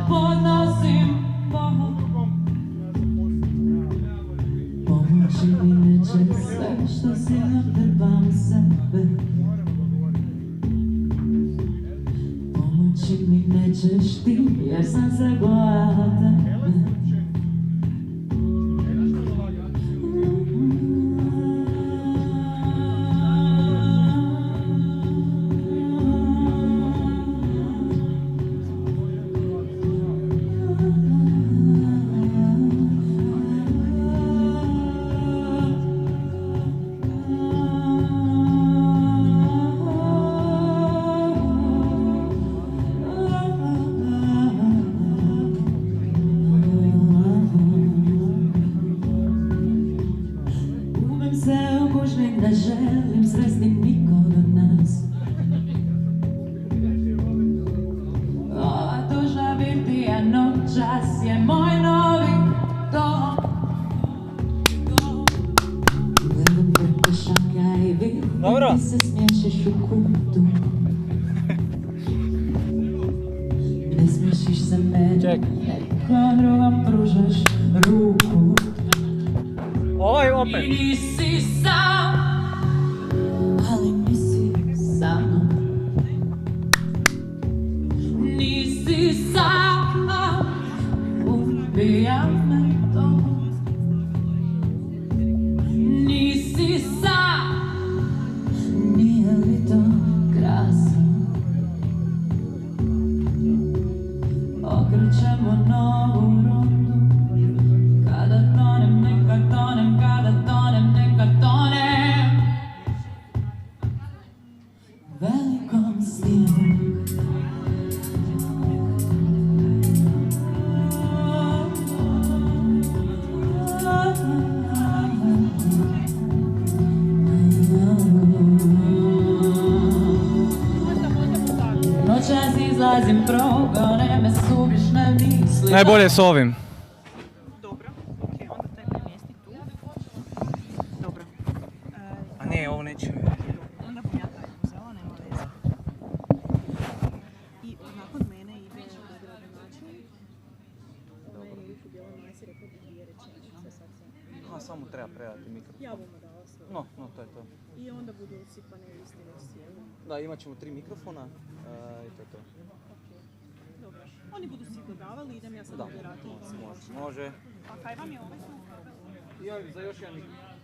podnosim pomoći mi neće sve što si natrpam sebe. Pomoći mi nećeš ti jer sam se bojala tebe. Dobro. Se smiješiš u kutu. Ne smiješiš se meni. Čekaj. Nekom drugom pružaš ruku. Ovaj opet. I nisi sam, ali nisi sa mnom. Nisi sam, ubija me to. Nisi sam. Nije li to krasno? Okrećemo novu rundu. Kada tonem, neka tonem, kada tonem, neka tonem. Velikom snijegu. Noćas izlazim progone, me suvišne misli. Najbolje s ovim. Dobro, ok, onda taj premjesti tu. Dobro. A ne, ovo neće. Onda bom ja taj uzela, nema veze. I nakon mene ide gradonačelnik. Ona je uvijek u bijeloj masi rekao bi 2 rečenice. Sad sam... A, samo treba predati mikrofon. Ja bom dala sve. No, to je to. I onda budu usipane liste versije. Da, imat ćemo 3 mikrofona i to je to. Dobro. Oni budu svi dodavali, idem ja sad moderati. Može. A kaj vam je ovaj? Ja za još jedan mikrofon.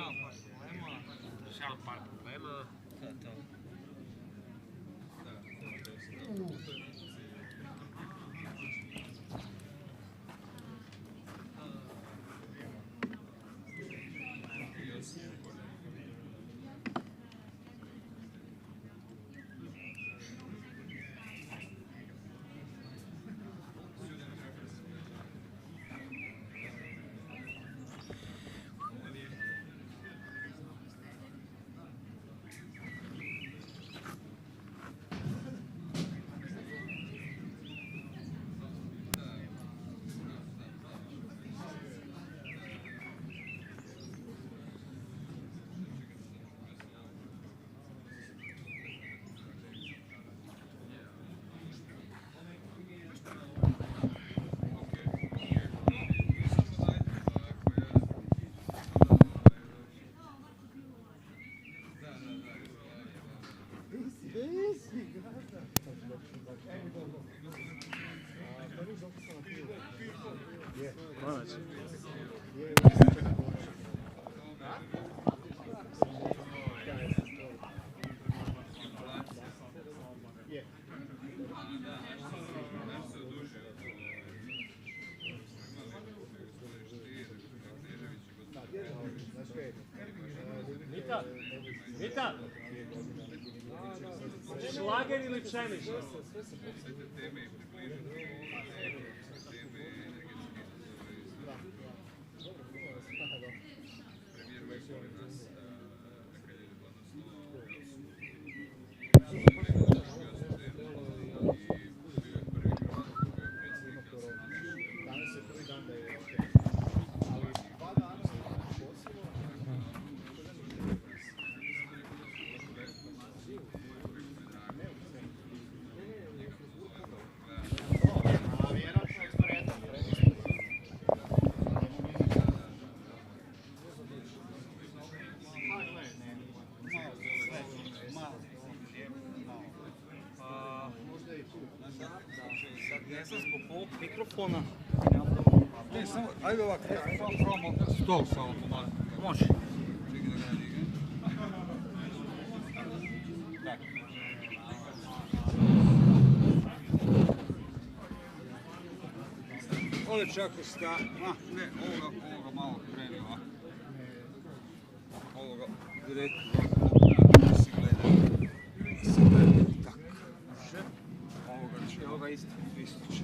Šal par problema. Mita! Šlager ili pšenična? Mikrofona. Ne, samo, ajde ovako, probamo stol samo pomalo. Može. Čekaj da ga digam. Tako. Ovdje čak sta... ne, ovoga malo kreni ovako. Ovoga direktno ovako. Si gleda. Tako. Ovoga isto. Isto će.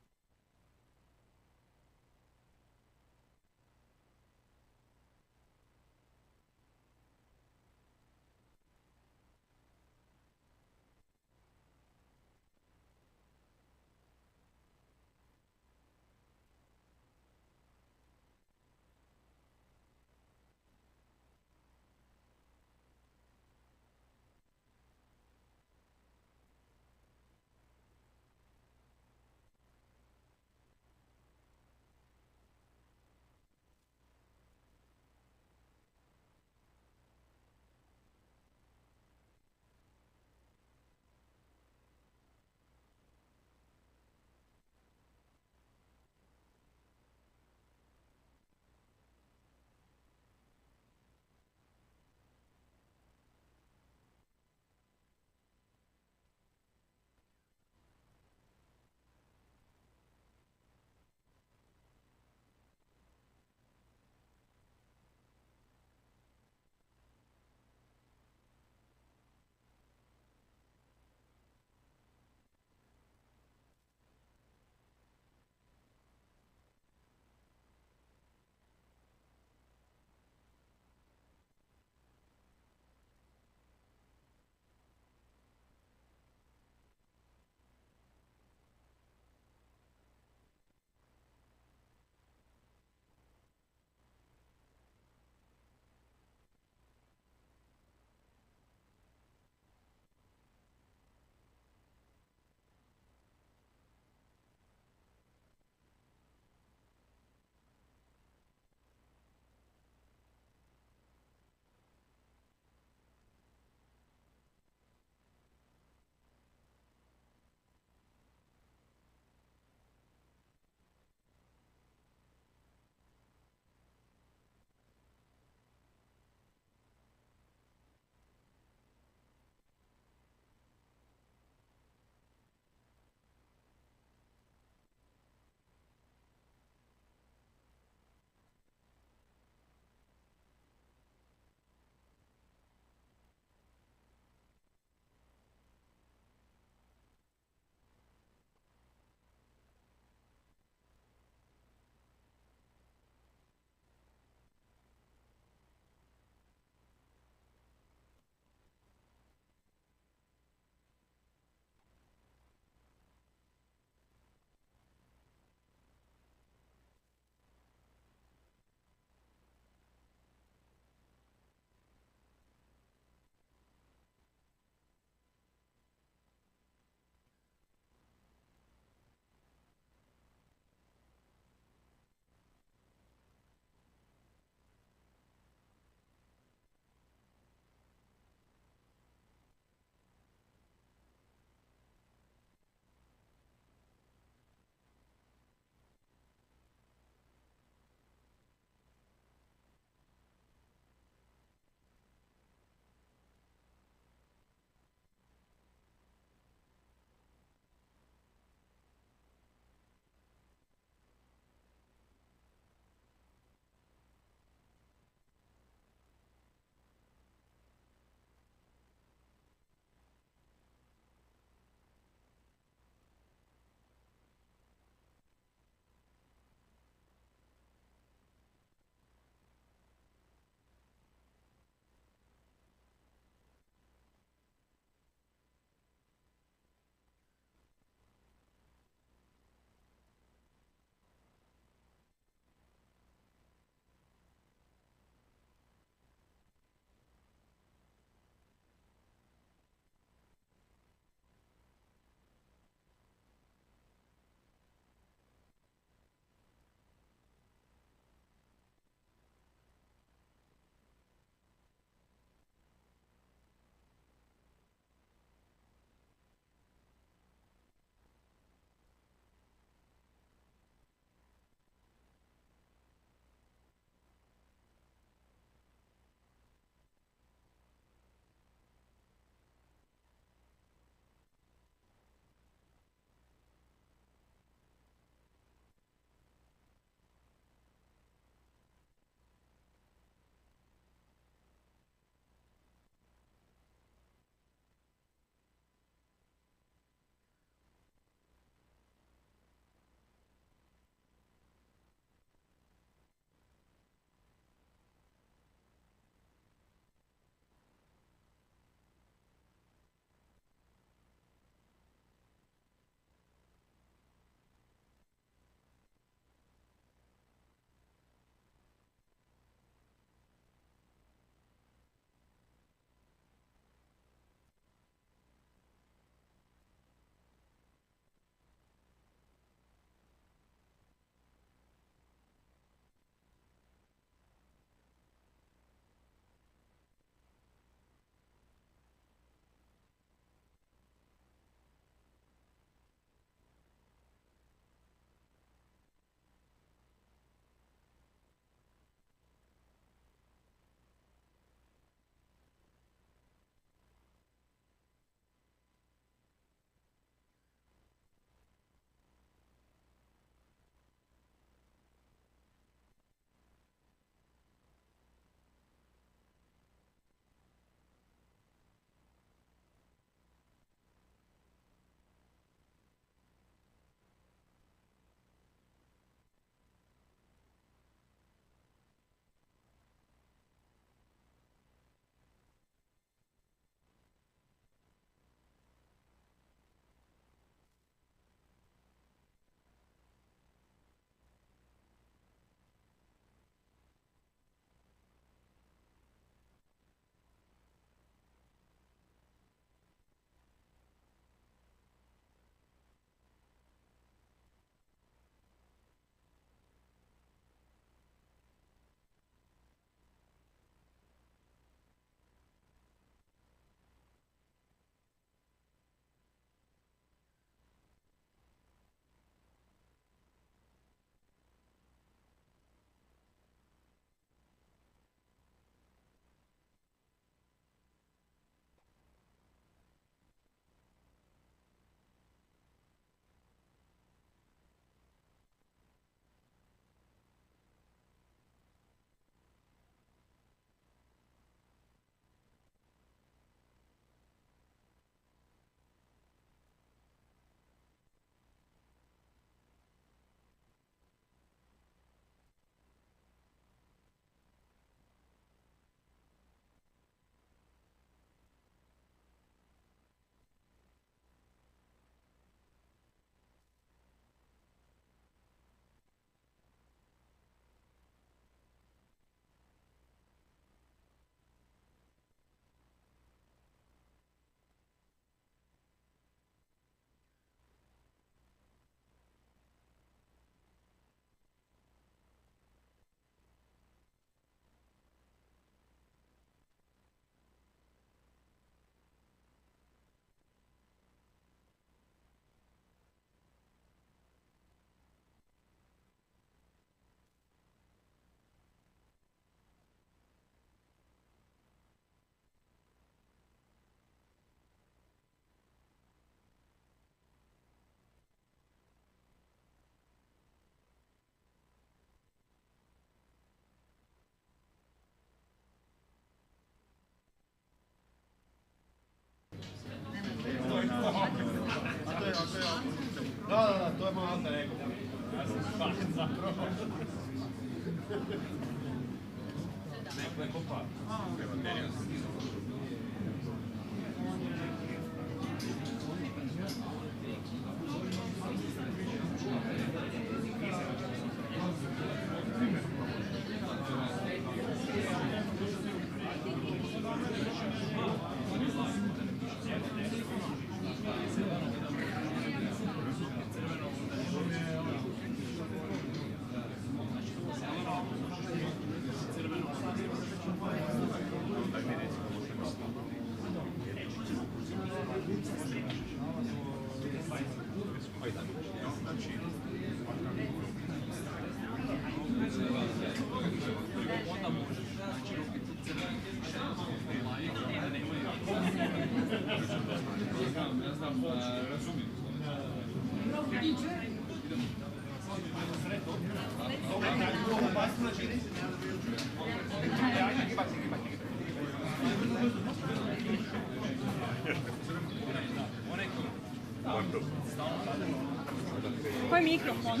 Koji mikrofon?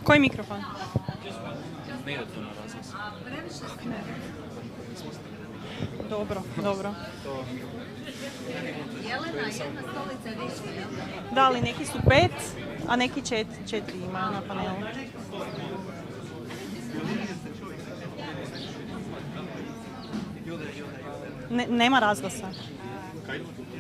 Koji mikrofon? Ne ide to na razglas. Dobro, dobro. Jelena, jedna stolica više, jel? Da, ali neki su 5, a neki 4 ima na panelu. Nema razglasa. Daj mikrofon.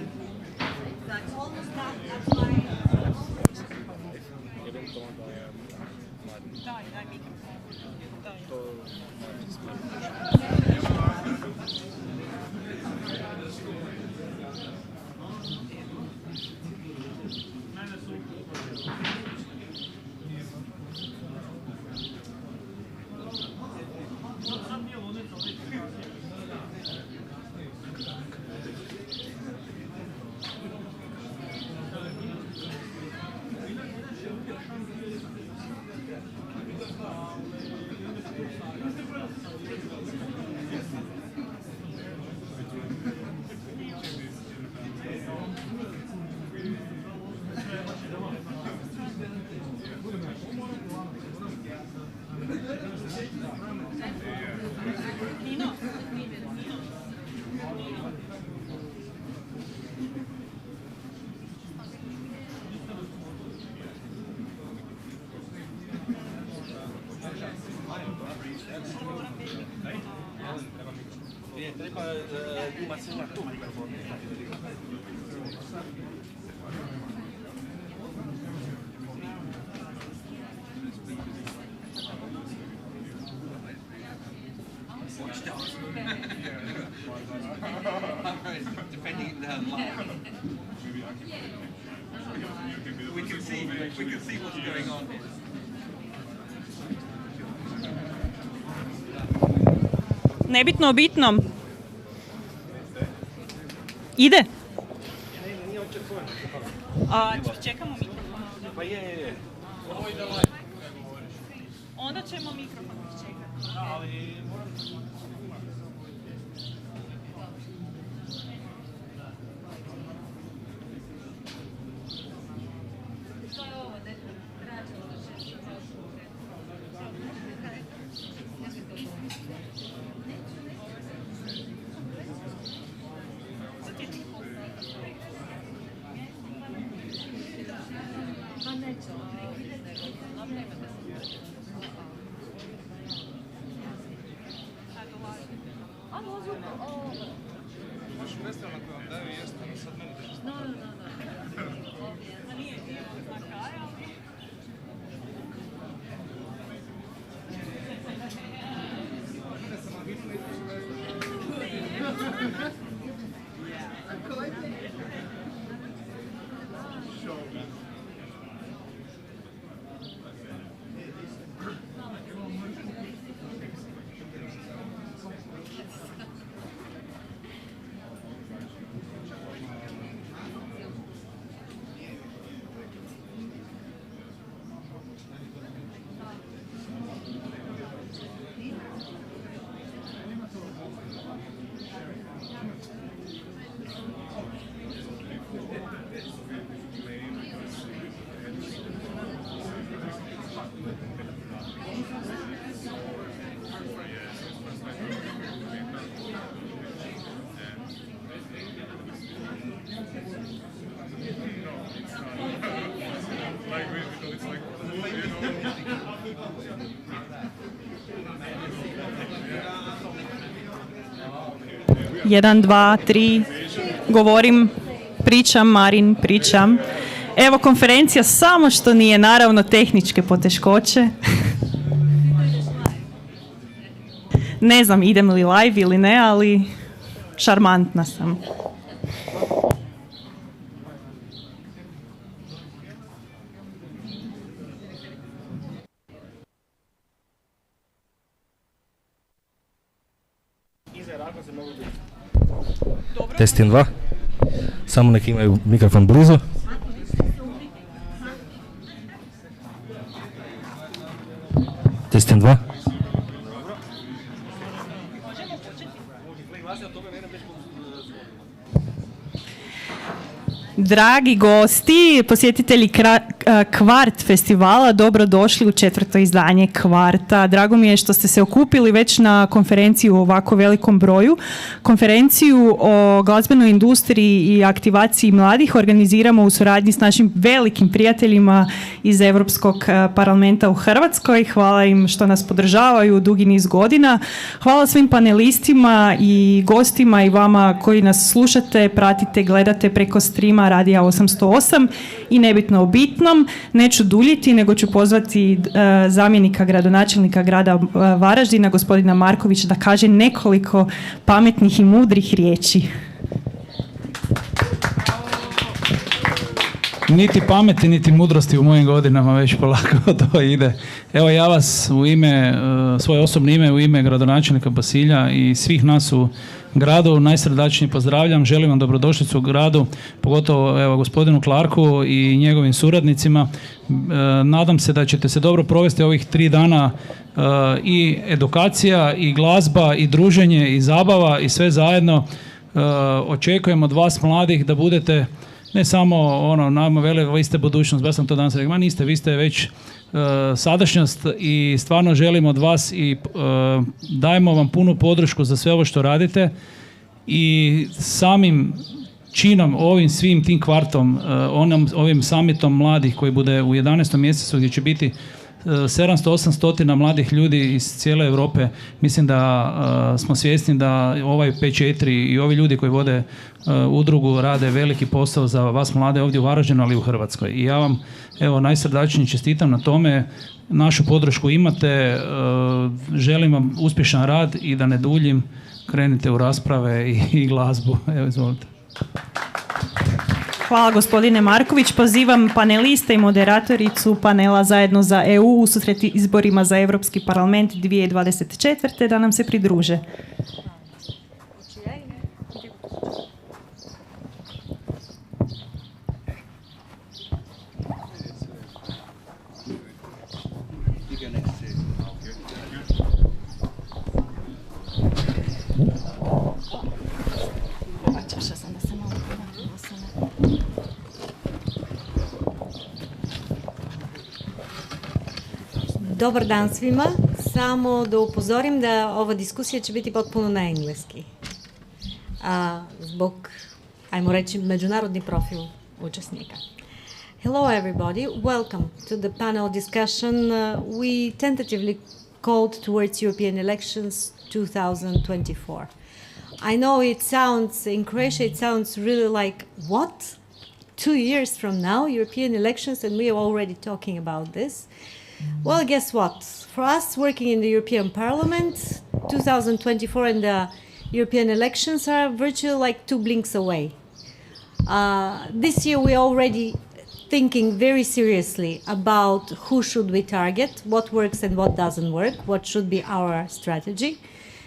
Defending their life. We can see what's going on here. Nebitno o bitnom. Ide? Čekamo mikrofon. Pa je. Onda ćemo mikrofon čekati. Jedan, dva, tri, govorim, pričam, Marin, pričam. Evo konferencija, samo što nije naravno tehničke poteškoće. Ne znam idem li live ili ne, ali šarmantna sam. Testin 2. Samo neki imaju mikrofon blizu. Testin 2. Dragi gosti, posjetitelji Kvart festivala, dobrodošli u 4. izdanje Kvarta. Drago mi je što ste se okupili već na konferenciju u ovako velikom broju. Konferenciju o glazbenoj industriji i aktivaciji mladih organiziramo u suradnji s našim velikim prijateljima iz Europskog parlamenta u Hrvatskoj. Hvala im što nas podržavaju dugi niz godina. Hvala svim panelistima i gostima i vama koji nas slušate, pratite, gledate preko streama Radija 808 i nebitno o bitnom. Neću duljiti, nego ću pozvati zamjenika gradonačelnika grada Varaždina, gospodina Markovića, da kaže nekoliko pametnih i mudrih riječi. Niti pameti, niti mudrosti u mojim godinama, već polako to ide. Evo ja vas u ime, svoje osobno ime, u ime gradonačelnika Basilja i svih nas u gradu najsrdačnije pozdravljam. Želim vam dobrodošlicu u gradu, pogotovo evo gospodinu Clarku i njegovim suradnicima. Nadam se da ćete se dobro provesti ovih 3 dana i edukacija, i glazba, i druženje, i zabava, i sve zajedno. Očekujem od vas mladih da budete ne samo nama vele, vi ste budućnost, baš sam to danas rekao, niste, vi ste već sadašnjost i stvarno želim od vas i dajemo vam punu podršku za sve ovo što radite i samim činom, ovim svim tim kvartom, ovim summitom mladih koji bude u 11. mjesecu gdje će biti 700-800 mladih ljudi iz cijele Europe. Mislim da smo svjesni da ovaj P4 i ovi ljudi koji vode udrugu rade veliki posao za vas mlade ovdje u Varaždinu, ali i u Hrvatskoj. I ja vam evo najsrdačnije čestitam na tome. Našu podršku imate. Želim vam uspješan rad i da ne duljim, krenite u rasprave i glazbu. Evo, izvolite. Hvala gospodine Marković. Pozivam paneliste i moderatoricu panela Zajedno za EU u susret izborima za Europski parlament 2024. da nam se pridruže. Dobar dan svima. Samo da upozorim da ova diskusija će biti potpuno na engleski. Zbog, ajmo reći, međunarodni profil učesnika. Hello everybody. Welcome to the panel discussion we tentatively called towards European elections 2024. I know it sounds, in Croatia it sounds really like, what? 2 years from now, European elections, and we are already talking about this. Well, guess what? For us working in the European Parliament, 2024 and the European elections are virtually like 2 blinks away. This year we are already thinking very seriously about who should we target, what works and what doesn't work, what should be our strategy.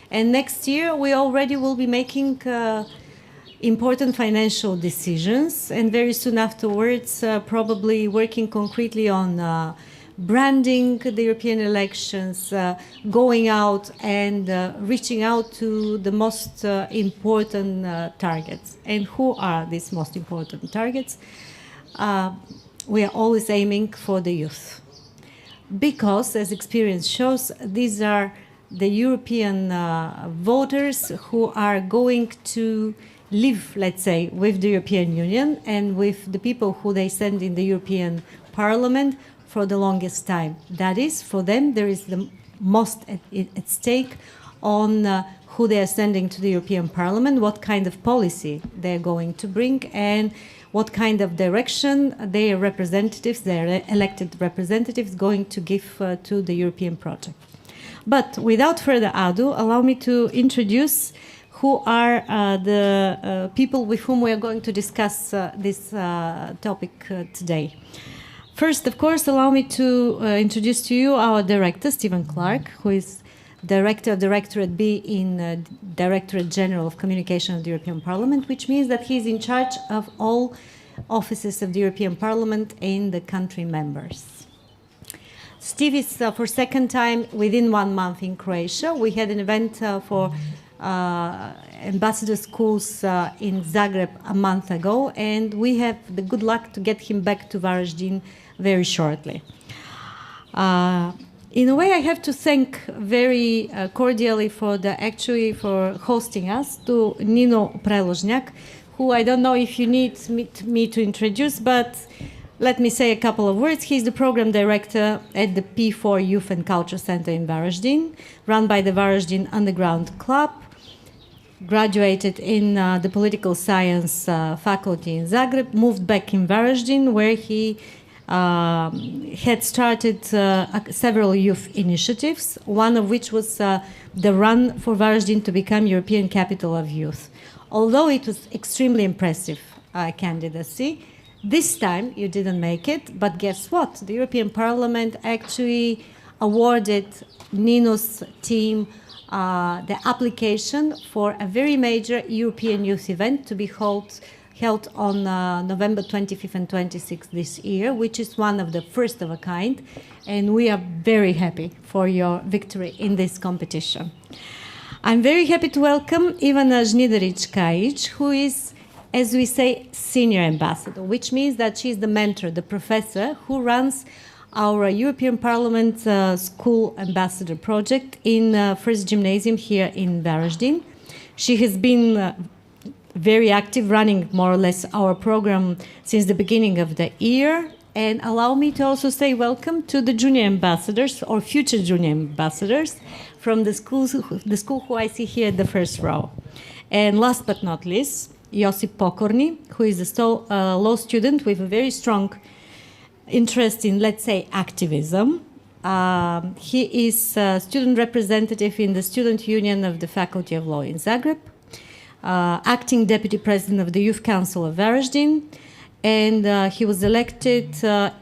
And next year we already will be making important financial decisions, and very soon afterwards probably working concretely on branding the European elections, going out and reaching out to the most important targets. And who are these most important targets? We are always aiming for the youth. Because, as experience shows, these are the European voters who are going to live, let's say, with the European Union and with the people who they send in the European Parliament for the longest time. That is, for them, there is the most at stake on who they are sending to the European Parliament, what kind of policy they are going to bring, and what kind of direction their representatives, their elected representatives, going to give to the European project. But without further ado, allow me to introduce who are the people with whom we are going to discuss this topic today. First, of course, allow me to introduce to you our director, Stephen Clark, who is Director of Directorate B in Directorate General of Communication of the European Parliament, which means that he is in charge of all offices of the European Parliament in the country members. Steve is for second time within 1 month in Croatia. We had an event for ambassador schools in Zagreb a month ago, and we have the good luck to get him back to Varaždin very shortly. In a way, I have to thank very cordially for hosting us to Nino Preložnjak, who I don't know if you need me to introduce, but let me say a couple of words. He's the program director at the P4 Youth and Culture Center in Varaždin, run by the Varaždin Underground Club, graduated in the political science faculty in Zagreb, moved back in Varaždin, where he had started several youth initiatives, one of which was the run for Varaždin to become European Capital of Youth. Although it was extremely impressive candidacy, this time you didn't make it, but guess what? The European Parliament actually awarded Nino's team the application for a very major European youth event to be held on November 25th and 26th this year, which is one of the first of a kind, and we are very happy for your victory in this competition. I'm very happy to welcome Ivana Žnidarić-Kajić, who is, as we say, senior ambassador, which means that she's the mentor, the professor who runs our European Parliament School Ambassador project in First Gymnasium here in Varaždin. She has been very active, running more or less our program since the beginning of the year. And allow me to also say welcome to the junior ambassadors or future junior ambassadors from the school who I see here at the first row. And last but not least, Josip Pokorni, who is a law student with a very strong interest in, let's say, activism. He is a student representative in the Student Union of the Faculty of Law in Zagreb, acting deputy president of the Youth Council of Varaždin, and he was elected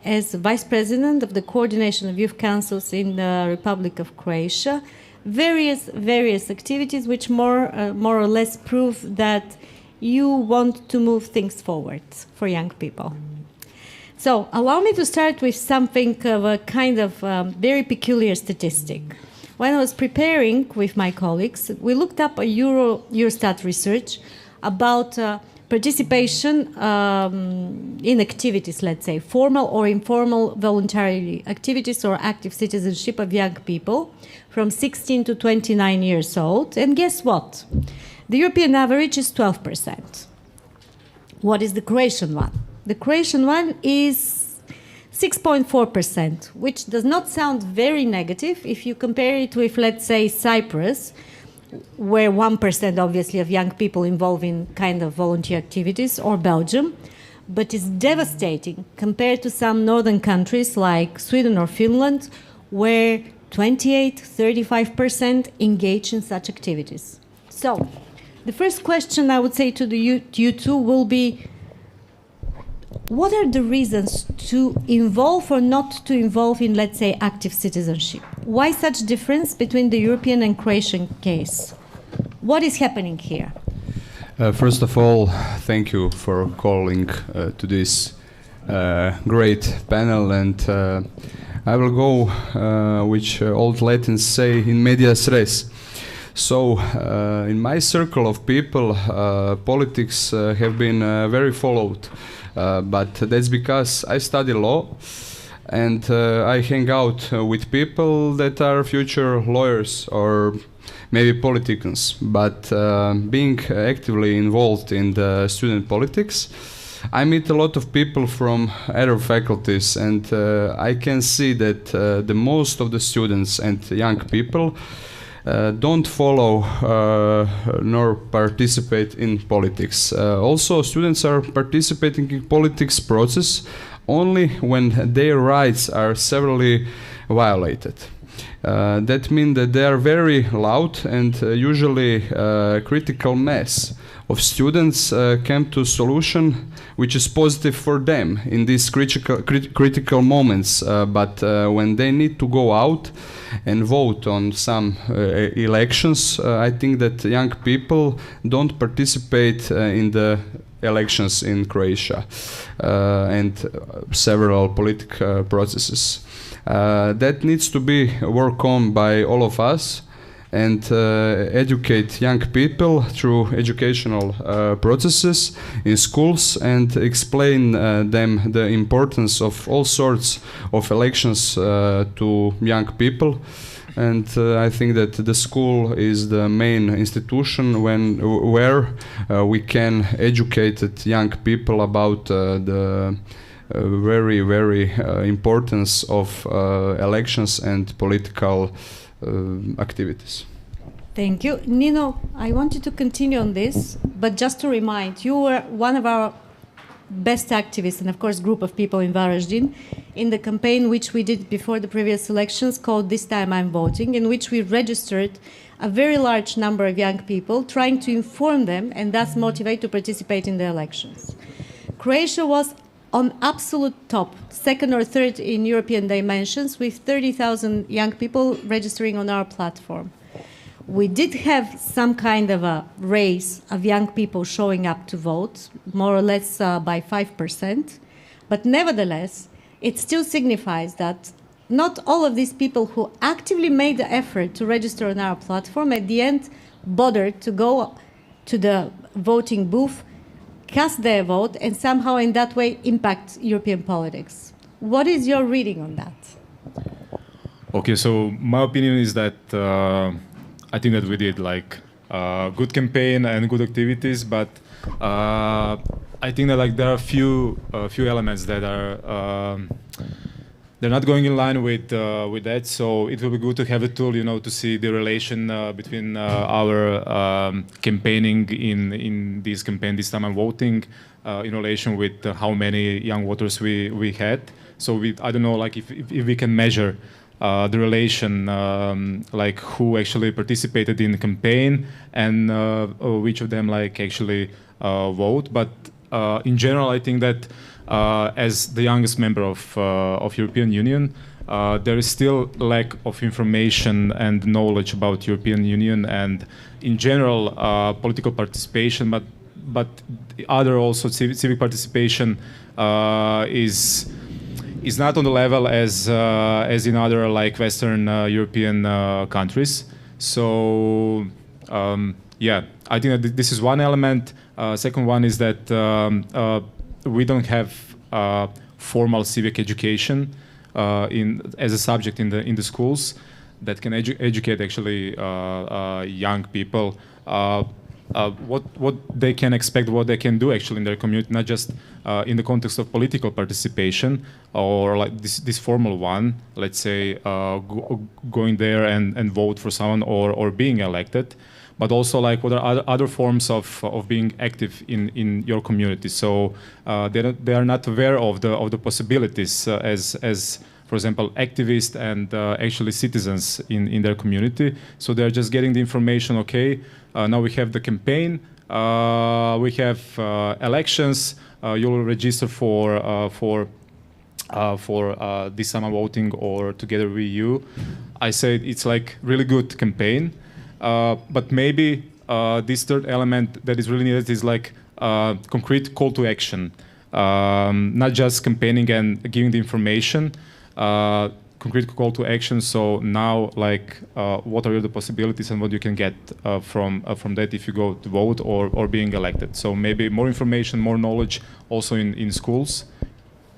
as vice president of the coordination of youth councils in the Republic of Croatia. Various activities which more or less prove that you want to move things forward for young people. So allow me to start with something of a kind of very peculiar statistic. When I was preparing with my colleagues, we looked up a Eurostat research about participation in activities, let's say, formal or informal voluntary activities or active citizenship of young people from 16 to 29 years old. And guess what? The European average is 12%. What is the Croatian one? The Croatian one is 6.4%, which does not sound very negative if you compare it with, let's say, Cyprus, where 1% obviously of young people involved in kind of volunteer activities, or Belgium, but it's devastating compared to some northern countries like Sweden or Finland, where 28-35% engage in such activities. So the first question I would say to you two will be, what are the reasons to involve or not to involve in, let's say, active citizenship? Why such difference between the European and Croatian case? What is happening here? First of all, thank you for calling to this great panel, and I will go, which old Latins say, in medias res. So, in my circle of people, politics have been very followed. But that's because I study law and I hang out with people that are future lawyers or maybe politicians. But being actively involved in the student politics, I meet a lot of people from other faculties, and I can see that the most of the students and young people don't follow nor participate in politics. Also, students are participating in politics process only when their rights are severely violated. That means that they are very loud, and usually critical mass of students come to a solution which is positive for them in these critical moments, but when they need to go out and vote on some elections, I think that young people don't participate in the elections in Croatia and several political processes. That needs to be worked on by all of us, and educate young people through educational processes in schools, and explain them the importance of all sorts of elections to young people. And I think that the school is the main institution where we can educate young people about the very, very importance of elections and political activities. Thank you. Nino, I want you to continue on this, but just to remind, you were one of our best activists and, of course, group of people in Varaždin in the campaign which we did before the previous elections called This Time I'm Voting, in which we registered a very large number of young people, trying to inform them and thus motivate to participate in the elections. Croatia was on absolute top, second or third in European dimensions, with 30,000 young people registering on our platform. We did have some kind of a race of young people showing up to vote, more or less by 5%, but nevertheless, it still signifies that not all of these people who actively made the effort to register on our platform at the end bothered to go to the voting booth, cast their vote, and somehow in that way impact European politics. What is your reading on that? Okay, so my opinion is that I think that we did like good campaign and good activities, but I think that like there are a few elements that are they're not going in line with that. So it will be good to have a tool, you know, to see the relation between our campaigning in this campaign, This Time I'm Voting, in relation with how many young voters we had. So I don't know, like if we can measure the relation, like who actually participated in the campaign and which of them like actually vote. But in general, I think that as the youngest member of European Union, there is still lack of information and knowledge about European Union and in general political participation, but other also civic participation is not on the level as in other like Western European countries. So yeah, I think that this is one element. Second one is that we don't have formal civic education as a subject in the schools that can educate actually young people what they can expect, what they can do actually in their community, not just in the context of political participation or like this formal one, let's say going there and vote for someone or being elected, but also like what are other forms of being active in your community. So they are not aware of the possibilities as for example, activists and actually citizens in their community. So they're just getting the information, okay, now we have the campaign, we have elections, you'll register for this summer voting or together with you. I say it's like really good campaign, but maybe this third element that is really needed is like concrete call to action, not just campaigning and giving the information, concrete call to action. So now, like, what are the possibilities and what you can get from that if you go to vote or being elected? So maybe more information, more knowledge, also in schools,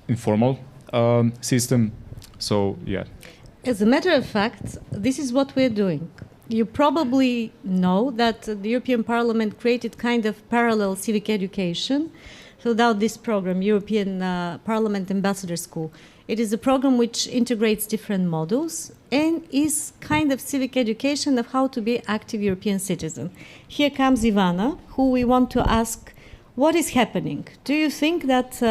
informal system. So yeah. As a matter of fact, this is what we're doing. You probably know that the European Parliament created kind of parallel civic education filled out this program, European Parliament Ambassador School. It is a program which integrates different modules and is kind of civic education of how to be active European citizen. Here comes Ivana, who we want to ask, what is happening? Do you think that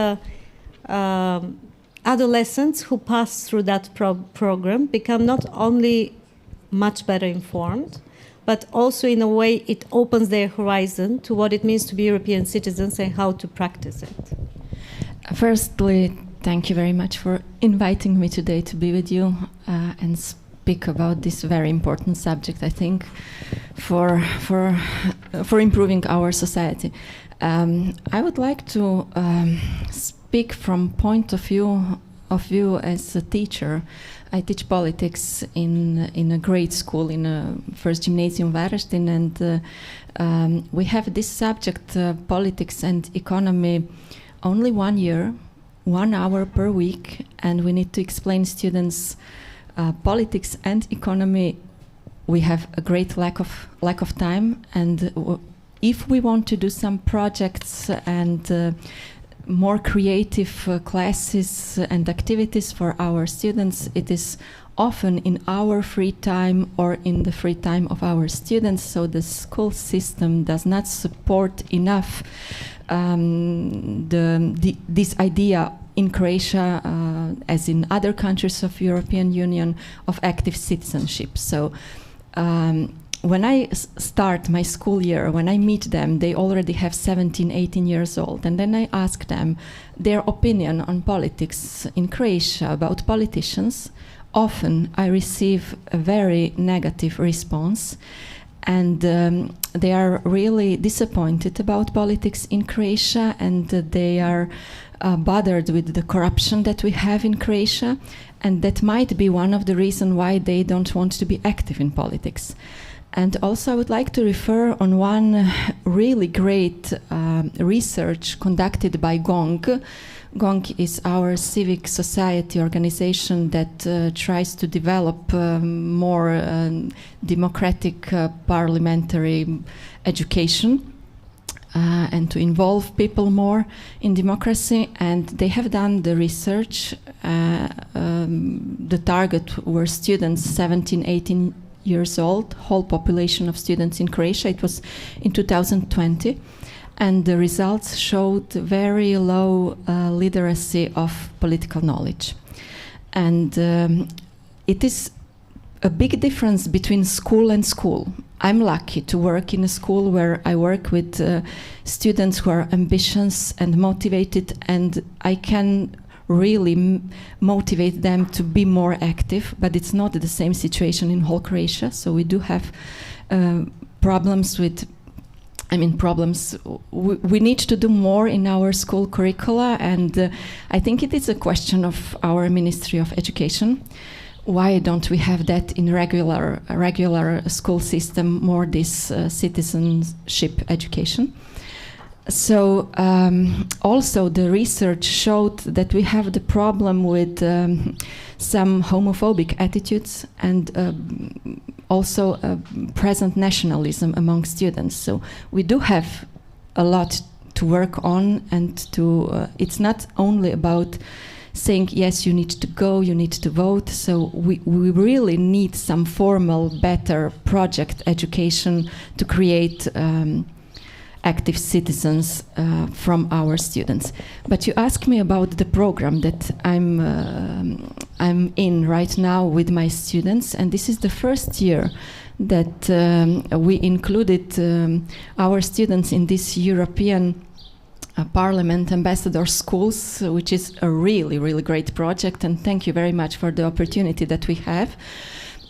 adolescents who pass through that program become not only much better informed, but also in a way it opens their horizon to what it means to be European citizens and how to practice it? Firstly, thank you very much for inviting me today to be with you and speak about this very important subject, I think, for improving our society. I would like to speak from point of view as a teacher. I teach politics in a grade school in a first gymnasium Varaždinu, and we have this subject, politics and economy, only 1 year, 1 hour per week, and we need to explain students politics and economy. We have a great lack of time, and if we want to do some projects and more creative classes and activities for our students, it is often in our free time or in the free time of our students, so the school system does not support enough this idea in Croatia, as in other countries of European Union, of active citizenship. So when I start my school year, when I meet them, they already have 17, 18 years old. And then I ask them their opinion on politics in Croatia, about politicians. Often I receive a very negative response. And they are really disappointed about politics in Croatia, and they are bothered with the corruption that we have in Croatia. And that might be one of the reasons why they don't want to be active in politics. And also I would like to refer on one really great research conducted by GONG. GONG is our civic society organization that tries to develop more democratic parliamentary education and to involve people more in democracy. And they have done the research. The target were students 17, 18 years old, whole population of students in Croatia. It was in 2020, and the results showed very low literacy of political knowledge. And it is a big difference between school and school. I'm lucky to work in a school where I work with students who are ambitious and motivated, and I can really motivate them to be more active, but it's not the same situation in whole Croatia. So we do have problems with, we need to do more in our school curricula, and I think it is a question of our Ministry of Education. Why don't we have that in regular school system, more this citizenship education? So also the research showed that we have the problem with some homophobic attitudes and also present nationalism among students. So we do have a lot to work on, and to it's not only about saying, yes, you need to go, you need to vote. So we really need some formal, better project education to create active citizens from our students. But you asked me about the program that I'm in right now with my students, and this is the first year that we included our students in this European Parliament Ambassador Schools, which is a really, really great project, and thank you very much for the opportunity that we have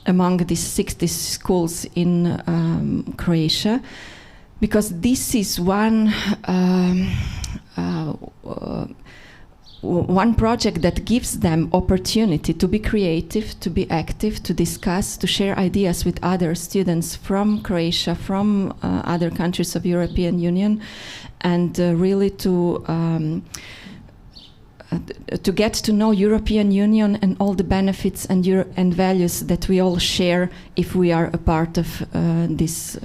among these 60 schools in Croatia. Because this is one project that gives them opportunity to be creative, to be active, to discuss, to share ideas with other students from Croatia, from other countries of European Union, and really to get to know European Union and all the benefits and values that we all share if we are a part of this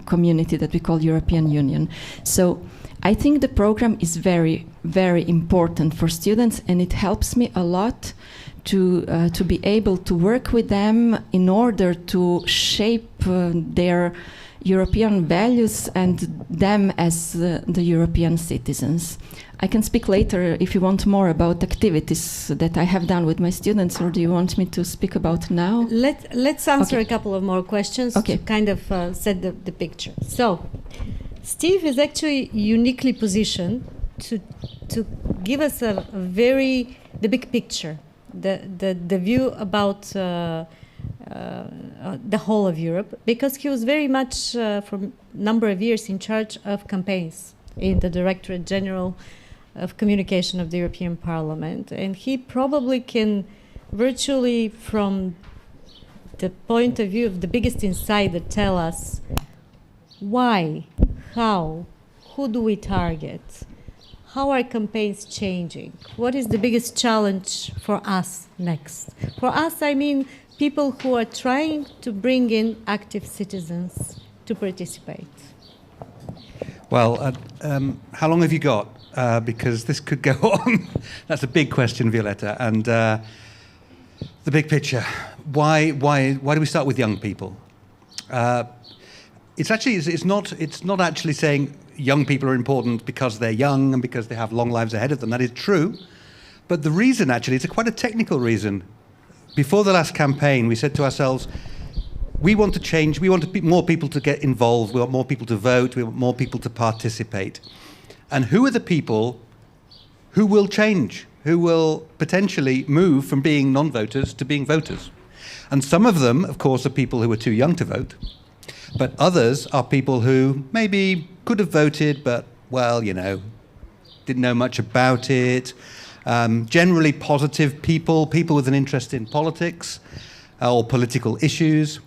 community that we call European Union. So I think the program is very, very important for students, and it helps me a lot to be able to work with them in order to shape their European values and them as the European citizens. I can speak later if you want more about activities that I have done with my students, or do you want me to speak about now? Let's answer Okay. a couple of more questions Okay. to kind of set the picture. So, Steve is actually uniquely positioned to give us the big picture, the view about the whole of Europe, because he was very much for a number of years in charge of campaigns in the Directorate General of Communication of the European Parliament, and he probably can virtually, from the point of view of the biggest insider, tell us why, how, who do we target, how are campaigns changing, what is the biggest challenge for us next. For us, I mean people who are trying to bring in active citizens to participate. Well, how long have you got? Because this could go on. That's a big question, Violetta. And the big picture. Why do we start with young people? It's not actually saying young people are important because they're young and because they have long lives ahead of them. That is true. But the reason, actually, it's quite a technical reason. Before the last campaign, we said to ourselves, we want to change, we want more people to get involved, we want more people to vote, we want more people to participate. And who are the people who will change, who will potentially move from being non-voters to being voters? And some of them, of course, are people who are too young to vote, but others are people who maybe could have voted, but, well, didn't know much about it. Generally positive people with an interest in politics or political issues,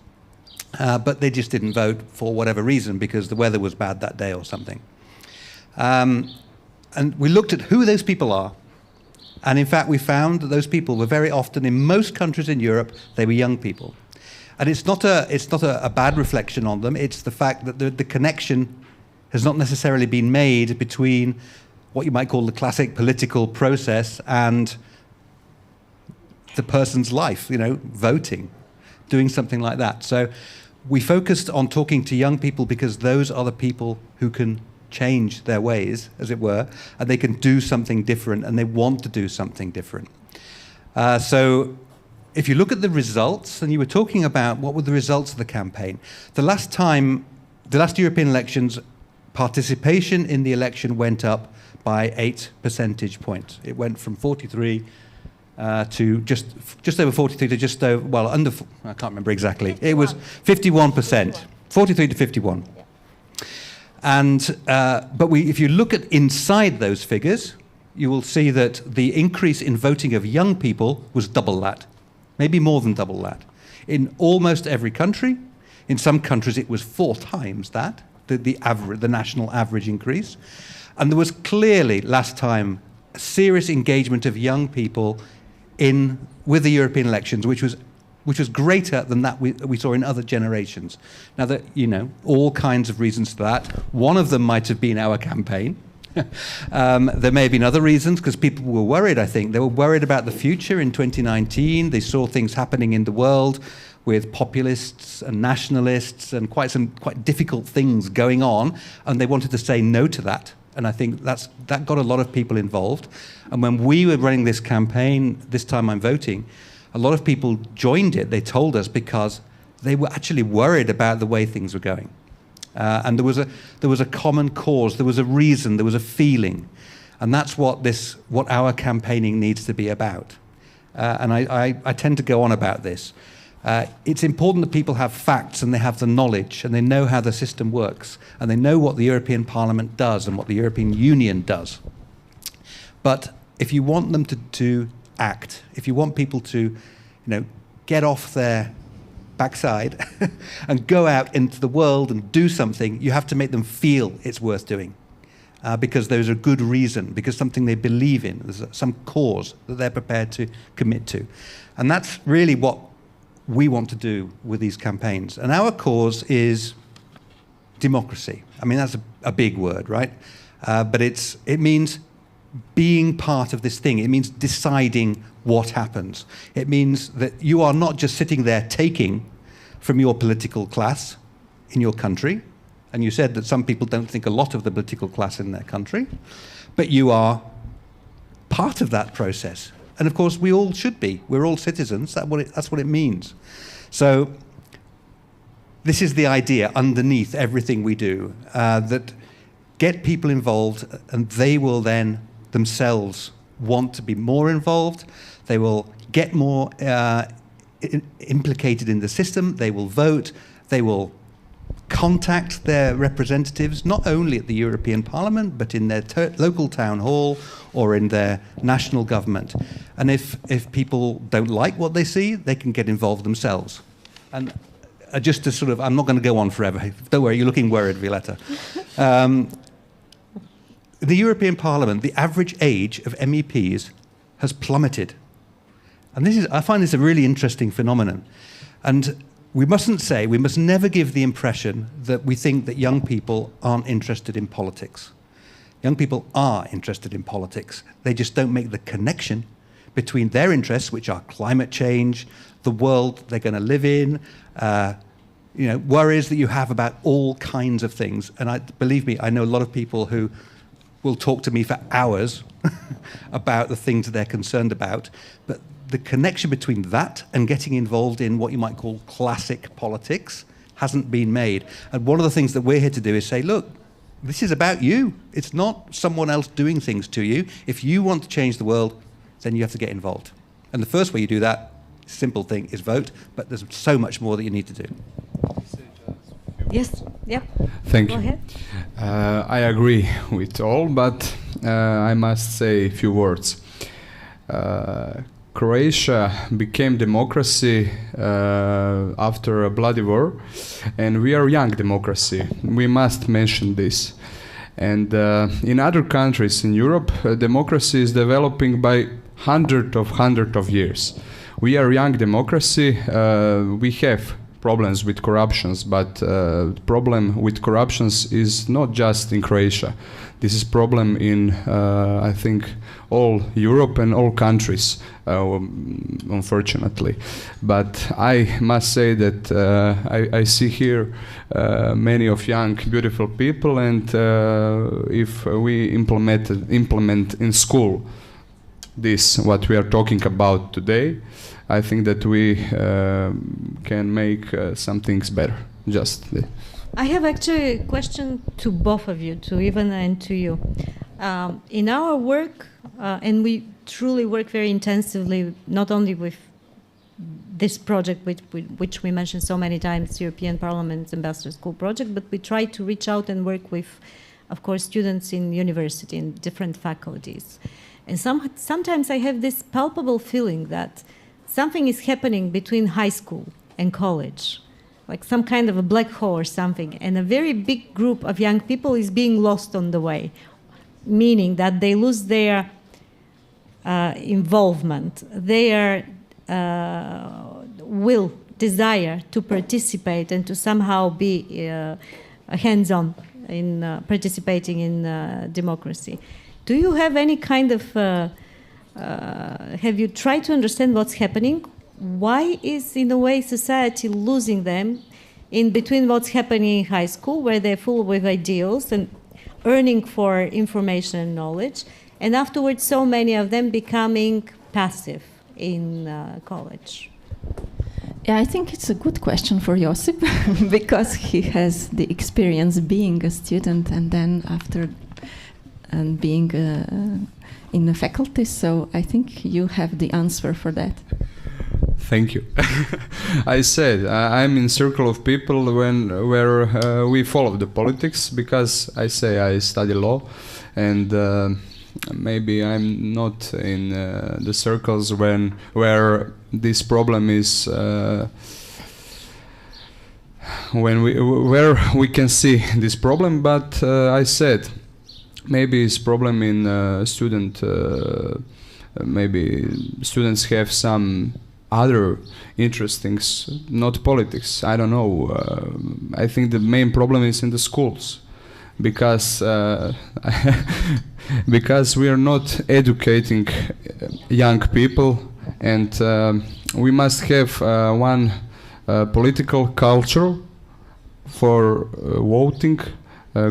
but they just didn't vote for whatever reason because the weather was bad that day or something. And we looked at who those people are, and in fact we found that those people were very often, in most countries in Europe, they were young people. And it's not a bad reflection on them, it's the fact that the connection has not necessarily been made between what you might call the classic political process and the person's life, voting, doing something like that. So we focused on talking to young people because those are the people who can change their ways, as it were, and they can do something different, and they want to do something different. So if you look at the results, and you were talking about what were the results of the campaign, the last European elections, participation in the election went up by 8 percentage points. It went from 43 to just over 43 to just over, well, under, I can't remember exactly. 51. It was 51%, 43 to 51. And, but if you look at inside those figures, you will see that the increase in voting of young people was double that, maybe more than double that. In almost every country, in some countries it was 4 times that, the national average increase. And there was clearly, last time, a serious engagement of young people with the European elections, which was greater than that we saw in other generations. Now, all kinds of reasons for that. One of them might have been our campaign. There may have been other reasons, because people were worried, I think. They were worried about the future in 2019. They saw things happening in the world with populists and nationalists and quite difficult things going on, and they wanted to say no to that. And I think that got a lot of people involved. And when we were running this campaign, This Time I'm Voting, a lot of people joined it, they told us, because they were actually worried about the way things were going. And there was a common cause, there was a reason, there was a feeling. And that's what our campaigning needs to be about. And I tend to go on about this. It's important that people have facts and they have the knowledge and they know how the system works and they know what the European Parliament does and what the European Union does. But if you want them to act, if you want people to, get off their backside and go out into the world and do something, you have to make them feel it's worth doing. Because there's a good reason, because something they believe in, there's some cause that they're prepared to commit to. And that's really what we want to do with these campaigns. And our cause is democracy. I mean, that's a big word, right? but it means being part of this thing. It means deciding what happens. It means that you are not just sitting there taking from your political class in your country, and you said that some people don't think a lot of the political class in their country, but you are part of that process. And of course, we all should be. We're all citizens. That's what it means. So this is the idea underneath everything we do, that get people involved, and they will then themselves want to be more involved. They will get more implicated in the system. They will vote. They will contact their representatives, not only at the European Parliament, but in their local town hall or in their national government. And if people don't like what they see, they can get involved themselves. And just to sort of, I'm not going to go on forever. Don't worry, you're looking worried, Violetta. The European Parliament, the average age of MEPs has plummeted. And I find this a really interesting phenomenon. And we must never give the impression that we think that young people aren't interested in politics. Young people are interested in politics. They just don't make the connection between their interests, which are climate change, the world they're going to live in, worries that you have about all kinds of things. And believe me, I know a lot of people who will talk to me for hours about the things that they're concerned about, but the connection between that and getting involved in what you might call classic politics hasn't been made. And one of the things that we're here to do is say, look, this is about you. It's not someone else doing things to you. If you want to change the world, then you have to get involved. And the first way you do that, simple thing, is vote, but there's so much more that you need to do. Yes, yeah. Thank Go you. ahead. I agree with all, but I must say a few words. Croatia became democracy after a bloody war, and we are a young democracy. We must mention this. And in other countries in Europe, democracy is developing by hundreds of years. We are a young democracy. We have problems with corruptions, but problem with corruptions is not just in Croatia. This is problem in, I think, all Europe and all countries, unfortunately. But I must say that I see here many of young, beautiful people, and if we implement in school this, what we are talking about today, I think that we can make some things better. I have actually a question to both of you, to Ivana and to you. In our work, and we truly work very intensively, not only with this project, which we mentioned so many times, European Parliament's Ambassador School Project, but we try to reach out and work with, of course, students in university, in different faculties. And sometimes I have this palpable feeling that something is happening between high school and college, like some kind of a black hole or something, and a very big group of young people is being lost on the way, meaning that they lose their involvement, their desire to participate and to somehow be hands-on in participating in democracy. Do you have any kind of, have you tried to understand what's happening? Why is, in a way, society losing them in between what's happening in high school, where they're full with ideals and earning for information and knowledge, and afterwards so many of them becoming passive in college? Yeah, I think it's a good question for Josip because he has the experience being a student and then after being in the faculty, so I think you have the answer for that. Thank you. I said I'm in circle of people where we follow the politics, because I say I study law, and maybe I'm not in the circles where this problem is where we can see this problem. But I said maybe it's problem in student. Maybe students have some other interesting, not politics. I don't know. I think the main problem is in the schools. because because we are not educating young people, and we must have one political culture for voting,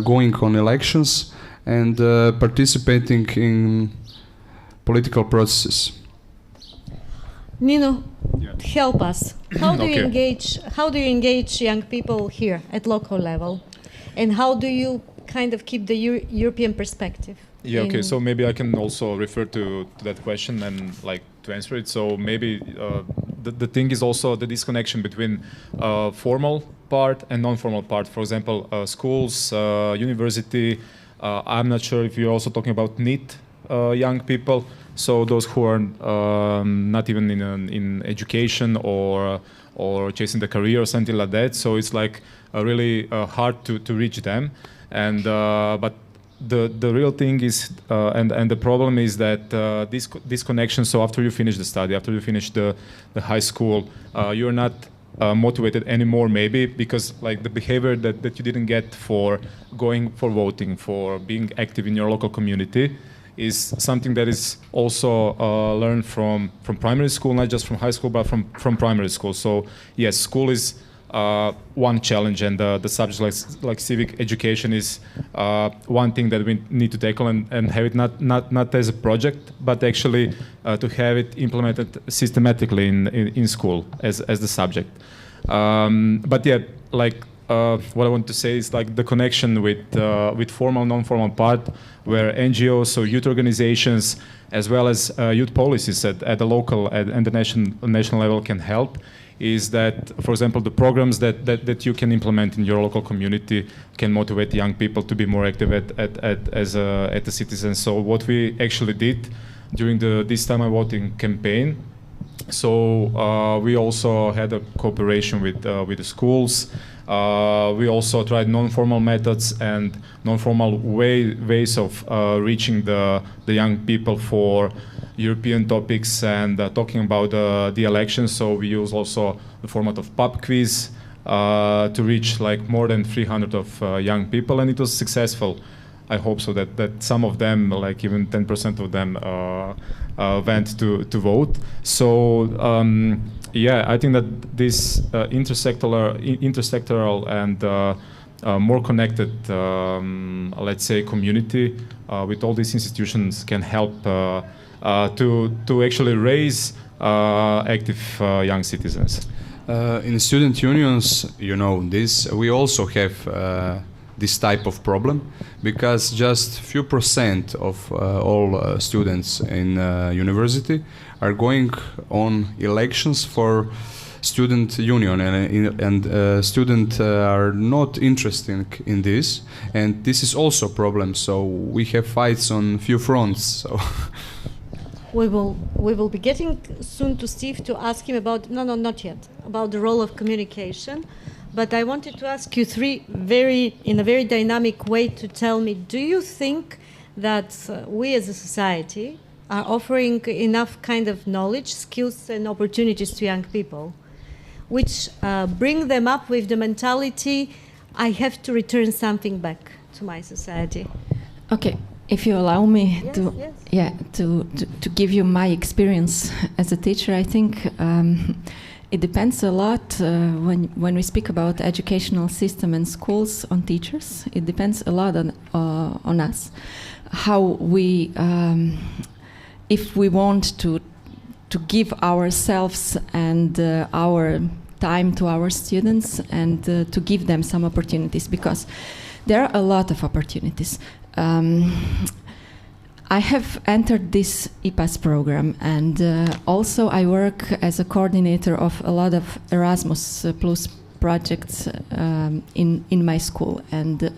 going on elections, and participating in political processes. Nino, help us. How do you Okay. engage young people here at local level, and how do you kind of keep the European perspective? Yeah, okay, in- so maybe I can also refer to that question and like to answer it. So maybe the thing is also the disconnection between formal part and non-formal part. For example, schools, university. I'm not sure if you're also talking about NEET young people. So those who are not even in education or chasing the career or something like that. So it's like really hard to reach them. And but the real thing is, and the problem is that this connection. So after you finish the study, after you finish the high school, you're not motivated anymore, maybe because like the behavior that you didn't get for going for voting, for being active in your local community, is something that is also learned from primary school, not just from high school, but from primary school. So yes, school is one challenge, and the subject like civic education is one thing that we need to tackle and have it not as a project, but actually to have it implemented systematically in school as the subject. But yeah, like what I want to say is like the connection with formal, non-formal part, where NGOs, so youth organizations, as well as youth policies at the local and the national level can help. Is that, for example, the programs that you can implement in your local community can motivate young people to be more active as a citizen. So what we actually did during This Time I'm Voting campaign, so we also had a cooperation with the schools. We also tried non-formal methods and non-formal ways of reaching the young people for European topics and talking about the elections. So we use also the format of pub quiz to reach like more than 300 of young people, and it was successful. I hope so that some of them, like even 10% of them, went to vote. So yeah, I think that this intersectoral and more connected, let's say, community with all these institutions can help to actually raise active young citizens. In student unions, you know this, we also have this type of problem, because just few percent of all students in university are going on elections for student union, and students are not interested in this, and this is also a problem. So we have fights on few fronts. So. We will be getting soon to Steve to ask him about not yet about the role of communication, but I wanted to ask you three in a very dynamic way to tell me, do you think that we as a society are offering enough kind of knowledge, skills and opportunities to young people which bring them up with the mentality, I have to return something back to my society? Okay. If you allow me Yes. to give you my experience as a teacher, I think it depends a lot when we speak about educational system and schools on teachers. It depends a lot on us, how we, if we want to give ourselves and our time to our students and to give them some opportunities, because there are a lot of opportunities. I have entered this EPAS program, and also I work as a coordinator of a lot of Erasmus Plus projects in my school, and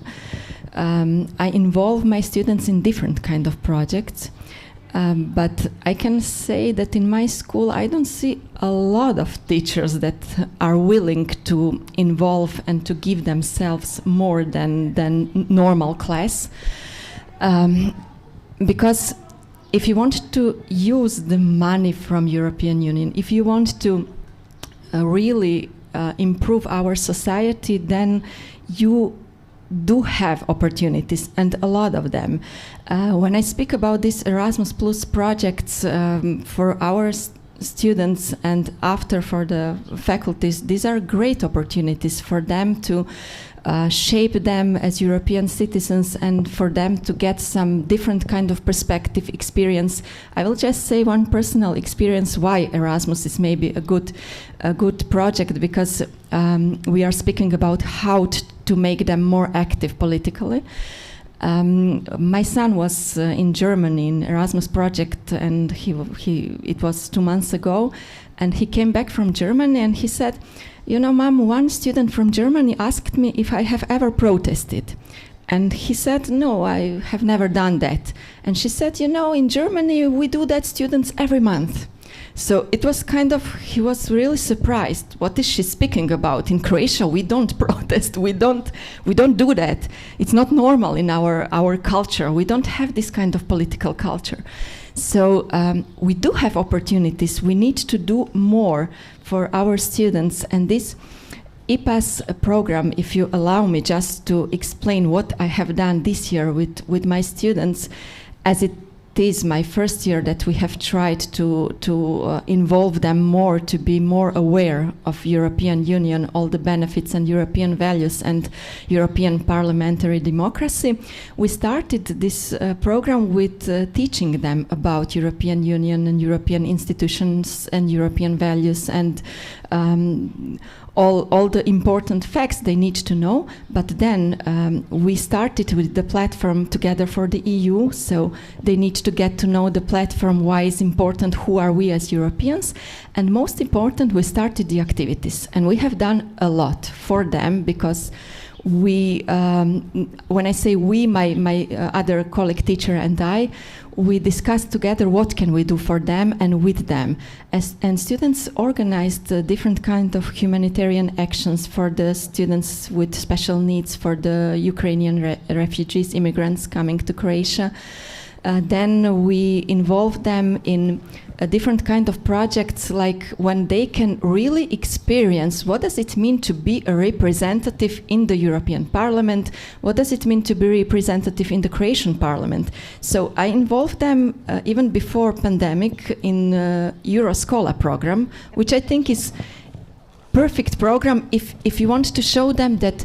I involve my students in different kind of projects. But I can say that in my school I don't see a lot of teachers that are willing to involve and to give themselves more than normal class. Because if you want to use the money from European Union, if you want to really improve our society, then you do have opportunities, and a lot of them. When I speak about these Erasmus Plus projects for our students and after for the faculties, these are great opportunities for them to shape them as European citizens and for them to get some different kind of perspective, experience. I will just say one personal experience why Erasmus is maybe a good project, because we are speaking about how to make them more active politically. My son was in Germany in Erasmus project, and it was 2 months ago, and he came back from Germany and he said, "You know, Mom, one student from Germany asked me if I have ever protested." And he said, "No, I have never done that." And she said, "You know, in Germany we do that students every month." So it was kind of, he was really surprised. What is she speaking about? In Croatia we don't protest, we don't do that. It's not normal in our culture. We don't have this kind of political culture. So we do have opportunities. We need to do more for our students. And this EPAS program, if you allow me just to explain what I have done this year with my students, as it is my first year that we have tried to involve them more, to be more aware of European Union, all the benefits and European values and European parliamentary democracy. We started this program with teaching them about European Union and European institutions and European values and all the important facts they need to know. But then we started with the platform Together for the EU, so they need to get to know the platform, why it's important, who are we as Europeans, and most important, we started the activities, and we have done a lot for them, because we, when I say we, my other colleague teacher and I, we discussed together what can we do for them and with them. And students organized different kind of humanitarian actions for the students with special needs, for the Ukrainian refugees, immigrants coming to Croatia. Then we involved them in a different kind of projects, like when they can really experience what does it mean to be a representative in the European Parliament, what does it mean to be representative in the Croatian Parliament. So I involved them even before pandemic in Euroscola program, which I think is perfect program if you want to show them that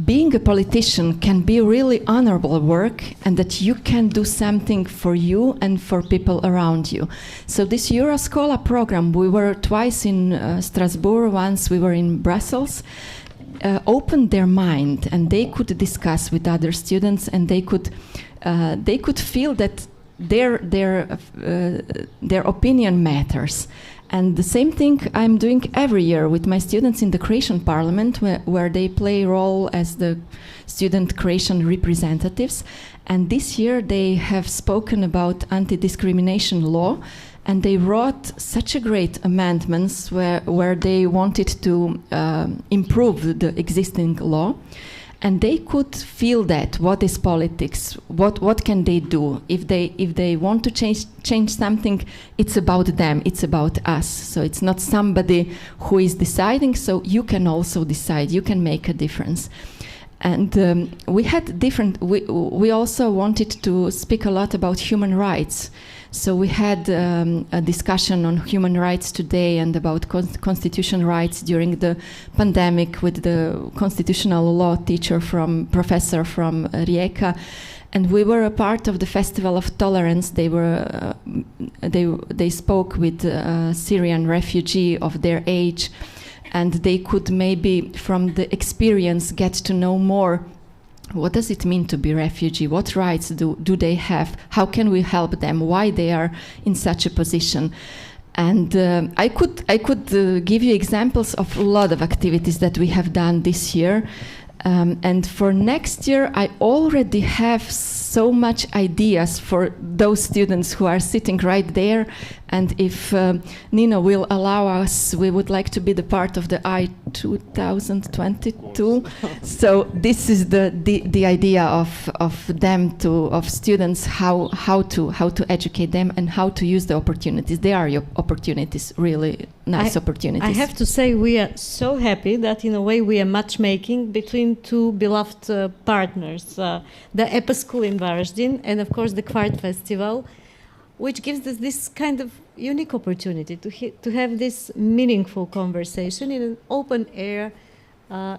being a politician can be really honorable work and that you can do something for you and for people around you. So this Euroscola program, we were twice in Strasbourg, once we were in Brussels, opened their mind, and they could discuss with other students, and they could feel that their opinion matters. And the same thing I'm doing every year with my students in the Croatian Parliament, where they play a role as the student Croatian representatives. And this year they have spoken about anti-discrimination law, and they wrote such a great amendments where they wanted to improve the existing law. And they could feel that what is politics, what can they do if they want to change something. It's about them, it's about us. So it's not somebody who is deciding. So you can also decide, you can make a difference. And we had different. We also wanted to speak a lot about human rights. So we had a discussion on human rights today and about constitutional rights during the pandemic with the constitutional law professor from Rijeka, and we were a part of the Festival of Tolerance. They spoke with a Syrian refugee of their age, and they could maybe from the experience get to know more. What does it mean to be refugee? What rights do they have? How can we help them? Why they are in such a position? And I could give you examples of a lot of activities that we have done this year. And for next year, I already have so much ideas for those students who are sitting right there And if Nino will allow us, we would like to be the part of the I 2022. So this is the idea of them of students how to educate them and how to use the opportunities. They are your opportunities, really nice opportunities. I have to say we are so happy that in a way we are matchmaking between two beloved partners, the EPA School in Varaždin and of course the KVART Festival, which gives us this kind of unique opportunity to have this meaningful conversation in an open air,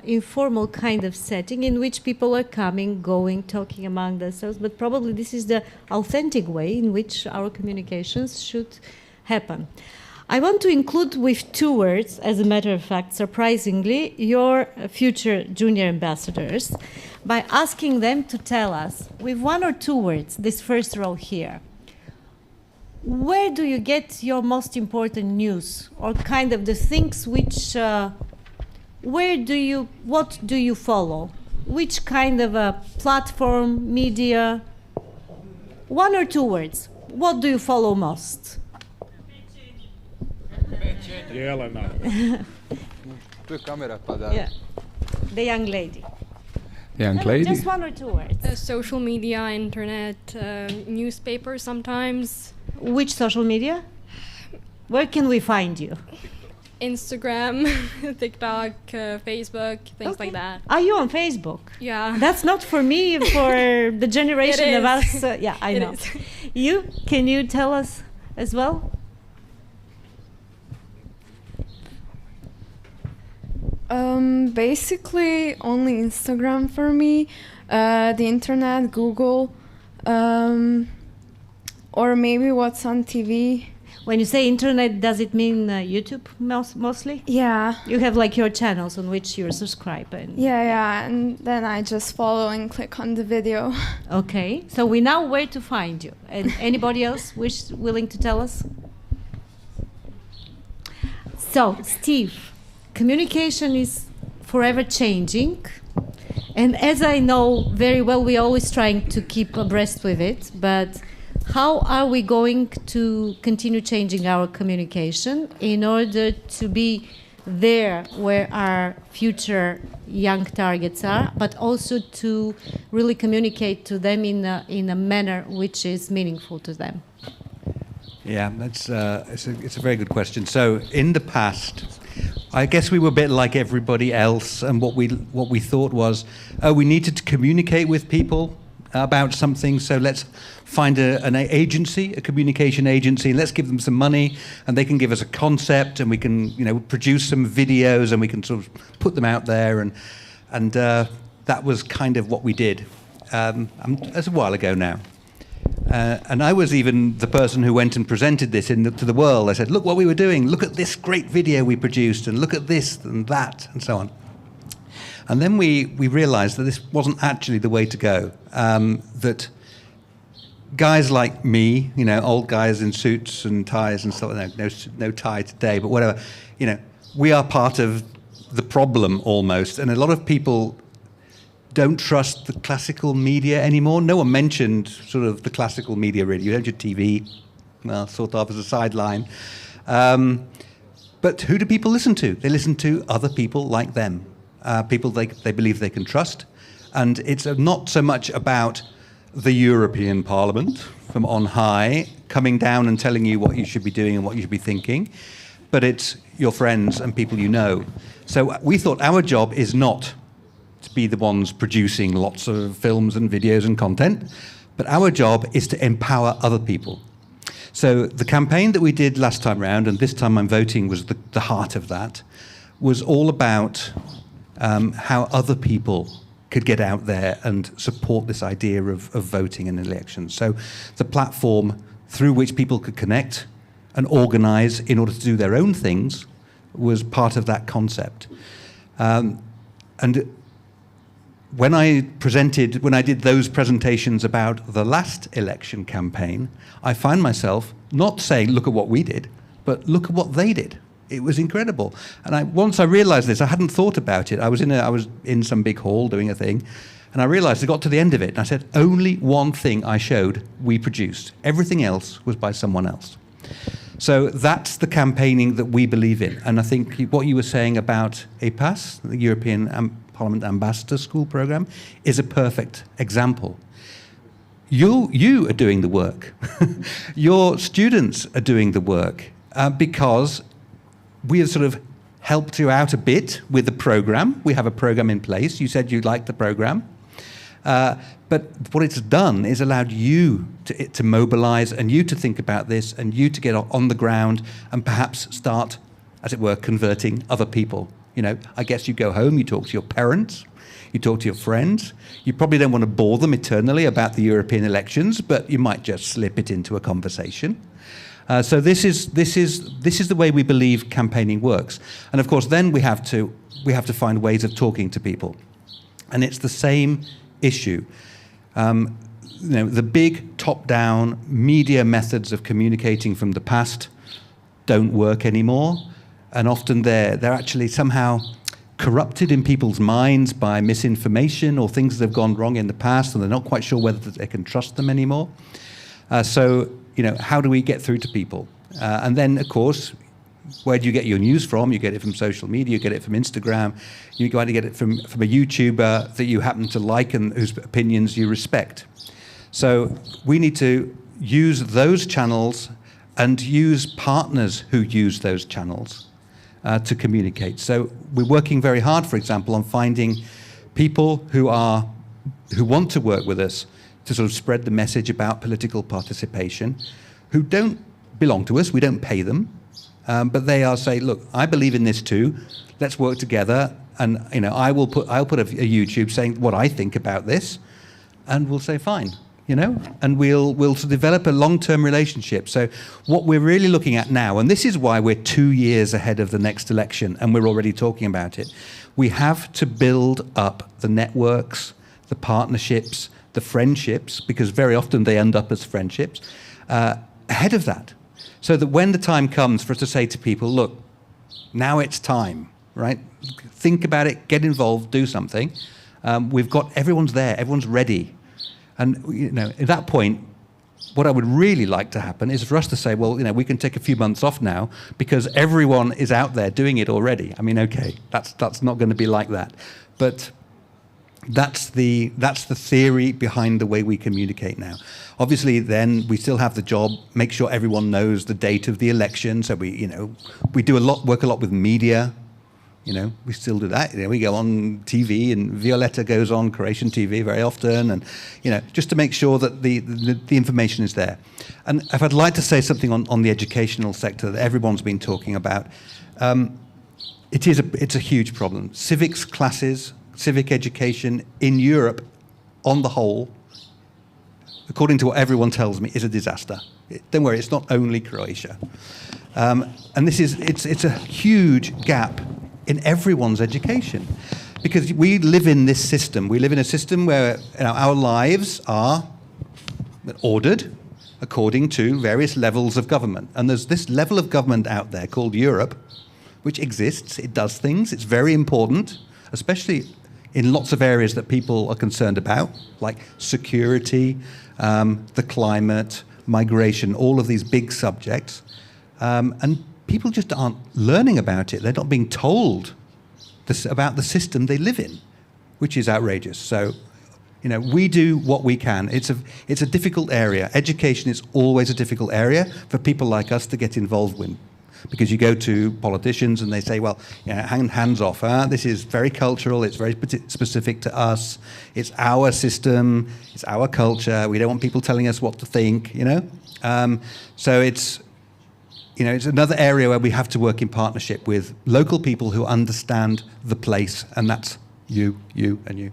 informal kind of setting in which people are coming, going, talking among themselves, but probably this is the authentic way in which our communications should happen. I want to include with 2 words, as a matter of fact, surprisingly, your future junior ambassadors by asking them to tell us with 1 or 2 words, this first row here, where do you get your most important news, or kind of the things which, what do you follow? Which kind of a platform, media? 1 or 2 words. What do you follow most? Jelena. Tu je kamera, pa da. Yeah. The young lady. Young lady? Just 1 or 2 words. Social media, internet, newspaper sometimes. Which social media? Where can we find you? Instagram, TikTok, Facebook, things like that. Are you on Facebook? Yeah. That's not for me, for the generation of us. Yeah, I know. You? Can you tell us as well? Basically only Instagram for me, the internet, Google, or maybe what's on TV. When you say internet, does it mean YouTube mostly? Yeah. You have like your channels on which you're subscribed. Yeah, and then I just follow and click on the video. Okay, so we know where to find you. And anybody else willing to tell us? So, Steve, communication is forever changing. And as I know very well, we're always trying to keep abreast with it, but how are we going to continue changing our communication in order to be there where our future young targets are, but also to really communicate to them in a manner which is meaningful to them? Yeah, it's a very good question. So in the past, I guess we were a bit like everybody else, and what we thought was, we needed to communicate with people about something, so let's find an agency, a communication agency, and let's give them some money, and they can give us a concept, and we can, produce some videos, and we can sort of put them out there, and that was kind of what we did. That's a while ago now. And I was even the person who went and presented this to the world. I said, look what we were doing, look at this great video we produced, and look at this and that, and so on. And then we realized that this wasn't actually the way to go, that guys like me, old guys in suits and ties and stuff, no tie today, but whatever, we are part of the problem almost. And a lot of people don't trust the classical media anymore. No one mentioned sort of the classical media really. You don't your TV, well, sort of as a sideline. But who do people listen to? They listen to other people like them. People they believe they can trust. And it's not so much about the European Parliament from on high coming down and telling you what you should be doing and what you should be thinking, but it's your friends and people you know. So we thought our job is not to be the ones producing lots of films and videos and content, but our job is to empower other people. So the campaign that we did last time round, and this time I'm voting was the heart of that, was all about how other people could get out there and support this idea of voting in elections. So the platform through which people could connect and organize in order to do their own things was part of that concept. And when I did those presentations about the last election campaign, I find myself not saying, look at what we did, but look at what they did. It was incredible. And once I realized this, I hadn't thought about it. I was in some big hall doing a thing, and I realized I got to the end of it, and I said, only one thing I showed we produced. Everything else was by someone else. So that's the campaigning that we believe in. And I think what you were saying about EPAS, the European Parliament Ambassador School Program, is a perfect example. You are doing the work. Your students are doing the work because we have sort of helped you out a bit with the program. We have a program in place. You said you liked the program. But what it's done is allowed you to mobilize and you to think about this and you to get on the ground and perhaps start, as it were, converting other people. You know, I guess you go home, you talk to your parents, you talk to your friends. You probably don't want to bore them eternally about the European elections, but you might just slip it into a conversation. So this is the way we believe campaigning works. And of course, then we have to find ways of talking to people, and it's the same issue. You know, the big top-down media methods of communicating from the past don't work anymore, and often they're actually somehow corrupted in people's minds by misinformation or things that have gone wrong in the past, and they're not quite sure whether they can trust them anymore. So, you know, how do we get through to people? And then, of course, where do you get your news from? You get it from social media, you get it from Instagram, you go out to get it from a YouTuber that you happen to like and whose opinions you respect. So we need to use those channels and use partners who use those channels to communicate. So we're working very hard, for example, on finding people who want to work with us to sort of spread the message about political participation, who don't belong to us, we don't pay them, but they are say, look, I believe in this too, let's work together, and you know, I'll put a YouTube saying what I think about this, and we'll say fine, you know, and we'll develop a long-term relationship. So what we're really looking at now, and this is why we're 2 years ahead of the next election, and we're already talking about it, we have to build up the networks, the partnerships, the friendships, because very often they end up as friendships, ahead of that. So that when the time comes for us to say to people, look, now it's time, right? Think about it, get involved, do something. We've got, everyone's there, everyone's ready. And you know, at that point, what I would really like to happen is for us to say, well, you know, we can take a few months off now because everyone is out there doing it already. I mean, okay, that's not going to be like that. But that's the theory behind the way we communicate now. Obviously, then we still have the job, make sure everyone knows the date of the election. So we work a lot with media. You know, we still do that. You know, we go on TV, and Violetta goes on Croatian TV very often, and you know, just to make sure that the information is there. And if I'd like to say something on the educational sector that everyone's been talking about, it's a huge problem. Civics classes, civic education in Europe, on the whole, according to what everyone tells me, is a disaster. Don't worry, it's not only Croatia, and it's a huge gap in everyone's education, because we live in this system. We live in a system where our lives are ordered according to various levels of government, and there's this level of government out there called Europe, which exists. It does things. It's very important, especially in lots of areas that people are concerned about, like security, the climate, migration, all of these big subjects. And people just aren't learning about it. They're not being told about the system they live in, which is outrageous. So, you know, we do what we can. It's a difficult area. Education is always a difficult area for people like us to get involved with. Because you go to politicians and they say, well, you know, hands off. This is very cultural. It's very specific to us. It's our system. It's our culture. We don't want people telling us what to think, you know. So it's another area where we have to work in partnership with local people who understand the place, and that's you, and you.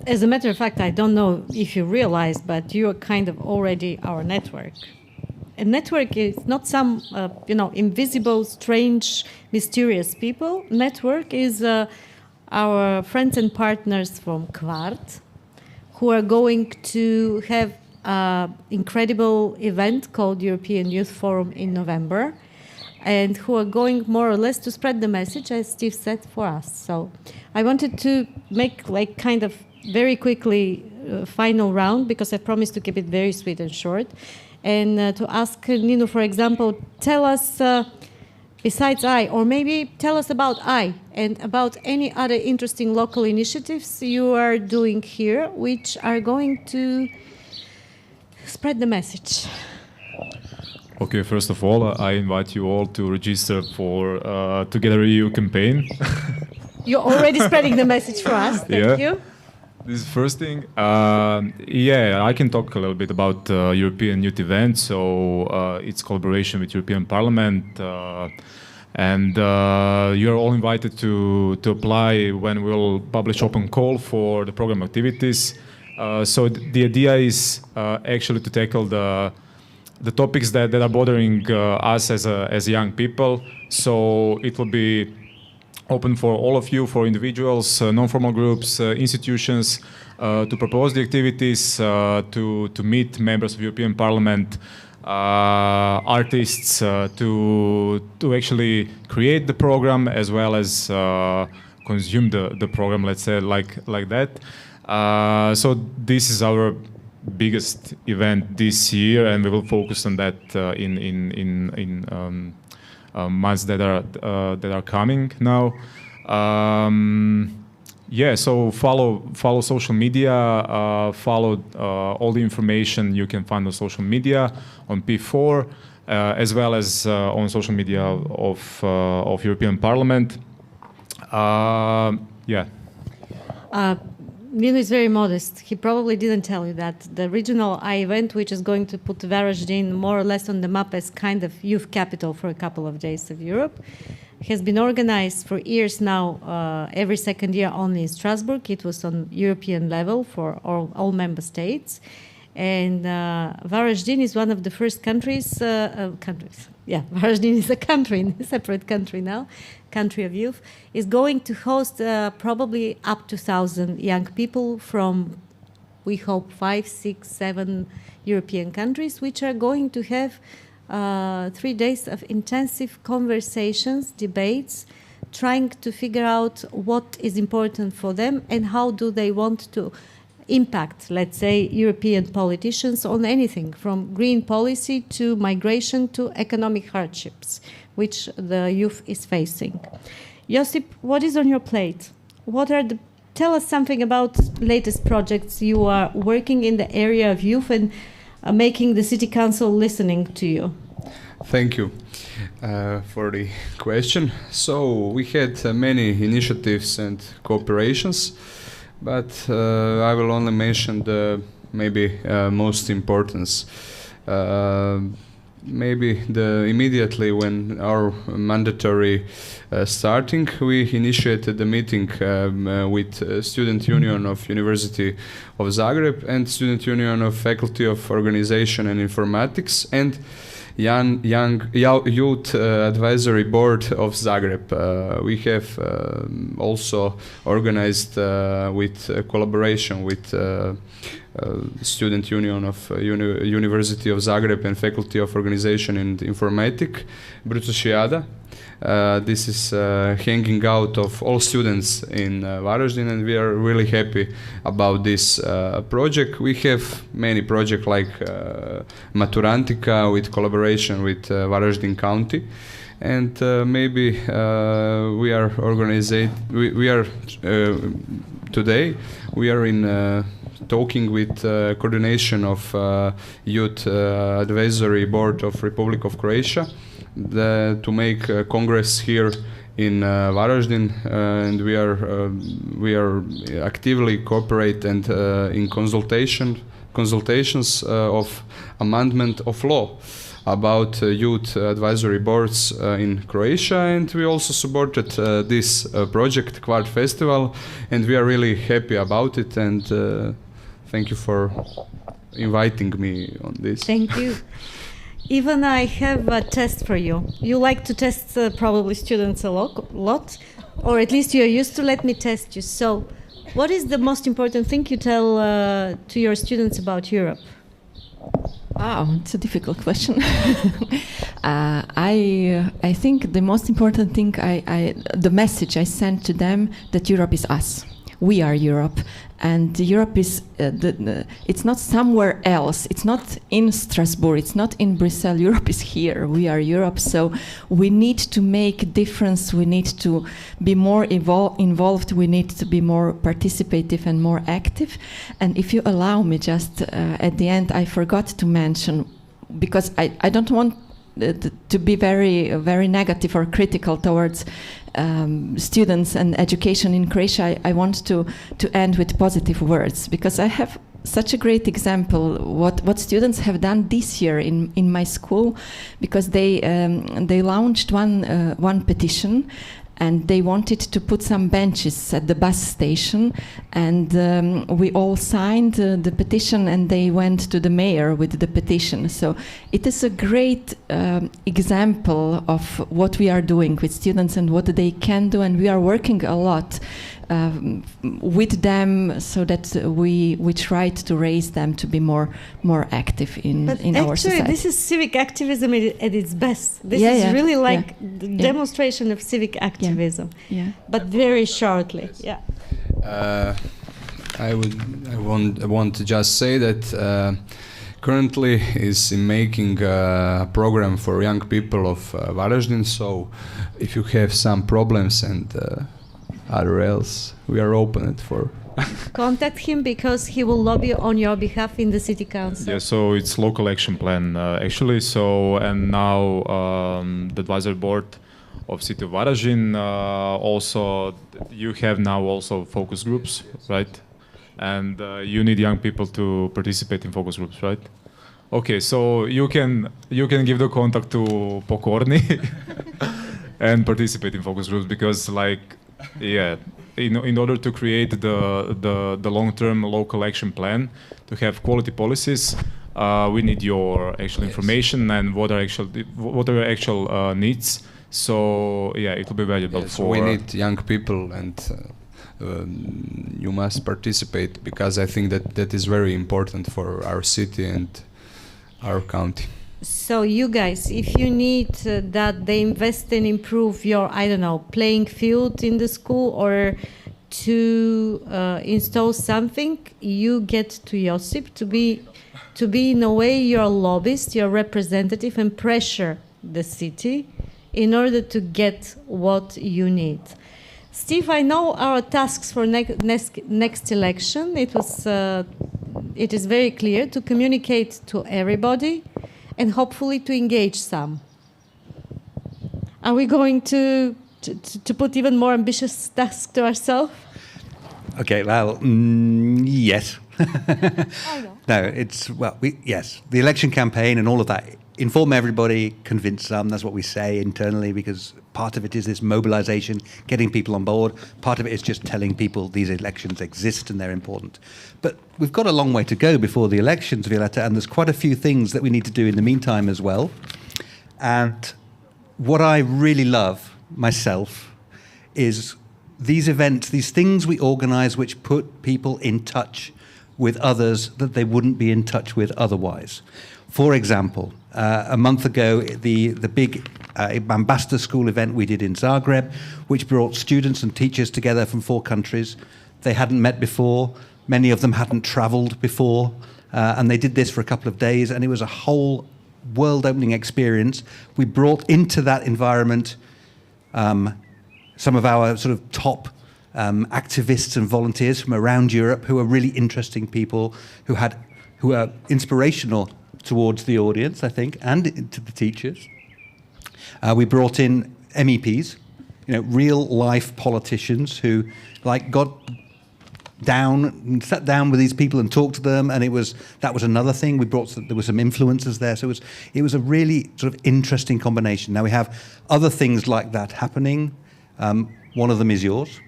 As a matter of fact, I don't know if you realize, but you are kind of already our network. A network is not some, invisible, strange, mysterious people. Network is our friends and partners from KVART, who are going to have an incredible event called European Youth Forum in November, and who are going more or less to spread the message, as Steve said, for us. So I wanted to make very quickly final round, because I promised to keep it very sweet and short. and to ask Nino, for example, tell us, besides I, or maybe tell us about I and about any other interesting local initiatives you are doing here, which are going to spread the message. Okay, first of all, I invite you all to register for Together EU campaign. You're already spreading the message for us. Thank you. This is the first thing. Yeah, I can talk a little bit about European Youth Event. So it's collaboration with European Parlament, and you're all invited to apply when we'll publish open call for the program activities. So the idea is actually to tackle the topics that are bothering us as young people. So it will be open for all of you, for individuals, non-formal groups, institutions, to propose the activities, to meet members of European Parliament, artists, to actually create the program as well as consume the program, let's say like that. So this is our biggest event this year, and we will focus on that in months that are coming now. Yeah, so follow social media, follow all the information you can find on social media on P4, as well as on social media of European Parliament. Yeah. Nino is very modest. He probably didn't tell you that the regional I event, which is going to put Varaždin more or less on the map as kind of youth capital for a couple of days of Europe, has been organized for years now, every second year only in Strasbourg. It was on European level for all member states. And Varaždin is one of the first countries. Yeah, Varaždin is a country, a separate country now, country of youth, is going to host probably up to 1,000 young people from, we hope, 5, 6, 7 European countries, which are going to have 3 days of intensive conversations, debates, trying to figure out what is important for them and how do they want to impact, let's say, European politicians on anything from green policy to migration to economic hardships, which the youth is facing. Josip, what is on your plate? Tell us something about latest projects you are working in the area of youth and making the city council listening to you. Thank you for the question. So we had many initiatives and cooperations, but I will only mention the maybe most importance. Maybe immediately when our mandatory starting, we initiated the meeting with Student Union of University of Zagreb and Student Union of Faculty of Organization and Informatics and Youth Advisory Board of Zagreb. We have also organized with collaboration with Student Union of University of Zagreb and Faculty of Organization and Informatics, Brucošiada. This is hanging out of all students in Varaždin, and we are really happy about this project. We have many projects like Maturantika with collaboration with Varaždin County, and maybe we are today we are in talking with coordination of Youth Advisory Board of Republic of Croatia to make a congress here in Varaždin, and we are actively cooperate and in consultations of amendment of law about youth advisory boards in Croatia, and we also supported this project KVART Festival, and we are really happy about it, and thank you for inviting me on this. Thank you. Ivan, I have a test for you. You like to test probably students a lot, or at least you're used to. Let me test you. So, what is the most important thing you tell to your students about Europe? Wow, it's a difficult question. I think the most important thing, the message I send to them, that Europe is us. we are Europe, and Europe is it's not somewhere else. It's not in Strasbourg. It's not in Brussels. Europe is here. We are Europe. So we need to make a difference. We need to be more involved. We need to be more participative and more active. And if you allow me, just at the end, I forgot to mention, because I don't want to be very negative or critical towards students and education in Croatia. I want to end with positive words, because I have such a great example what students have done this year in my school, because they launched one petition, and they wanted to put some benches at the bus station, and we all signed the petition, and they went to the mayor with the petition. So it is a great example of what we are doing with students and what they can do, and we are working a lot with them, so that we tried to raise them to be more active in our society. Actually, this is civic activism at its best. This is really like the demonstration of civic activism. Yeah. But very shortly. Yeah. I want to just say that currently is in making a program for young people of Varaždin. So if you have some problems and other else, we are open for. Contact him, because he will lobby on your behalf in the city council. Yeah, so it's local action plan actually. So, and now the advisory board of City of Varaždin, also you have now also focus groups, right? And you need young people to participate in focus groups, right? Okay, so you can give the contact to Pokorni and participate in focus groups, because in order to create the long-term local action plan, to have quality policies, we need your actual information and what are your actual needs. So it will be valuable So we need young people, and you must participate, because I think that is very important for our city and our county. So you guys, if you need that they invest and improve your, I don't know, playing field in the school, or to install something, you get to Josip to be in a way your lobbyist, your representative, and pressure the city in order to get what you need. Steve, I know our tasks for next election. It is very clear to communicate to everybody, and hopefully to engage some. Are we going to put even more ambitious tasks to ourselves? Okay, well, yes. No, yes. The election campaign and all of that, inform everybody, convince some, that's what we say internally, because part of it is this mobilization, getting people on board. Part of it is just telling people these elections exist and they're important. But we've got a long way to go before the elections, Violetta, and there's quite a few things that we need to do in the meantime as well. And what I really love myself is these events, these things we organize which put people in touch with others that they wouldn't be in touch with otherwise. For example, a month ago, the big ambassador school event we did in Zagreb, which brought students and teachers together from 4 countries. They hadn't met before. Many of them hadn't traveled before. And they did this for a couple of days, and it was a whole world-opening experience. We brought into that environment some of our sort of top activists and volunteers from around Europe, who are really interesting people, who are inspirational towards the audience, I think, and to the teachers. We brought in MEPs, real-life politicians who, got down and sat down with these people and talked to them, and that was another thing. There were some influencers there, so it was a really sort of interesting combination. Now we have other things like that happening. One of them is yours.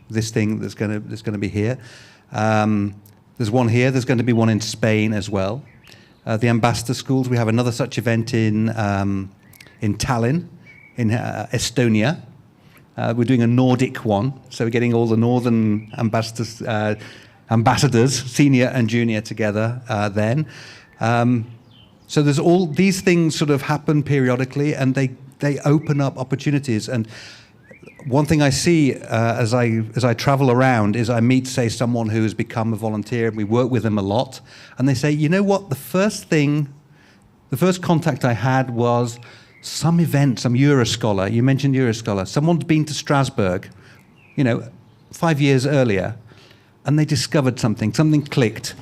This thing that's going to be here. There's one here. There's going to be one in Spain as well. The ambassador schools. We have another such event in Tallinn, in Estonia. We're doing a Nordic one, so we're getting all the northern ambassadors, senior and junior, together then. So there's all these things sort of happen periodically, and they open up opportunities. And one thing I see as I travel around is I meet, say, someone who has become a volunteer, and we work with them a lot, and they say, you know what, the first contact I had was some event, some Euroscholar. You mentioned Euroscholar. Someone's been to Strasbourg, 5 years earlier, and they discovered something clicked.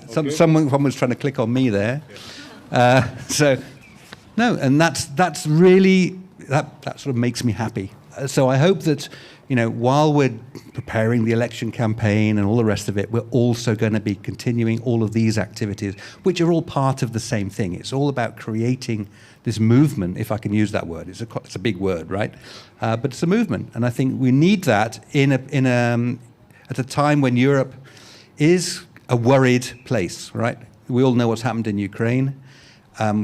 Someone was trying to click on me there. And that's really, that sort of makes me happy. So I hope that, while we're preparing the election campaign and all the rest of it, we're also going to be continuing all of these activities, which are all part of the same thing. It's all about creating this movement, if I can use that word. It's a big word, right? But it's a movement, and I think we need that at a time when Europe is a worried place, right? We all know what's happened in Ukraine.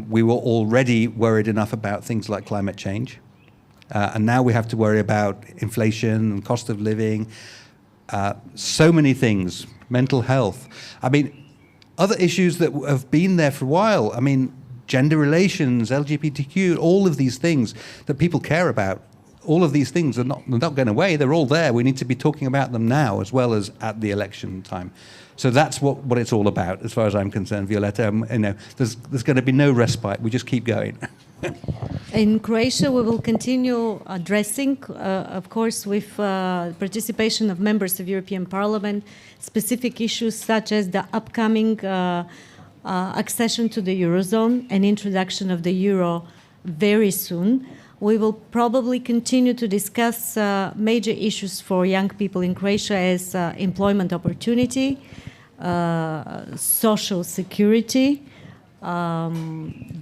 We were already worried enough about things like climate change. And now we have to worry about inflation and cost of living, so many things, mental health. I mean, other issues that have been there for a while. I mean, gender relations, LGBTQ, all of these things that people care about. All of these things are not going away. They're all there. We need to be talking about them now as well as at the election time. So that's what it's all about, as far as I'm concerned, Violetta. There's going to be no respite. We just keep going. In Croatia, we will continue addressing, of course, with participation of members of European Parliament, specific issues such as the upcoming accession to the Eurozone and introduction of the euro very soon. We will probably continue to discuss major issues for young people in Croatia as employment opportunity, social security,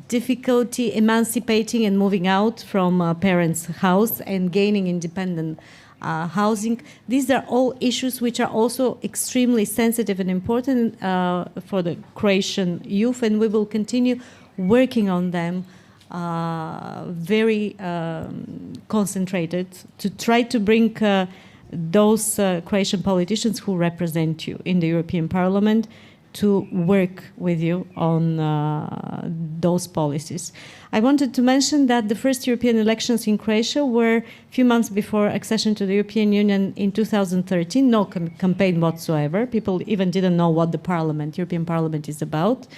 difficulty emancipating and moving out from parents' house and gaining independent housing. These are all issues which are also extremely sensitive and important for the Croatian youth, and we will continue working on them very concentrated to try to bring those Croatian politicians who represent you in the European Parliament to work with you on those policies. I wanted to mention that the first European elections in Croatia were a few months before accession to the European Union in 2013, no campaign whatsoever. People even didn't know what the European Parliament is about.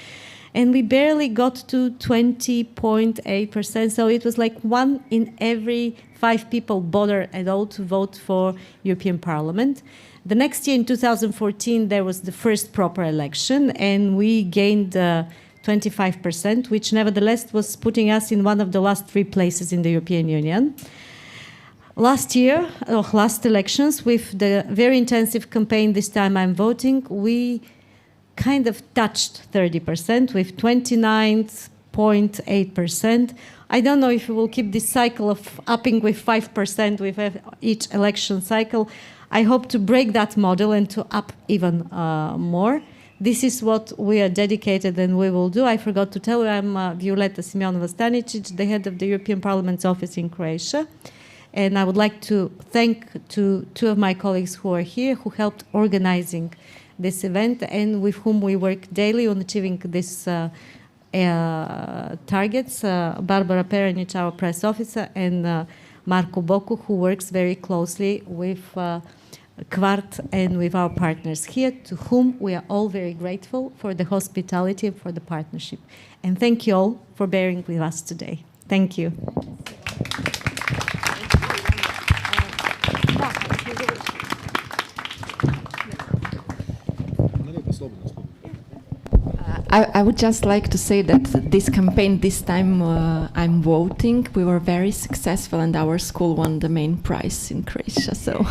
And we barely got to 20.8%, so it was like 1 in every 5 people bother at all to vote for European Parliament. The next year, in 2014, there was the first proper election, and we gained 25%, which nevertheless was putting us in one of the last 3 places in the European Union. Last elections, with the very intensive campaign, This Time I'm Voting, we kind of touched 30% with 29.8%. I don't know if we will keep this cycle of upping with 5% with each election cycle. I hope to break that model and to up even more. This is what we are dedicated and we will do. I forgot to tell you, I'm Violeta Simjonova-Stanicic, the head of the European Parliament's office in Croatia. And I would like to thank 2 of my colleagues who are here, who helped organizing this event and with whom we work daily on achieving these targets. Barbara Peranic, our press officer, and Marko Boku, who works very closely with KVART and with our partners here, to whom we are all very grateful for the hospitality and for the partnership. And thank you all for bearing with us today. Thank you. I would just like to say that this campaign, This Time I'm Voting, we were very successful and our school won the main prize in Croatia. So.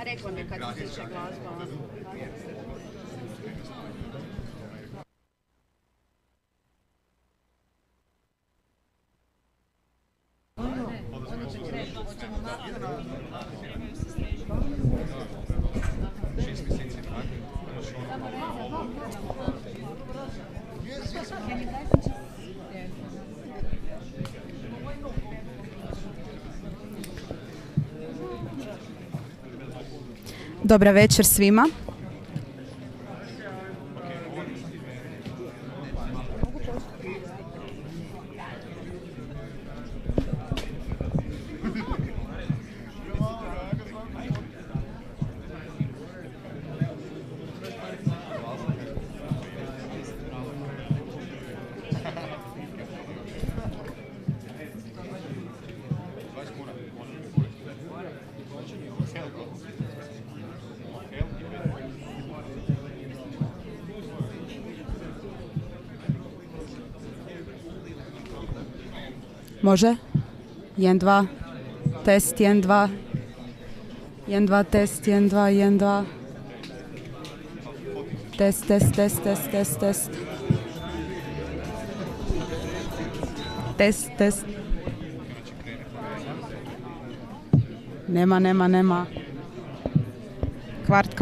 Rekla mi kad se tiče glazba. Dobra večer svima. Može? 1, 2, test, 1, 2, 1, 2, test, 1, 2, 1, 2, test, test, test, test, test, test, test, test, nema, kvart,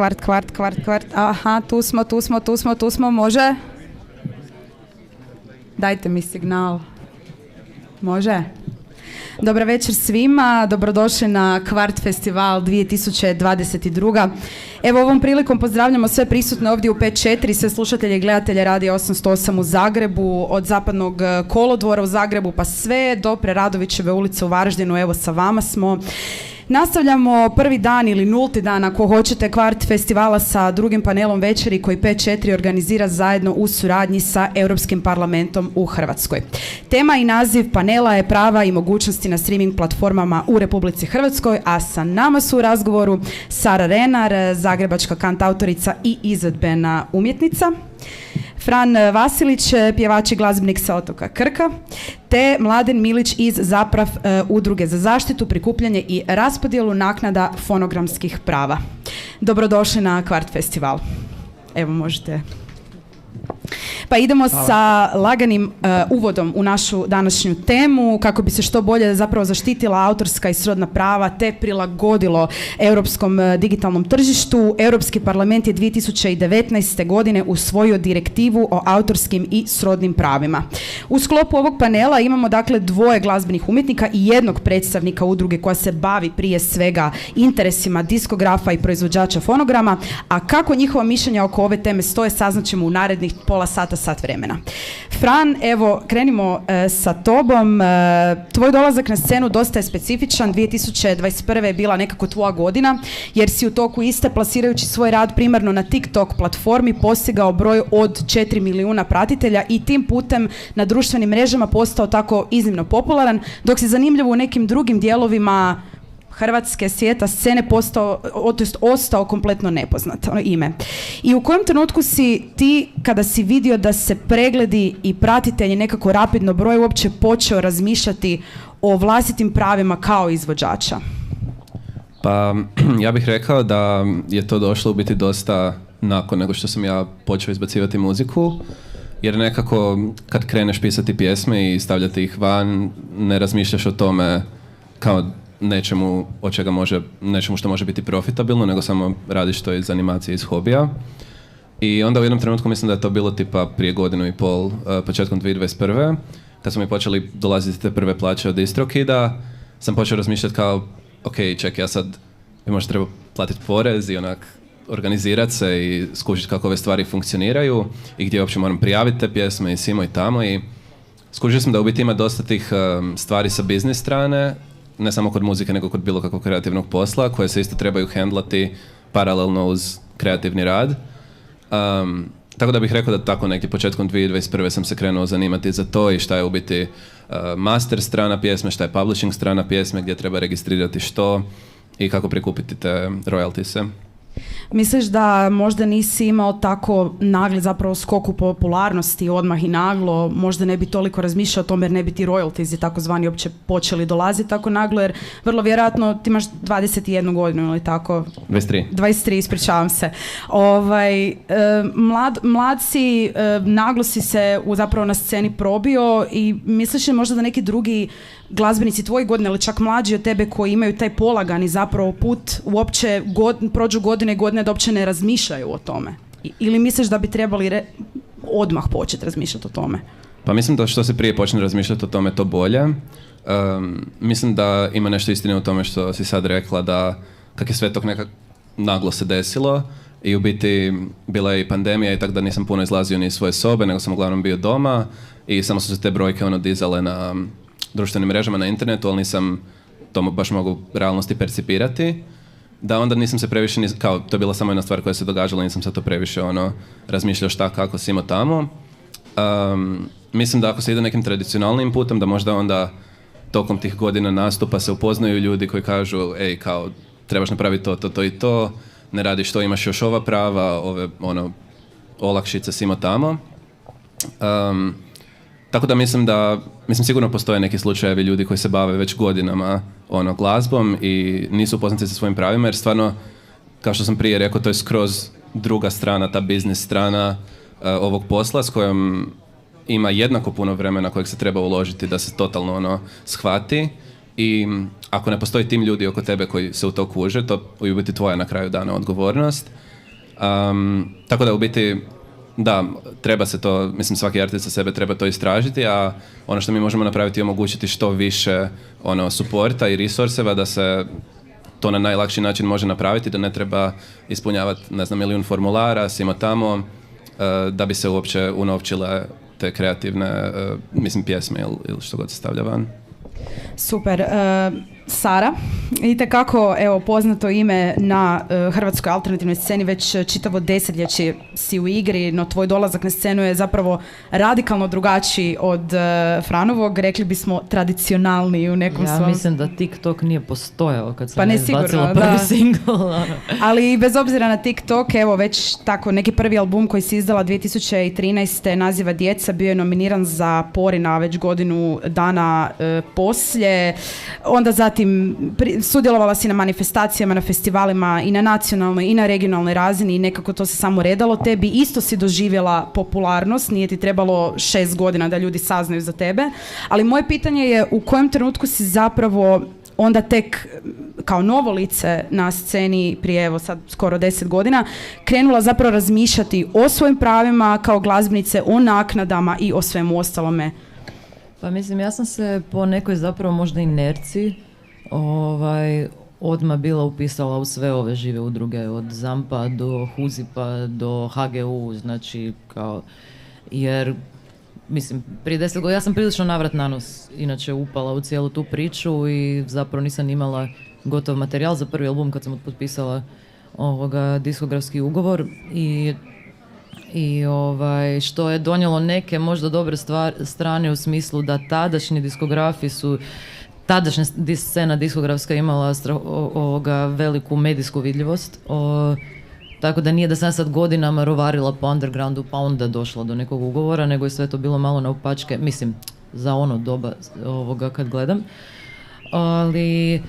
aha, tu smo, može? Dajte mi signal. Može? Dobra večer svima, dobrodošli na Kvart festival 2022. Evo ovom prilikom pozdravljamo sve prisutne ovdje u 5.4, sve slušatelje i gledatelje Radija 808 u Zagrebu, od Zapadnog kolodvora u Zagrebu pa sve do Preradovićeve ulice u Varaždinu, evo sa vama smo. Nastavljamo prvi dan ili nulti dan, ako hoćete, Kvart festivala sa drugim panelom večeri koji 5.4 organizira zajedno u suradnji sa Europskim parlamentom u Hrvatskoj. Tema i naziv panela je prava i mogućnosti na streaming platformama u Republici Hrvatskoj, a sa nama su u razgovoru Sara Renar, zagrebačka kantautorica i izvedbena umjetnica, Fran Vasilić, pjevač i glazbenik sa otoka Krka, te Mladen Milić iz Zaprav udruge za zaštitu, prikupljanje i raspodjelu naknada fonogramskih prava. Dobrodošli na Kvart festival. Evo možete. Pa idemo sa laganim uvodom u našu današnju temu kako bi se što bolje zapravo zaštitila autorska i srodna prava te prilagodilo europskom digitalnom tržištu. Europski parlament je 2019. godine usvojio direktivu o autorskim i srodnim pravima. U sklopu ovog panela imamo dakle 2 glazbenih umjetnika i 1 predstavnika udruge koja se bavi prije svega interesima diskografa i proizvođača fonograma, a kako njihova mišljenja oko ove teme stoje saznaćemo u narednih pola sat vremena. Fran, evo, krenimo sa tobom. Tvoj dolazak na scenu dosta je specifičan. 2021. je bila nekako tvoja godina, jer si u toku iste, plasirajući svoj rad primarno na TikTok platformi, postigao broj od 4 milijuna pratitelja i tim putem na društvenim mrežama postao tako iznimno popularan, dok si zanimljivo u nekim drugim dijelovima Hrvatske svijeta scene ostao kompletno nepoznat ime. I u kojem trenutku si ti, kada si vidio da se pregledi i pratitelji nekako rapidno broje, uopće počeo razmišljati o vlastitim pravima kao izvođača? Pa ja bih rekao da je to došlo u biti dosta nakon nego što sam ja počeo izbacivati muziku, jer nekako kad kreneš pisati pjesme i stavljati ih van, ne razmišljaš o tome kao nečemu što može biti profitabilno, nego samo radiš to iz animacije, iz hobija. I onda u jednom trenutku, mislim da je to bilo tipa prije 1.5 godina, početkom 2021. kad su mi počeli dolaziti te prve plaće od DistroKida, sam počeo razmišljati kao, ok, čekaj, ja sad mi možda treba platiti porez i onak organizirati se i skužiti kako ove stvari funkcioniraju i gdje uopće moram prijaviti te pjesme i simo i tamo, i skužio sam da u biti ima dosta tih stvari sa biznis strane, ne samo kod muzike, nego kod bilo kakvog kreativnog posla, koje se isto trebaju hendlati paralelno uz kreativni rad. Tako da bih rekao da tako neki početkom 2021. sam se krenuo zanimati za to i šta je u biti master strana pjesme, šta je publishing strana pjesme, gdje treba registrirati što i kako prikupiti te royaltiese. Misliš da možda nisi imao tako nagli zapravo skok u popularnosti odmah i naglo, možda ne bi toliko razmišljao o tome jer ne bi ti royalties i takozvani uopće počeli dolaziti tako naglo, jer vrlo vjerojatno ti imaš 21 godinu ili tako? 23, ispričavam se. Mlad si, naglo si se zapravo na sceni probio i misliš li možda da neki drugi glazbenici tvoji godine ili čak mlađi od tebe koji imaju taj polagani zapravo put uopće prođu godine i godine da uopće ne razmišljaju o tome? Ili misliš da bi trebali odmah početi razmišljati o tome? Pa mislim da što se prije počne razmišljati o tome, to bolje. Mislim da ima nešto istine u tome što si sad rekla, da kak je sve to nekak naglo se desilo i u biti bila je i pandemija i tako da nisam puno izlazio ni iz svoje sobe, nego sam uglavnom bio doma i samo su se te brojke dizale na društvenim mrežama, na internetu, ali nisam to baš mogu realnosti percipirati. Da onda nisam se previše, kao to je bila samo jedna stvar koja se događala, nisam se to previše razmišljao šta, kako, simo tamo. Mislim da ako se ide nekim tradicionalnim putem, da možda onda tokom tih godina nastupa se upoznaju ljudi koji kažu, ej, kao, trebaš napraviti to i to, ne radiš to, imaš još ova prava, ove, olakšice, simo tamo. Tako da mislim sigurno postoje neki slučajevi ljudi koji se bave već godinama glazbom i nisu upoznati sa svojim pravima, jer stvarno, kao što sam prije rekao, to je skroz druga strana, ta biznis strana ovog posla s kojom ima jednako puno vremena kojeg se treba uložiti da se totalno shvati i ako ne postoji tim ljudi oko tebe koji se u to kuže, to je u biti tvoja na kraju dana odgovornost. Tako da u biti da, treba se to, mislim svaki artist za sebe treba to istražiti, a ono što mi možemo napraviti je omogućiti što više suporta i resurseva da se to na najlakši način može napraviti, da ne treba ispunjavati, ne znam, milijun formulara, simo tamo, da bi se uopće unovčile te kreativne, pjesme ili što god se stavlja van. Super. Sara, itekako poznato ime na hrvatskoj alternativnoj sceni, već čitavo desetljeće si u igri, no tvoj dolazak na scenu je zapravo radikalno drugačiji od Franovog, rekli bismo tradicionalniji u nekom svom... Ja mislim da TikTok nije postojao kad sam izbacila prvi single. Ali bez obzira na TikTok, već tako neki prvi album koji si izdala 2013. naziva Djeca, bio je nominiran za Porina već godinu dana poslije, onda zatim sudjelovala si na manifestacijama, na festivalima i na nacionalnoj i na regionalnoj razini i nekako to se samo redalo. Tebi isto si doživjela popularnost, nije ti trebalo 6 godina da ljudi saznaju za tebe, ali moje pitanje je u kojem trenutku si zapravo onda tek kao novo lice na sceni prije sad skoro 10 godina krenula zapravo razmišljati o svojim pravima kao glazbenice, o naknadama i o svemu ostalome? Pa mislim, ja sam se po nekoj zapravo možda inerciji odmah bila upisala u sve ove žive udruge, od ZAMP-a do HUZIP-a do HGU, znači kao, jer mislim, prije 10 godina ja sam prilično navrat nanos inače upala u cijelu tu priču i zapravo nisam imala gotov materijal za prvi album kad sam potpisala diskografski ugovor i što je donijelo neke možda dobre strane u smislu da tadašnji diskografi su, tadašnja scena diskografska imala veliku medijsku vidljivost, tako da nije da sam sad godinama rovarila po undergroundu pa onda došla do nekog ugovora, nego je sve to bilo malo naopačke, mislim, za ono doba kad gledam. Ali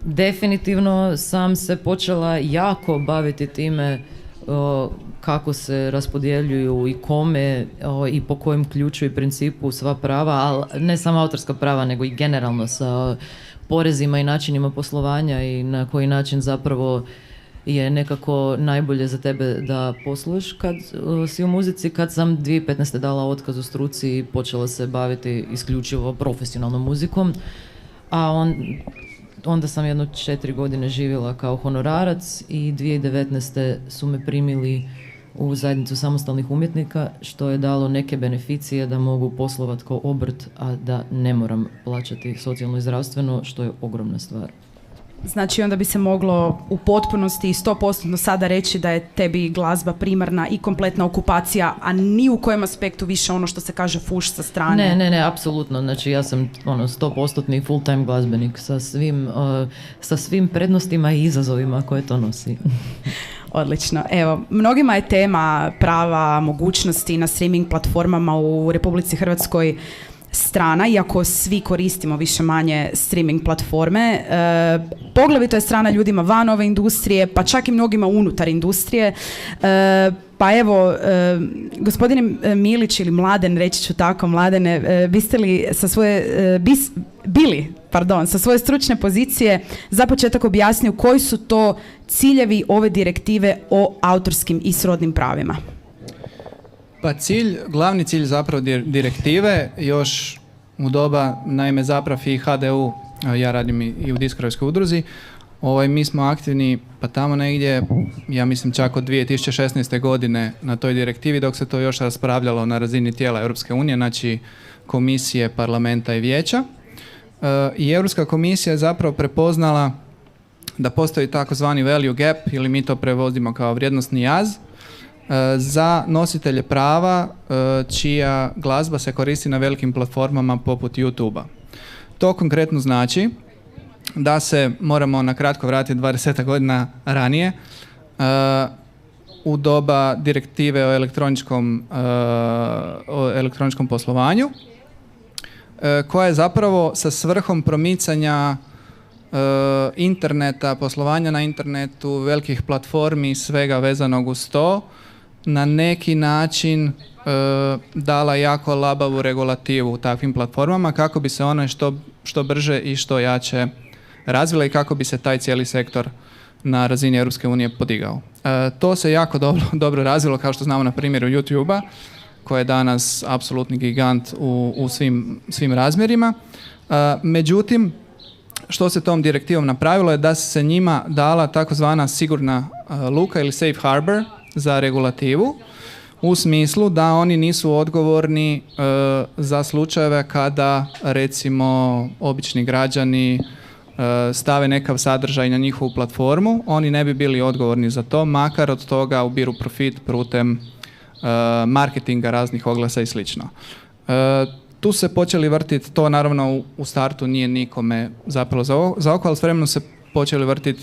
definitivno sam se počela jako baviti time kako se raspodjeljuju i kome i po kojem ključu i principu sva prava, ali ne samo autorska prava, nego i generalno sa porezima i načinima poslovanja i na koji način zapravo je nekako najbolje za tebe da posluješ kad si u muzici. Kad sam 2015. dala otkaz u struci i počela se baviti isključivo profesionalnom muzikom, a onda sam jedno 4 godine živjela kao honorarac i 2019. su me primili u zajednicu samostalnih umjetnika, što je dalo neke beneficije da mogu poslovati kao obrt, a da ne moram plaćati socijalno i zdravstveno, što je ogromna stvar. Znači onda bi se moglo u potpunosti i 100% sada reći da je tebi glazba primarna i kompletna okupacija, a ni u kojem aspektu više ono što se kaže fuš sa strane. Ne, apsolutno. Znači ja sam 100% full-time glazbenik sa svim prednostima i izazovima koje to nosi. Odlično. Evo, mnogima je tema prava, mogućnosti na streaming platformama u Republici Hrvatskoj strana, iako svi koristimo više manje streaming platforme. Poglavito je strana ljudima van ove industrije, pa čak i mnogima unutar industrije. Pa evo, gospodine Milić ili Mladen, reći ću tako, Mladene, biste li sa svoje, sa svoje stručne pozicije za početak objasnio koji su to ciljevi ove direktive o autorskim i srodnim pravima? Pa glavni cilj zapravo direktive još u doba, naime zapravo i HDU, ja radim i u diskografskoj udruzi, mi smo aktivni pa tamo negdje, ja mislim čak od 2016. godine na toj direktivi, dok se to još raspravljalo na razini tijela Europske unije, znači komisije, parlamenta i vijeća. I Europska komisija je zapravo prepoznala da postoji takozvani value gap, ili mi to prevodimo kao vrijednosni jaz, za nositelje prava čija glazba se koristi na velikim platformama poput YouTube-a. To konkretno znači da se moramo na kratko vratiti 20 godina ranije u doba direktive o elektroničkom poslovanju, koja je zapravo sa svrhom promicanja interneta, poslovanja na internetu, velikih platformi i svega vezanog uz to, na neki način dala jako labavu regulativu u takvim platformama kako bi se one što brže i što jače razvile i kako bi se taj cijeli sektor na razini Europske unije podigao. To se jako dobro razvilo, kao što znamo na primjeru YouTube-a, koji je danas apsolutni gigant u svim razmjerima. Međutim, što se tom direktivom napravilo je da se njima dala takozvana sigurna luka ili safe harbor za regulativu, u smislu da oni nisu odgovorni za slučajeve kada recimo obični građani stave nekav sadržaj na njihovu platformu, oni ne bi bili odgovorni za to, makar od toga ubiru profit putem marketinga, raznih oglasa i slično. Tu se počeli vrtiti, to naravno u startu nije nikome zapelo za oko, ali s vremenom se počeli vrtiti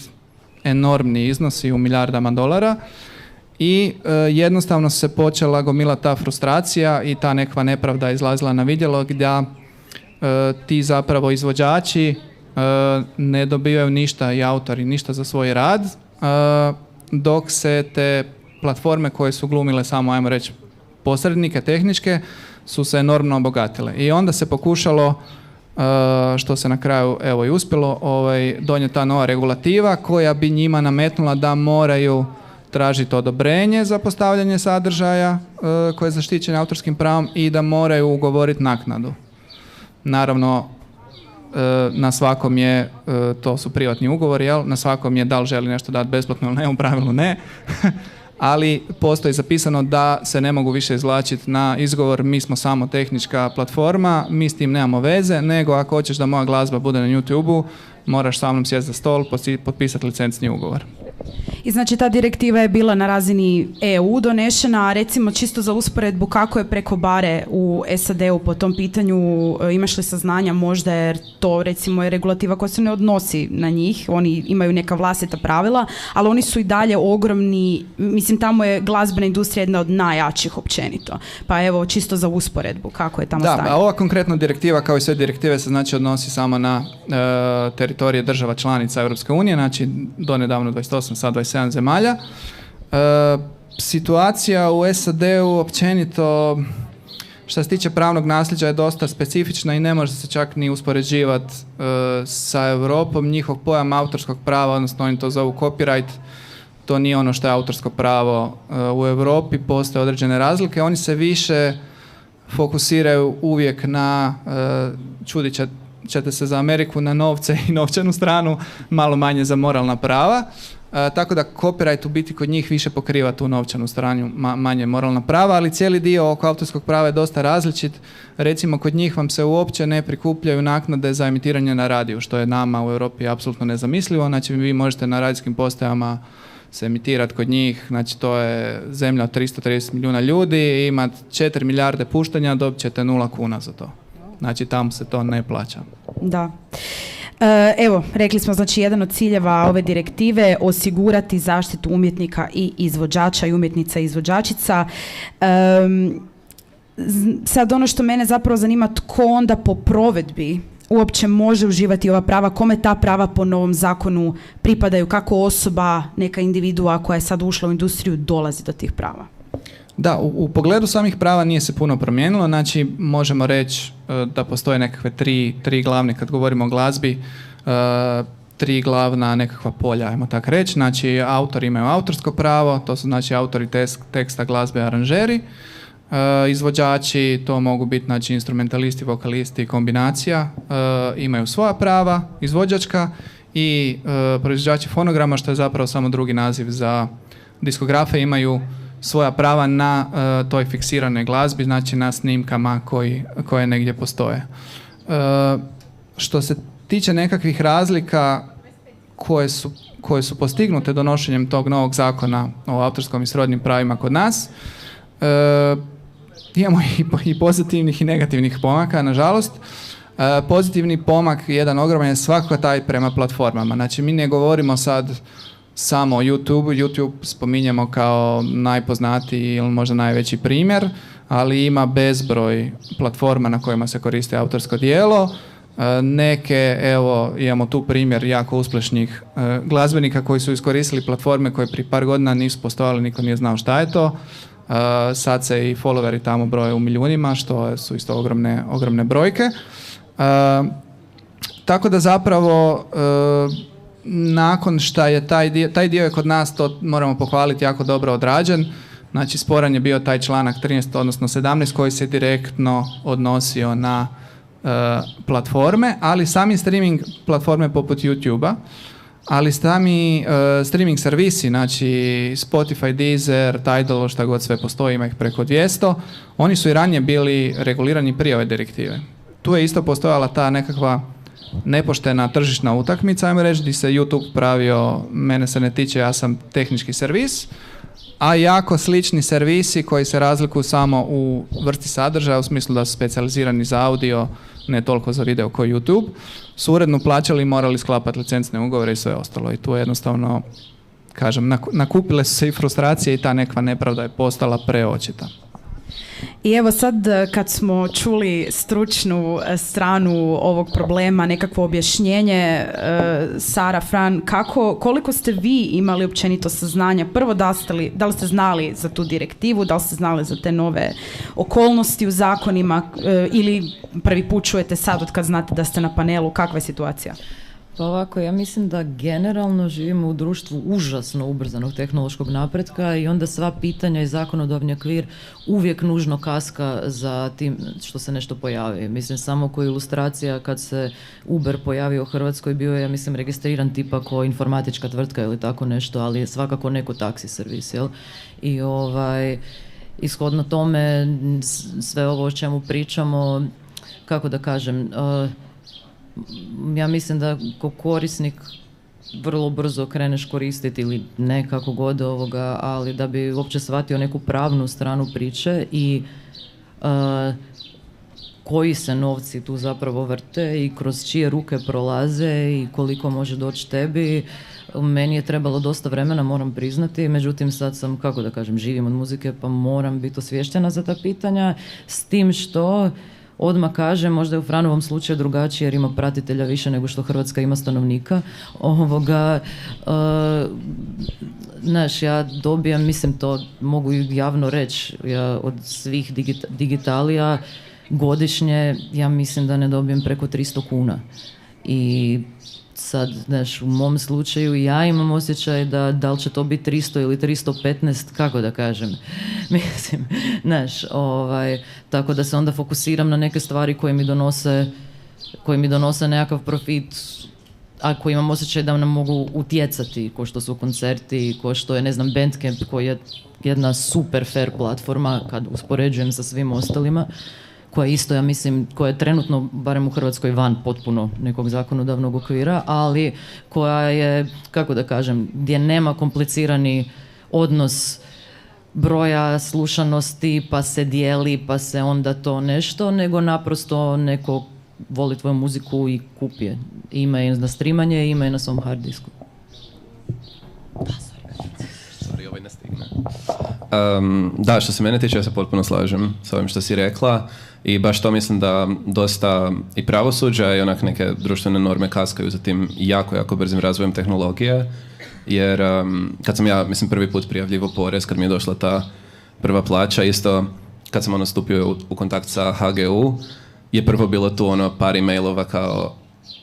enormni iznosi u milijardama dolara i jednostavno se počela gomilati ta frustracija i ta nekakva nepravda izlazila na vidjelo gdje ti zapravo izvođači ne dobivaju ništa i autori ništa za svoj rad, dok se te platforme koje su glumile samo, ajmo reći, posrednike tehničke, su se enormno obogatile. I onda se pokušalo, što se na kraju evo i uspjelo, donijeti ta nova regulativa koja bi njima nametnula da moraju tražiti odobrenje za postavljanje sadržaja koje je zaštićeno autorskim pravom i da moraju ugovoriti naknadu. Naravno, na svakom je, to su privatni ugovori, na svakom je da li želi nešto dati besplatno ili ne, u pravilu ne, ali postoji zapisano da se ne mogu više izvlačiti na izgovor mi smo samo tehnička platforma, mi s tim nemamo veze, nego ako hoćeš da moja glazba bude na YouTube-u, moraš sa mnom sjesti za stol, potpisati licencni ugovor. I znači ta direktiva je bila na razini EU donešena, a recimo čisto za usporedbu kako je preko bare u SAD-u po tom pitanju, imaš li saznanja možda, jer to recimo je regulativa koja se ne odnosi na njih, oni imaju neka vlastita pravila, ali oni su i dalje ogromni, mislim tamo je glazbena industrija jedna od najjačih općenito, pa evo čisto za usporedbu kako je tamo stanje. Da, a ova konkretna direktiva kao i sve direktive se znači odnosi samo na teritorije država članica Europske unije, znači donedavno 28, sad 27 zemalja. Situacija u SAD-u općenito što se tiče pravnog nasljeđa je dosta specifična i ne može se čak ni uspoređivati sa Europom. Njihov pojam autorskog prava, odnosno oni to zovu copyright, to nije ono što je autorsko pravo u Europi, postoje određene razlike. Oni se više fokusiraju uvijek na, čudit će ćete se za Ameriku na novce i novčanu stranu, malo manje za moralna prava. Tako da copyright u biti kod njih više pokriva tu novčanu stranu, manje moralna prava, ali cijeli dio oko autorskog prava je dosta različit. Recimo, kod njih vam se uopće ne prikupljaju naknade za emitiranje na radiju, što je nama u Europi apsolutno nezamislivo. Znači, vi možete na radijskim postajama se emitirati kod njih, znači to je zemlja od 330 milijuna ljudi, ima 4 milijarde puštanja, dobit ćete 0 kuna za to. Znači, tamo se to ne plaća. Da. Evo, rekli smo, znači, jedan od ciljeva ove direktive osigurati zaštitu umjetnika i izvođača i umjetnica i izvođačica. Sad ono što mene zapravo zanima, tko onda po provedbi uopće može uživati ova prava, kome ta prava po novom zakonu pripadaju, kako osoba, neka individua koja je sad ušla u industriju dolazi do tih prava? Da, u pogledu samih prava nije se puno promijenilo, znači možemo reći da postoje nekakve tri glavne, kad govorimo o glazbi, 3 glavna nekakva polja, ajmo tako reći. Znači, autori imaju autorsko pravo, to su znači autori teksta, glazbe, aranžeri. Izvođači, to mogu biti znači instrumentalisti, vokalisti, kombinacija, imaju svoja prava, izvođačka, i proizvođači fonograma, što je zapravo samo drugi naziv za diskografe, imaju svoja prava na toj fiksiranoj glazbi, znači na snimkama koje negdje postoje. Što se tiče nekakvih razlika koje su postignute donošenjem tog novog zakona o autorskom i srodnim pravima kod nas, imamo i pozitivnih i negativnih pomaka, nažalost. Pozitivni pomak, jedan ogroman, je svakako taj prema platformama. Znači, mi ne govorimo sad samo o YouTube spominjemo kao najpoznatiji ili možda najveći primjer, ali ima bezbroj platforma na kojima se koristi autorsko djelo. Neke, evo, imamo tu primjer jako uspješnih glazbenika koji su iskoristili platforme koje prije par godina nisu postojale, niko nije znao šta je to. Sad se i followeri tamo broje u milijunima, što su isto ogromne brojke. Tako da zapravo nakon što je taj dio je kod nas, to moramo pohvaliti, jako dobro odrađen. Znači, sporan je bio taj članak 13, odnosno 17, koji se direktno odnosio na platforme, ali sami streaming platforme poput YouTube-a, ali sami streaming servisi, znači Spotify, Deezer, Tidal, šta god sve postoji, ima ih preko 200, oni su i ranije bili regulirani prije ove direktive. Tu je isto postojala ta nekakva nepoštena tržišna utakmica, ajmo reći, gdje se YouTube pravio, mene se ne tiče, ja sam tehnički servis, a jako slični servisi koji se razlikuju samo u vrsti sadržaja, u smislu da su specijalizirani za audio, ne toliko za video kao YouTube, su uredno plaćali i morali sklapati licencne ugovore i sve ostalo. I tu jednostavno, kažem, nakupile su se i frustracije i ta nekakva nepravda je postala preočita. I evo sad kad smo čuli stručnu stranu ovog problema, nekakvo objašnjenje, Sara, Fran, koliko ste vi imali općenito saznanja? Prvo, da li ste znali za tu direktivu, da li ste znali za te nove okolnosti u zakonima, ili prvi put čujete sad od kad znate da ste na panelu, kakva je situacija? Pa ovako, ja mislim da generalno živimo u društvu užasno ubrzanog tehnološkog napretka i onda sva pitanja i zakonodavni okvir uvijek nužno kaska za tim što se nešto pojavi. Mislim, samo kao ilustracija, kad se Uber pojavio u Hrvatskoj, bio je, ja mislim, registriran tipa kao informatička tvrtka ili tako nešto, ali je svakako neko taksi servis, jel? I ishodno tome, sve ovo o čemu pričamo, kako da kažem, ja mislim da ko korisnik vrlo brzo kreneš koristiti ili ne, kako god ali da bi uopće shvatio neku pravnu stranu priče i koji se novci tu zapravo vrte i kroz čije ruke prolaze i koliko može doći tebi. Meni je trebalo dosta vremena, moram priznati, međutim sad sam, kako da kažem, živim od muzike pa moram biti osvještena za ta pitanja, s tim što odmah kažem, možda je u Franovom slučaju drugačije jer ima pratitelja više nego što Hrvatska ima stanovnika. Znaš, ja dobijam, mislim, to mogu javno reći, ja od svih digitalija godišnje, ja mislim da ne dobijem preko 300 kuna. I sad, znaš, u mom slučaju ja imam osjećaj da li će to biti 300 ili 315, kako da kažem. Mislim, znaš, tako da se onda fokusiram na neke stvari koje mi donose koji mi donose nekakav profit, ako imam osjećaj da nam mogu utjecati, ko što su koncerti, ko što je, ne znam, Bandcamp, koji je jedna super fair platforma kad uspoređujem sa svim ostalima, koja isto, ja mislim, koja je trenutno, barem u Hrvatskoj, van potpuno nekog zakonodavnog okvira, ali koja je, kako da kažem, gdje nema komplicirani odnos broja slušanosti, pa se dijeli, pa se onda to nešto, nego naprosto neko voli tvoju muziku i kupi je. Ima je na streamanje, ima je na svom hard disku. Sorry, ovaj ne stigne. Da, što se mene tiče, ja se potpuno slažem s ovim što si rekla i baš to mislim da dosta i pravosuđa i onak neke društvene norme kaskaju za tim jako, jako brzim razvojem tehnologije, jer kad sam ja, mislim, prvi put prijavljivo porez, kad mi je došla ta prva plaća, isto kad sam stupio u kontakt sa HGU, je prvo bilo tu par e-mailova kao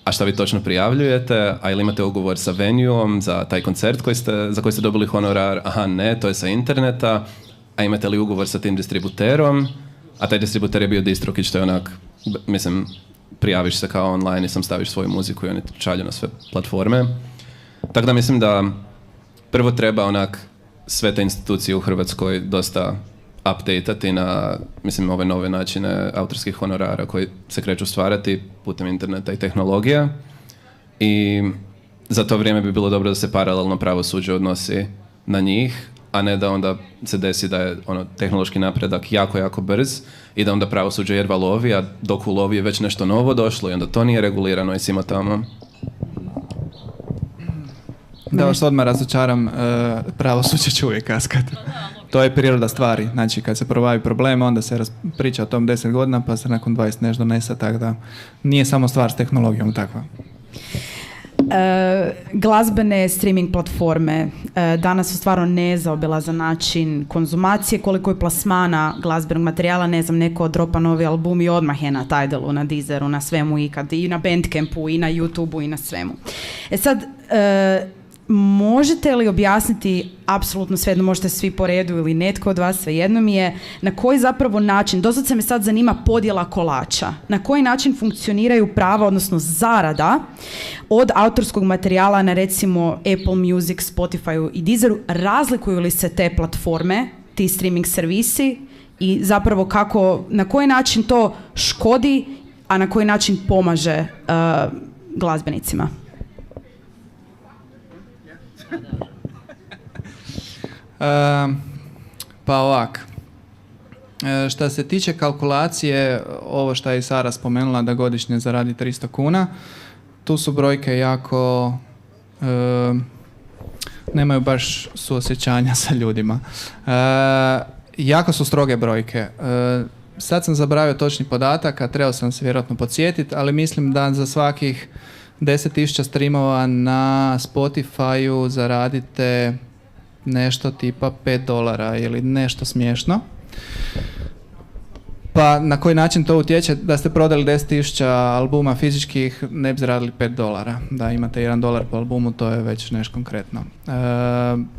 a šta vi točno prijavljujete, a ili imate ugovor sa venueom za taj koncert za koji ste dobili honorar, aha ne, to je sa interneta, a imate li ugovor sa tim distributerom, a taj distributer je bio DistroKid, što je onak, mislim, prijaviš se kao online i sam staviš svoju muziku i oni čalju na sve platforme. Tako da mislim da prvo treba onak sve te institucije u Hrvatskoj dosta updateati na, mislim, ove nove načine autorskih honorara koji se kreću stvarati putem interneta i tehnologija. I za to vrijeme bi bilo dobro da se paralelno pravosuđe odnosi na njih, a ne da onda se desi da je tehnološki napredak jako, jako brz i da onda pravosuđe jedva lovi, a dok u lovi je već nešto novo došlo i onda to nije regulirano i svima tamo. Da vas odmah razočaram, pravosuđe će uvijek kaskati. To je priroda stvari. Znači, kad se probavi problem, onda se priča o tom 10 godina, pa se nakon 20 nešto donese, tako da nije samo stvar s tehnologijom takva. Glazbene streaming platforme danas su stvarno nezaobilazan način konzumacije, koliko je plasmana glazbenog materijala, ne znam, neko dropa novi album i odmah je na Tidal-u, na Deezeru, na svemu ikad, i na Bandcampu, i na YouTubeu, i na svemu. Sad, možete li objasniti, apsolutno svejedno, možete svi po redu ili netko od vas, svejedno mi je, na koji zapravo način, doslovce me sad zanima podjela kolača, na koji način funkcioniraju prava, odnosno zarada od autorskog materijala na recimo Apple Music, Spotify i Deezeru, razlikuju li se te platforme, ti streaming servisi i zapravo kako, na koji način to škodi, a na koji način pomaže glazbenicima? Pa ovak, šta se tiče kalkulacije, ovo što je i Sara spomenula da godišnje zaradi 300 kuna, tu su brojke jako, nemaju baš suosjećanja sa ljudima. Jako su stroge brojke. Sad sam zaboravio točni podatak, a trebao sam se vjerojatno podsjetiti, ali mislim da za svakih 10.000 streamova na Spotify-u zaradite nešto tipa $5 ili nešto smiješno. Pa na koji način to utječe? Da ste prodali 10.000 albuma fizičkih, ne bi zaradili $5. Da imate $1 po albumu, to je već nešto konkretno.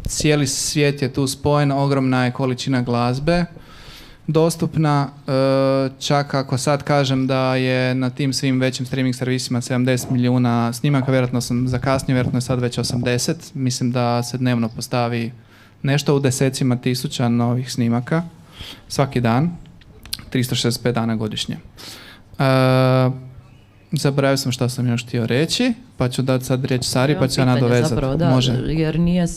Cijeli svijet je tu spojen, ogromna je količina glazbe dostupna, čak ako sad kažem da je na tim svim većim streaming servisima 70 milijuna snimaka, vjerojatno sam zakasnio, vjerojatno je sad već 80. Mislim da se dnevno postavi nešto u desecima tisuća novih snimaka svaki dan, 365 dana godišnje. Zaboravio sam što sam još htio reći, pa ću dati sad riječ Sari, pa ću ja nadovezati. Zapravo, da, može. Jer nije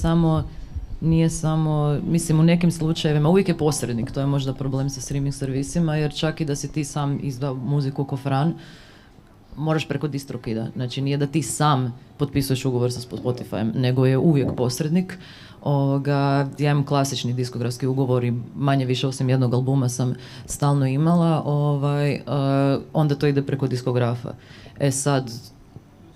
samo, mislim, u nekim slučajevima uvijek je posrednik, to je možda problem sa streaming servisima, jer čak i da si ti sam izdao muziku ko Fran, moraš preko distrokida. Znači nije da ti sam potpisuješ ugovor sa Spotifyem, nego je uvijek posrednik. Ja imam klasični diskografski ugovor i manje više osim jednog albuma sam stalno imala, onda to ide preko diskografa. Sad,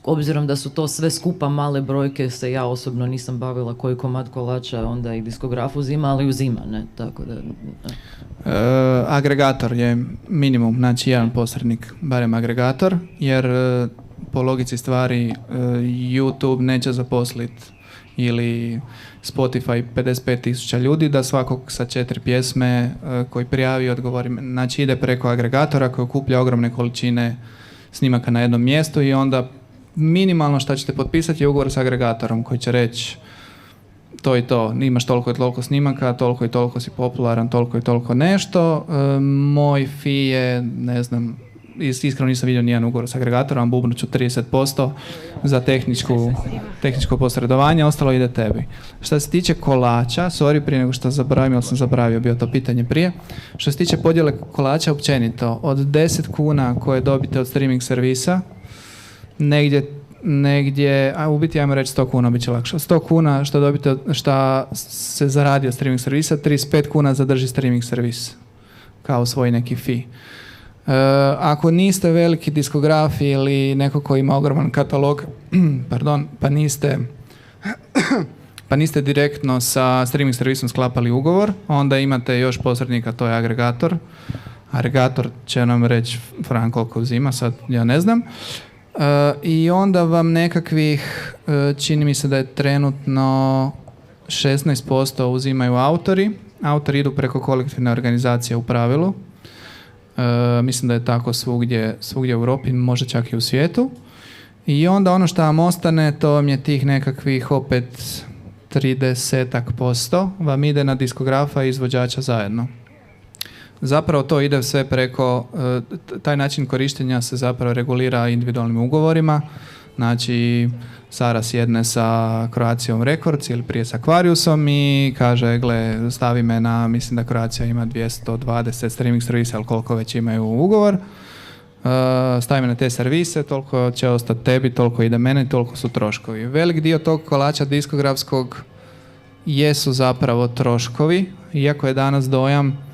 obzirom da su to sve skupa male brojke, se ja osobno nisam bavila koji komad kolača onda i diskograf uzima, ali uzima, ne, tako da... Agregator je minimum, znači jedan posrednik, barem agregator, jer po logici stvari YouTube neće zaposliti ili Spotify 55.000 ljudi da svakog sa 4 pjesme koji prijavi odgovori, znači ide preko agregatora koji okuplja ogromne količine snimaka na jednom mjestu i onda minimalno što ćete potpisati je ugovor s agregatorom koji će reći to i to, imaš toliko i toliko snimaka, toliko i toliko si popularan, toliko i toliko nešto. Moj fee je, ne znam, iskreno nisam vidio nijedan ugovor s agregatorom, bubnut ću 30% za tehničko posredovanje, ostalo ide tebi. Što se tiče kolača, sorry, prije nego što zaboravim, jer sam zaboravio, bio to pitanje prije. Što se tiče podjele kolača općenito, od 10 kuna koje dobite od streaming servisa, negdje, a u biti ajmo reći 100 kuna, bit će lakše. 100 kuna što dobite, šta se zaradi od streaming servisa, 35 kuna zadrži streaming servis kao svoj neki fee. Ako niste veliki diskografi ili neko ko ima ogroman katalog, pardon, pa niste direktno sa streaming servisom sklapali ugovor, onda imate još posrednika, to je agregator. Agregator će nam reći Fran koliko uzima, sad ja ne znam. I onda vam nekakvih, čini mi se da je trenutno 16% uzimaju autori. Autori idu preko kolektivne organizacije u pravilu. Mislim da je tako svugdje u Europi, možda čak i u svijetu. I onda ono što vam ostane, to vam je tih nekakvih opet 30% vam ide na diskografa i izvođača zajedno. Zapravo to ide sve preko, taj način korištenja se zapravo regulira individualnim ugovorima. Znači, Sara sjedne sa Croatiom Records ili prije sa Aquariusom i kaže, gle, stavi me na, mislim da Croatia ima 220 streaming servisa, ali koliko već imaju ugovor. Stavi me na te servise, toliko će ostati tebi, toliko ide mene, toliko su troškovi. Velik dio tog kolača diskografskog jesu zapravo troškovi, iako je danas dojam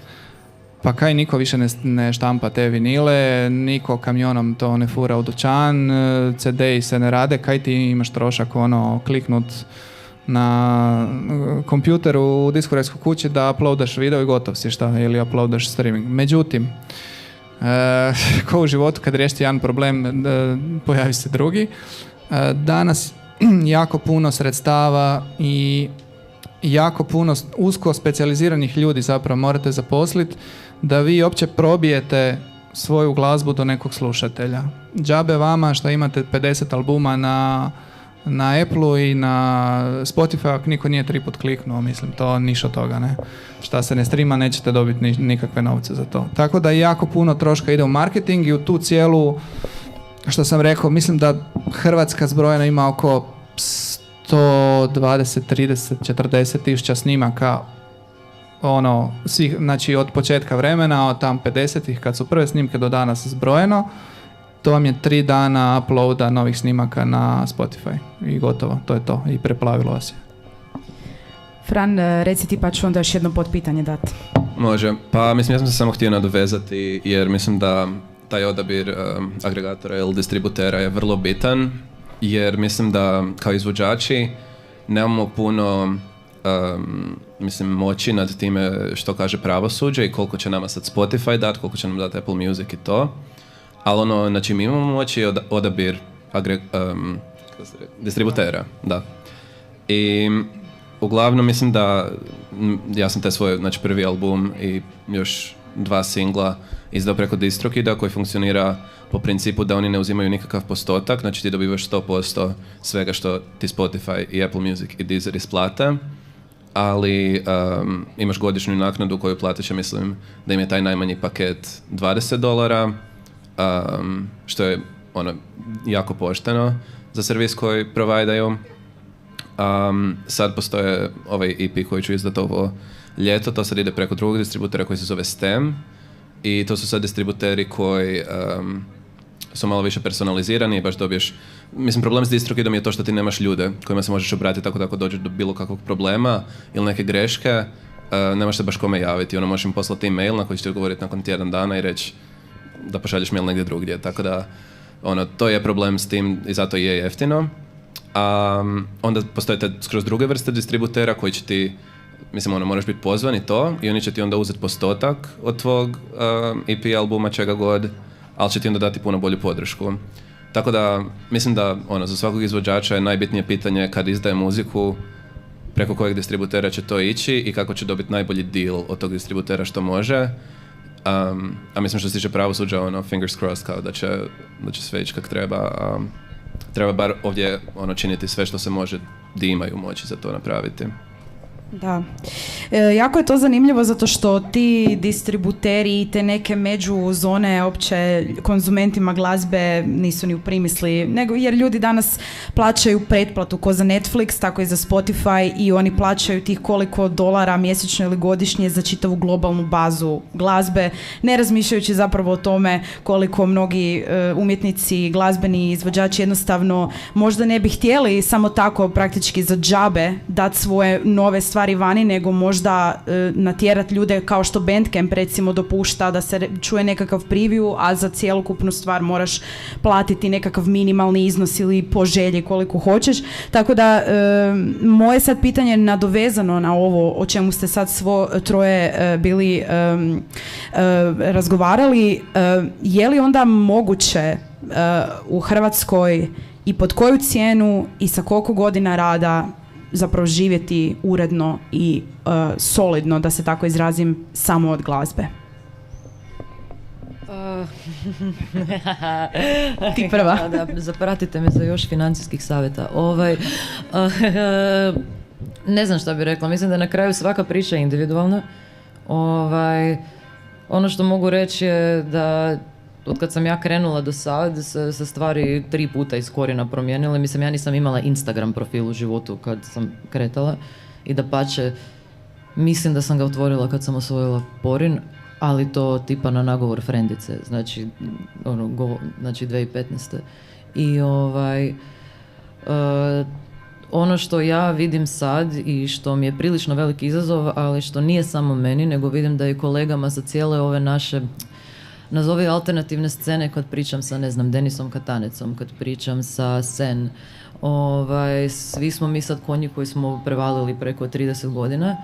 pa kaj niko više ne štampa te vinile, niko kamionom to ne fura u dućan, CD-i se ne rade, kaj ti imaš trošak kliknut na kompjuteru u diskografskoj kući da uploadaš video i gotov si šta, ili uploadaš streaming. Međutim, ko u životu kad riješite jedan problem, pojavi se drugi. Danas jako puno sredstava i jako puno usko specijaliziranih ljudi zapravo morate zaposliti da vi uopće probijete svoju glazbu do nekog slušatelja. Džabe vama što imate 50 albuma na Appleu i na Spotify, ako niko nije 3 put kliknuo, mislim, to ništa od toga, ne. Šta se ne streama, nećete dobiti nikakve novce za to. Tako da jako puno troška ide u marketing i u tu cijelu, što sam rekao, mislim da Hrvatska zbrojena ima oko 120, 30, 40 tisuća snimaka svih, znači od početka vremena, od tam 50-ih kad su prve snimke do danas zbrojeno, to vam je 3 dana uploada novih snimaka na Spotify i gotovo, to je to i preplavilo vas je. Fran, reci ti pa ću onda još jedno potpitanje dati. Može, pa mislim ja sam se samo htio nadovezati jer mislim da taj odabir agregatora ili distributera je vrlo bitan jer mislim da kao izvođači nemamo puno moći nad time što kaže pravosuđe i koliko će nama sad Spotify dati, koliko će nam dati Apple Music i to. Ali na čim imamo moći je odabir distributera, da. I uglavnom mislim da ja sam taj svoj prvi album i još 2 singla izdao preko DistroKida koji funkcionira po principu da oni ne uzimaju nikakav postotak, znači ti dobivaš 100% svega što ti Spotify i Apple Music i Deezer isplate, ali imaš godišnju naknadu koju platiš, ja mislim da im je taj najmanji paket $20, što je jako pošteno za servis koji provajdaju. Sad postoje ovaj EP koji ću izdati ovo ljeto, to sad ide preko drugog distributera koji se zove STEM i to su sad distributeri koji su malo više personalizirani i baš dobiješ, mislim problem s DistroKidom je to što ti nemaš ljude kojima se možeš obratiti ako dođeš do bilo kakvog problema ili neke greške, nemaš se baš kome javiti, možeš im poslati e-mail na koji će ti odgovoriti nakon tjedan dana i reći da pošalješ mail negdje drugdje, tako da to je problem s tim i zato je jeftino. Onda postoje te skroz druge vrste distributera koji će ti, mislim, moraš biti pozvan i to, i oni će ti onda uzeti postotak od tvog EP albuma, čega god, ali će ti onda dati puno bolju podršku. Tako da, mislim da za svakog izvođača je najbitnije pitanje kad izdaje muziku, preko kojeg distributera će to ići i kako će dobiti najbolji deal od tog distributera što može. A mislim što se tiče pravosuđa, ono, fingers crossed, kao da će sve ići kak treba. Treba bar ovdje činiti sve što se može, di imaju moći za to napraviti. Da. Jako je to zanimljivo zato što ti distributeri i te neke međuzone opće konzumentima glazbe nisu ni u primisli, nego jer ljudi danas plaćaju pretplatu ko za Netflix, tako i za Spotify i oni plaćaju tih koliko dolara mjesečno ili godišnje za čitavu globalnu bazu glazbe, ne razmišljajući zapravo o tome koliko mnogi umjetnici, glazbeni izvođači jednostavno možda ne bi htjeli samo tako praktički za džabe dati svoje nove stvari vani, nego možda natjerat ljude kao što Bandcamp recimo dopušta da se čuje nekakav preview, a za cjelokupnu stvar moraš platiti nekakav minimalni iznos ili po želji koliko hoćeš. Tako da moje sad pitanje nadovezano na ovo o čemu ste sad svo troje bili razgovarali, je li onda moguće u Hrvatskoj i pod koju cijenu i sa koliko godina rada zapravo živjeti uredno i solidno, da se tako izrazim, samo od glazbe? Ti prva. Da, zapratite me za još financijskih savjeta. Ne znam šta bih rekla. Mislim da na kraju svaka priča je individualna. Ono što mogu reći je da od kad sam ja krenula do sad se stvari 3 puta iz korijena promijenile. Mislim, ja nisam imala Instagram profil u životu kad sam kretala i dapače, mislim da sam ga otvorila kad sam osvojila Porin, ali to tipa na nagovor frendice, znači 2015. I ono što ja vidim sad i što mi je prilično veliki izazov, ali što nije samo meni, nego vidim da i kolegama sa cijele ove naše nazovi alternativne scene, kad pričam sa, ne znam, Denisom Katanecom, kad pričam sa Sen, svi smo mi sad konji koji smo prevalili preko 30 godina.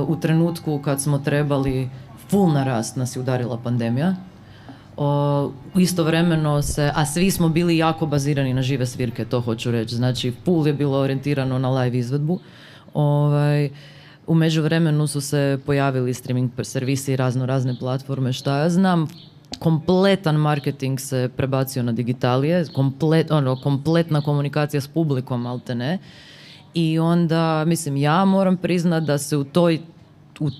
U trenutku kad smo trebali full narast, nas je udarila pandemija. Istovremeno a svi smo bili jako bazirani na žive svirke, to hoću reći. Znači, full je bilo orijentirano na live izvedbu. U međuvremenu su se pojavili streaming servisi i razne platforme, šta ja znam. Kompletan marketing se prebacio na digitalije, kompletna komunikacija s publikom, maltene. I onda, mislim, ja moram priznat da se u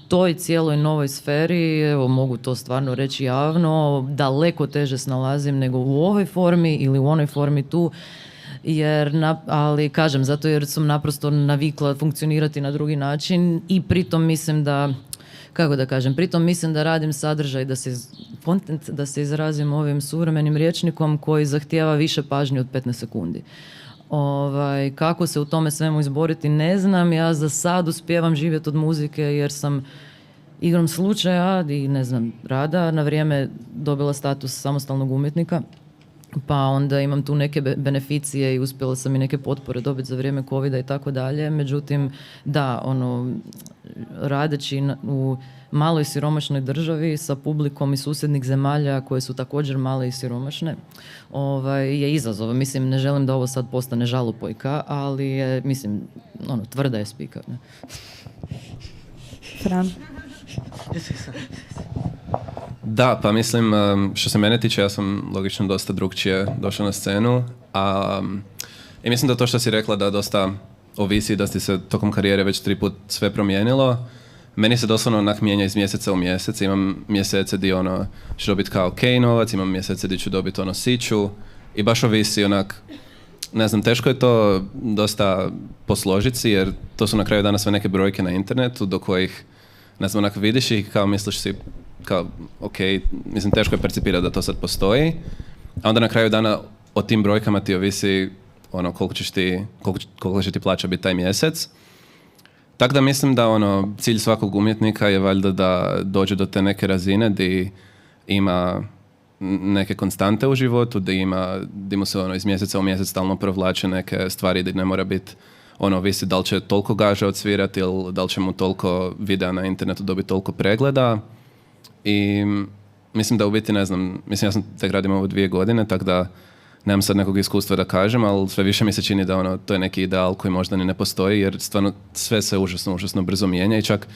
toj cijeloj novoj sferi, evo mogu to stvarno reći javno, daleko teže snalazim nego u ovoj formi ili u onoj formi tu. Ali kažem, zato jer sam naprosto navikla funkcionirati na drugi način i pritom mislim da, pritom mislim da radim sadržaj, content, da se izrazim ovim suvremenim rječnikom koji zahtijeva više pažnje od 15 sekundi. Kako se u tome svemu izboriti, ne znam. Ja za sad uspijevam živjeti od muzike jer sam igrom slučaja i ne znam, rada na vrijeme dobila status samostalnog umjetnika. Pa onda imam tu neke beneficije i uspjela sam i neke potpore dobiti za vrijeme covida i tako dalje. Međutim, da, radeći u maloj siromašnoj državi sa publikom iz susjednih zemalja koje su također male i siromašne, je izazov. Mislim, ne želim da ovo sad postane žalopojka, ali je, mislim, tvrda je spika. Ne? Fran? Da, pa mislim, što se mene tiče, ja sam logično dosta drugčije došao na scenu, i mislim da to što si rekla da dosta ovisi, da ti se tokom karijere već 3 put sve promijenilo. Meni se doslovno onak mijenja iz mjeseca u mjesec, imam mjesece di ću dobiti kao novac, imam mjesece di ću dobiti siću i baš ovisi onak, ne znam, teško je to dosta posložiti si, jer to su na kraju dana sve neke brojke na internetu do kojih, ne znam, onak vidiš ih kao misliš si kao, ok, mislim, teško je percipirati da to sad postoji, a onda na kraju dana o tim brojkama ti ovisi koliko će ti plaća biti taj mjesec. Tako da mislim da cilj svakog umjetnika je valjda da dođe do te neke razine di ima neke konstante u životu, di mu se iz mjeseca u mjesec stalno provlače neke stvari, di ne mora biti ovisi da li će toliko gaža odsvirati ili da li će mu toliko videa na internetu dobiti toliko pregleda. I mislim da u biti, ne znam, mislim, ja sam tek radim ovo 2 godine, tako da nemam sad nekog iskustva da kažem, ali sve više mi se čini da to je neki ideal koji možda ni ne postoji, jer stvarno sve se užasno brzo mijenja i čak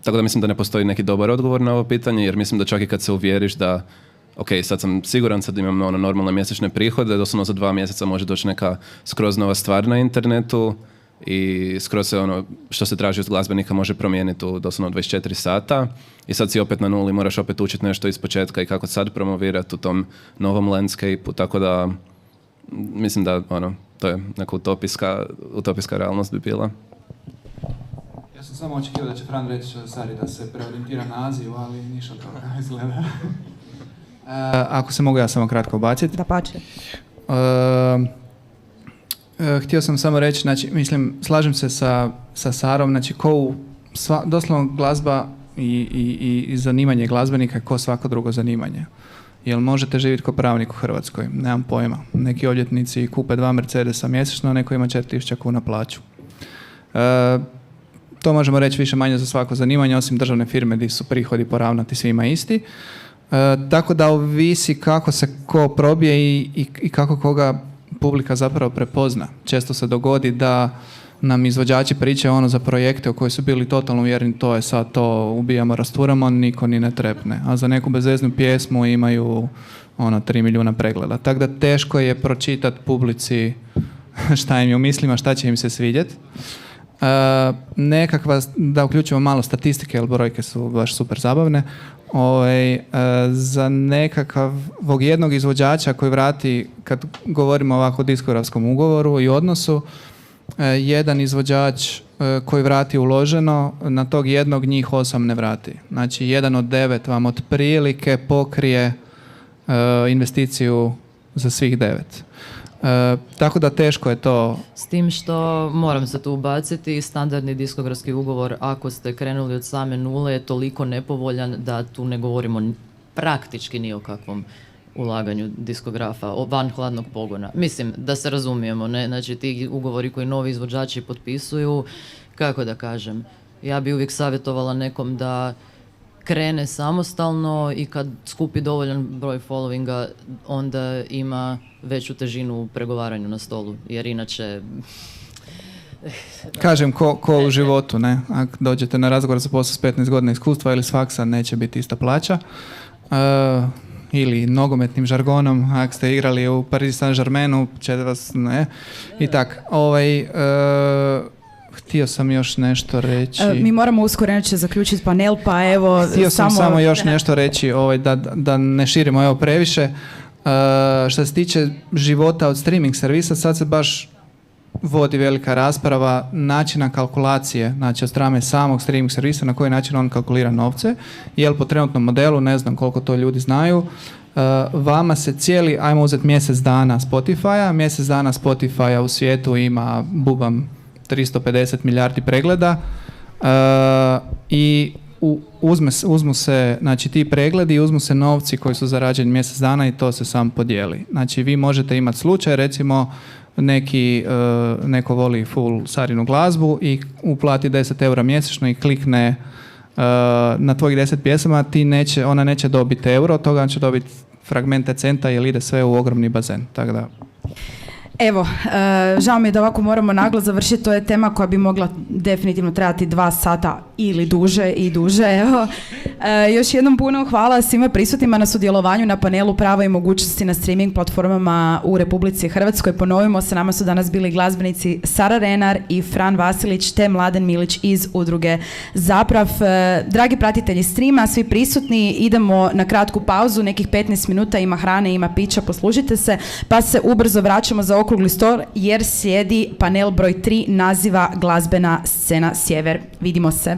Tako da mislim da ne postoji neki dobar odgovor na ovo pitanje, jer mislim da čak i kad se uvjeriš da ok, sad sam siguran, sad imam normalne mjesečne prihode, doslovno za 2 mjeseca može doći neka skroz nova stvar na internetu i skroz se što se traži od glazbenika može promijeniti u doslovno 24 sata i sad si opet na nuli, moraš opet učiti nešto iz početka i kako sad promovirati u tom novom landscape-u, tako da mislim da to je neka utopijska realnost bi bila. Ja sam samo očekivao da će Fran reći Sari da se preorijentira naziv, ali ništa toga izgleda. Ako se mogu ja samo kratko ubaciti. Da pače. Htio sam samo reći, znači, mislim, slažem se sa Sarom, znači, doslovno glazba i zanimanje glazbenika je ko svako drugo zanimanje. Jel možete živjeti kao pravnik u Hrvatskoj? Nemam pojma. Neki odvjetnici kupe 2 Mercedesa mjesečno, a neko ima 4.000 kuna plaću. To možemo reći više manje za svako zanimanje, osim državne firme gdje su prihodi poravnati svima isti. Tako da ovisi kako se ko probije i kako koga publika zapravo prepozna. Često se dogodi da nam izvođači pričaju za projekte u koji su bili totalno uvjereni, to je sad to, ubijamo, rasturamo, niko ni ne trepne. A za neku bezveznu pjesmu imaju 3 milijuna pregleda. Tako da teško je pročitati publici šta im je u mislima, šta će im se svidjeti. Nekakva, da uključimo malo statistike, jer brojke su baš super zabavne, za nekakvog jednog izvođača koji vrati, kad govorimo ovako o diskografskom ugovoru i odnosu, jedan izvođač koji vrati uloženo, na tog jednog njih 8 ne vrati. Znači 1 od 9 vam otprilike pokrije investiciju za svih 9. Tako da teško je to. S tim što moram se tu ubaciti, standardni diskografski ugovor, ako ste krenuli od same nule, je toliko nepovoljan da tu ne govorimo praktički ni o kakvom ulaganju diskografa, van hladnog pogona. Mislim, da se razumijemo, ne? Znači ti ugovori koji novi izvođači potpisuju, kako da kažem, ja bi uvijek savjetovala nekom da krene samostalno i kad skupi dovoljan broj followinga, onda ima veću težinu u pregovaranju na stolu, jer inače... Kažem, ko u životu, ne? Ako dođete na razgovor za posao s 15 godina iskustva ili s faksa, neće biti ista plaća. Ili nogometnim žargonom, ako ste igrali u Paris Saint-Germainu, će vas, ne? I tak. Htio sam još nešto reći. Mi moramo uskoro inače zaključiti panel, pa evo... Htio sam samo još nešto reći, da ne širimo previše. Što se tiče života od streaming servisa, sad se baš vodi velika rasprava načina kalkulacije, znači od strane samog streaming servisa, na koji način on kalkulira novce, jer po trenutnom modelu, ne znam koliko to ljudi znaju, vama se ajmo uzeti mjesec dana Spotify-a, mjesec dana Spotify-a u svijetu ima, bubam, 350 milijardi pregleda i uzmu se, znači ti pregledi, uzmu se novci koji su zarađeni mjesec dana i to se sam podijeli. Znači vi možete imati slučaj, recimo neko voli full Sarinu glazbu i uplati 10 eura mjesečno i klikne na tvojih 10 pjesama, ona neće dobiti euro, od toga će dobiti fragmente centa jer ide sve u ogromni bazen. Tako da... Evo, žao mi je da ovako moramo naglo završiti, to je tema koja bi mogla definitivno trajati 2 sata ili duže i duže. Evo, još jednom puno hvala svima prisutnima na sudjelovanju na panelu prava i mogućnosti na streaming platformama u Republici Hrvatskoj. Ponovimo, sa nama su danas bili glazbenici Sara Renar i Fran Vasilić te Mladen Milić iz udruge Zaprav. Dragi pratitelji streama, svi prisutni, idemo na kratku pauzu, nekih 15 minuta, ima hrane, ima pića, poslužite se, pa se ubrzo vraćamo za okrugli stol jer slijedi panel broj 3 naziva Glazbena scena Sjever. Vidimo se.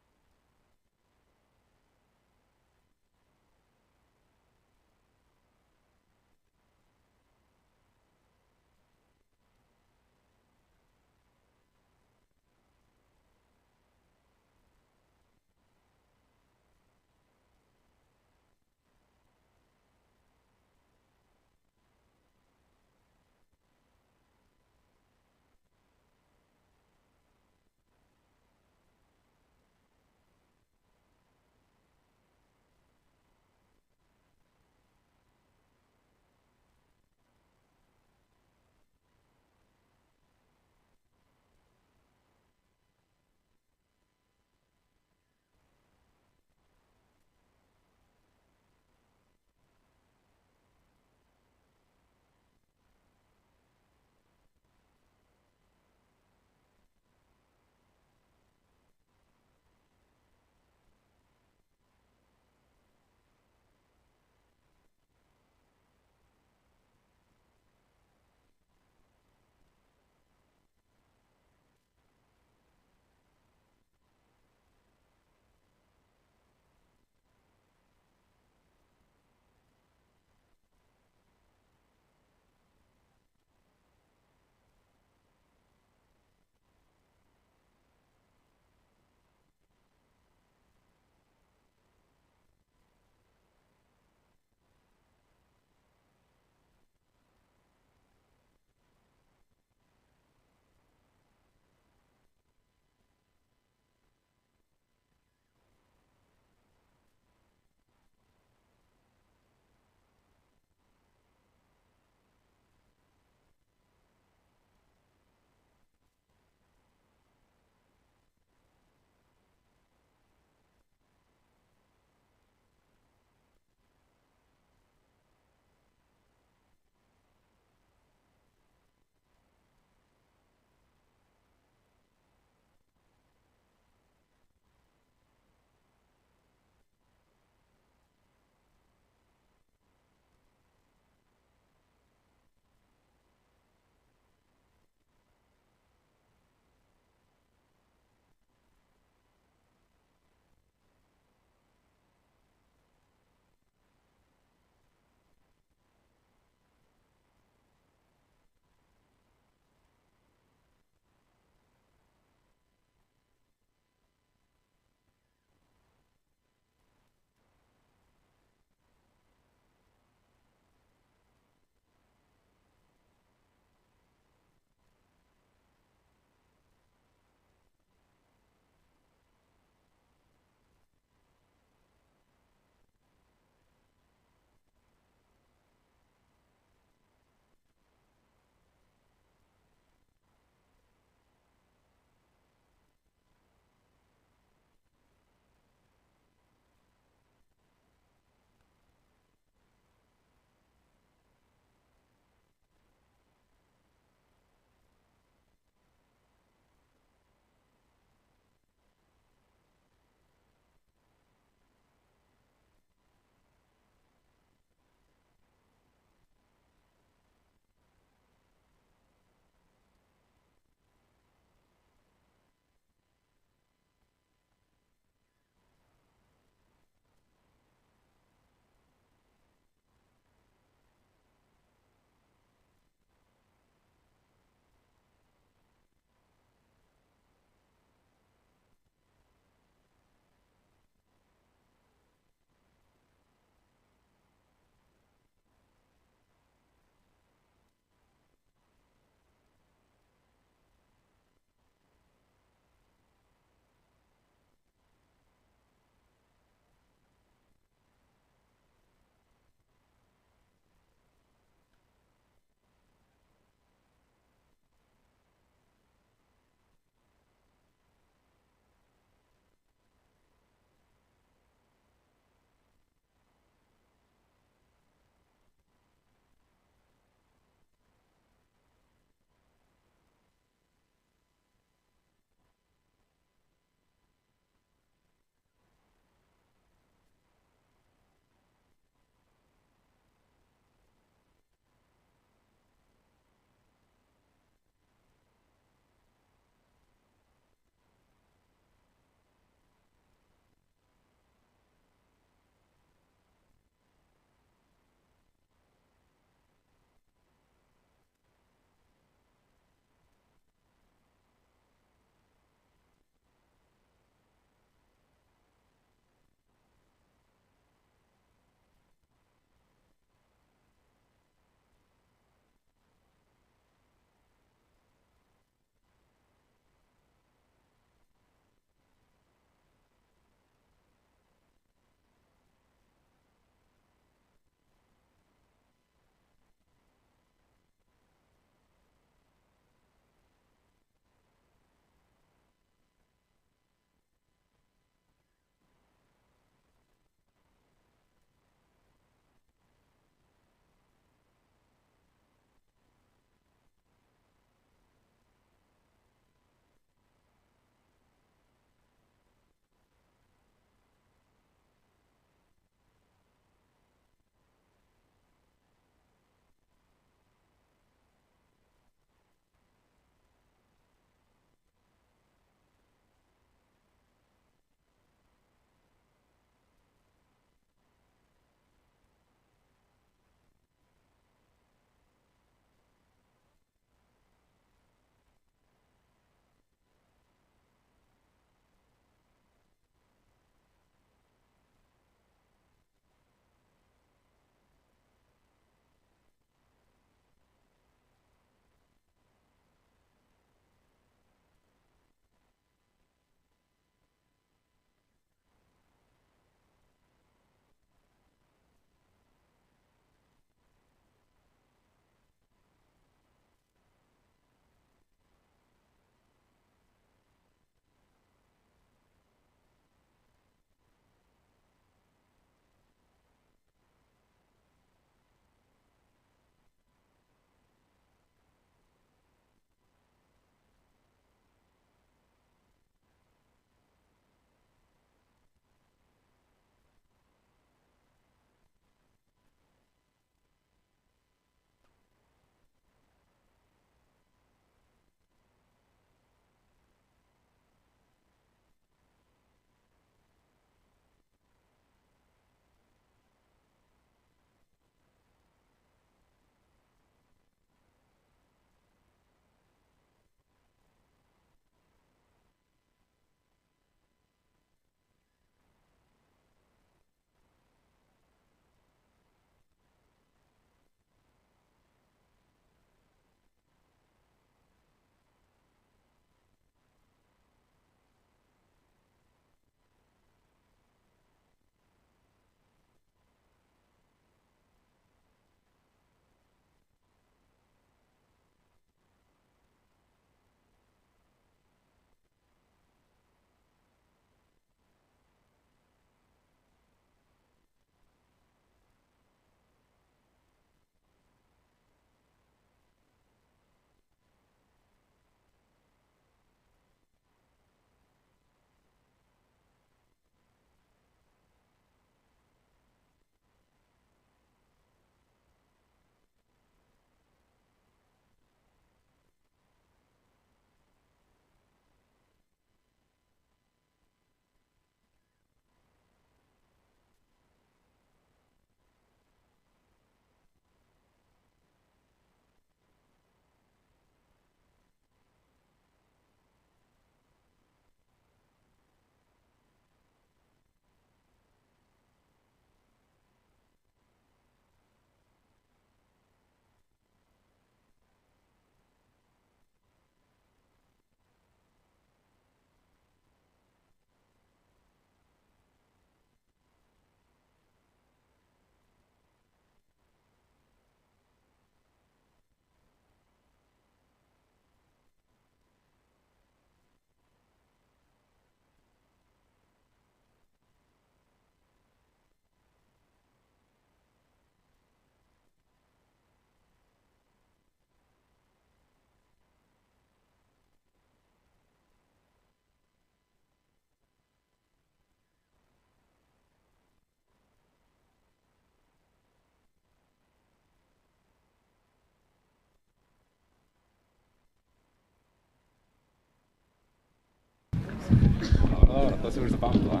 To se još zapamtila.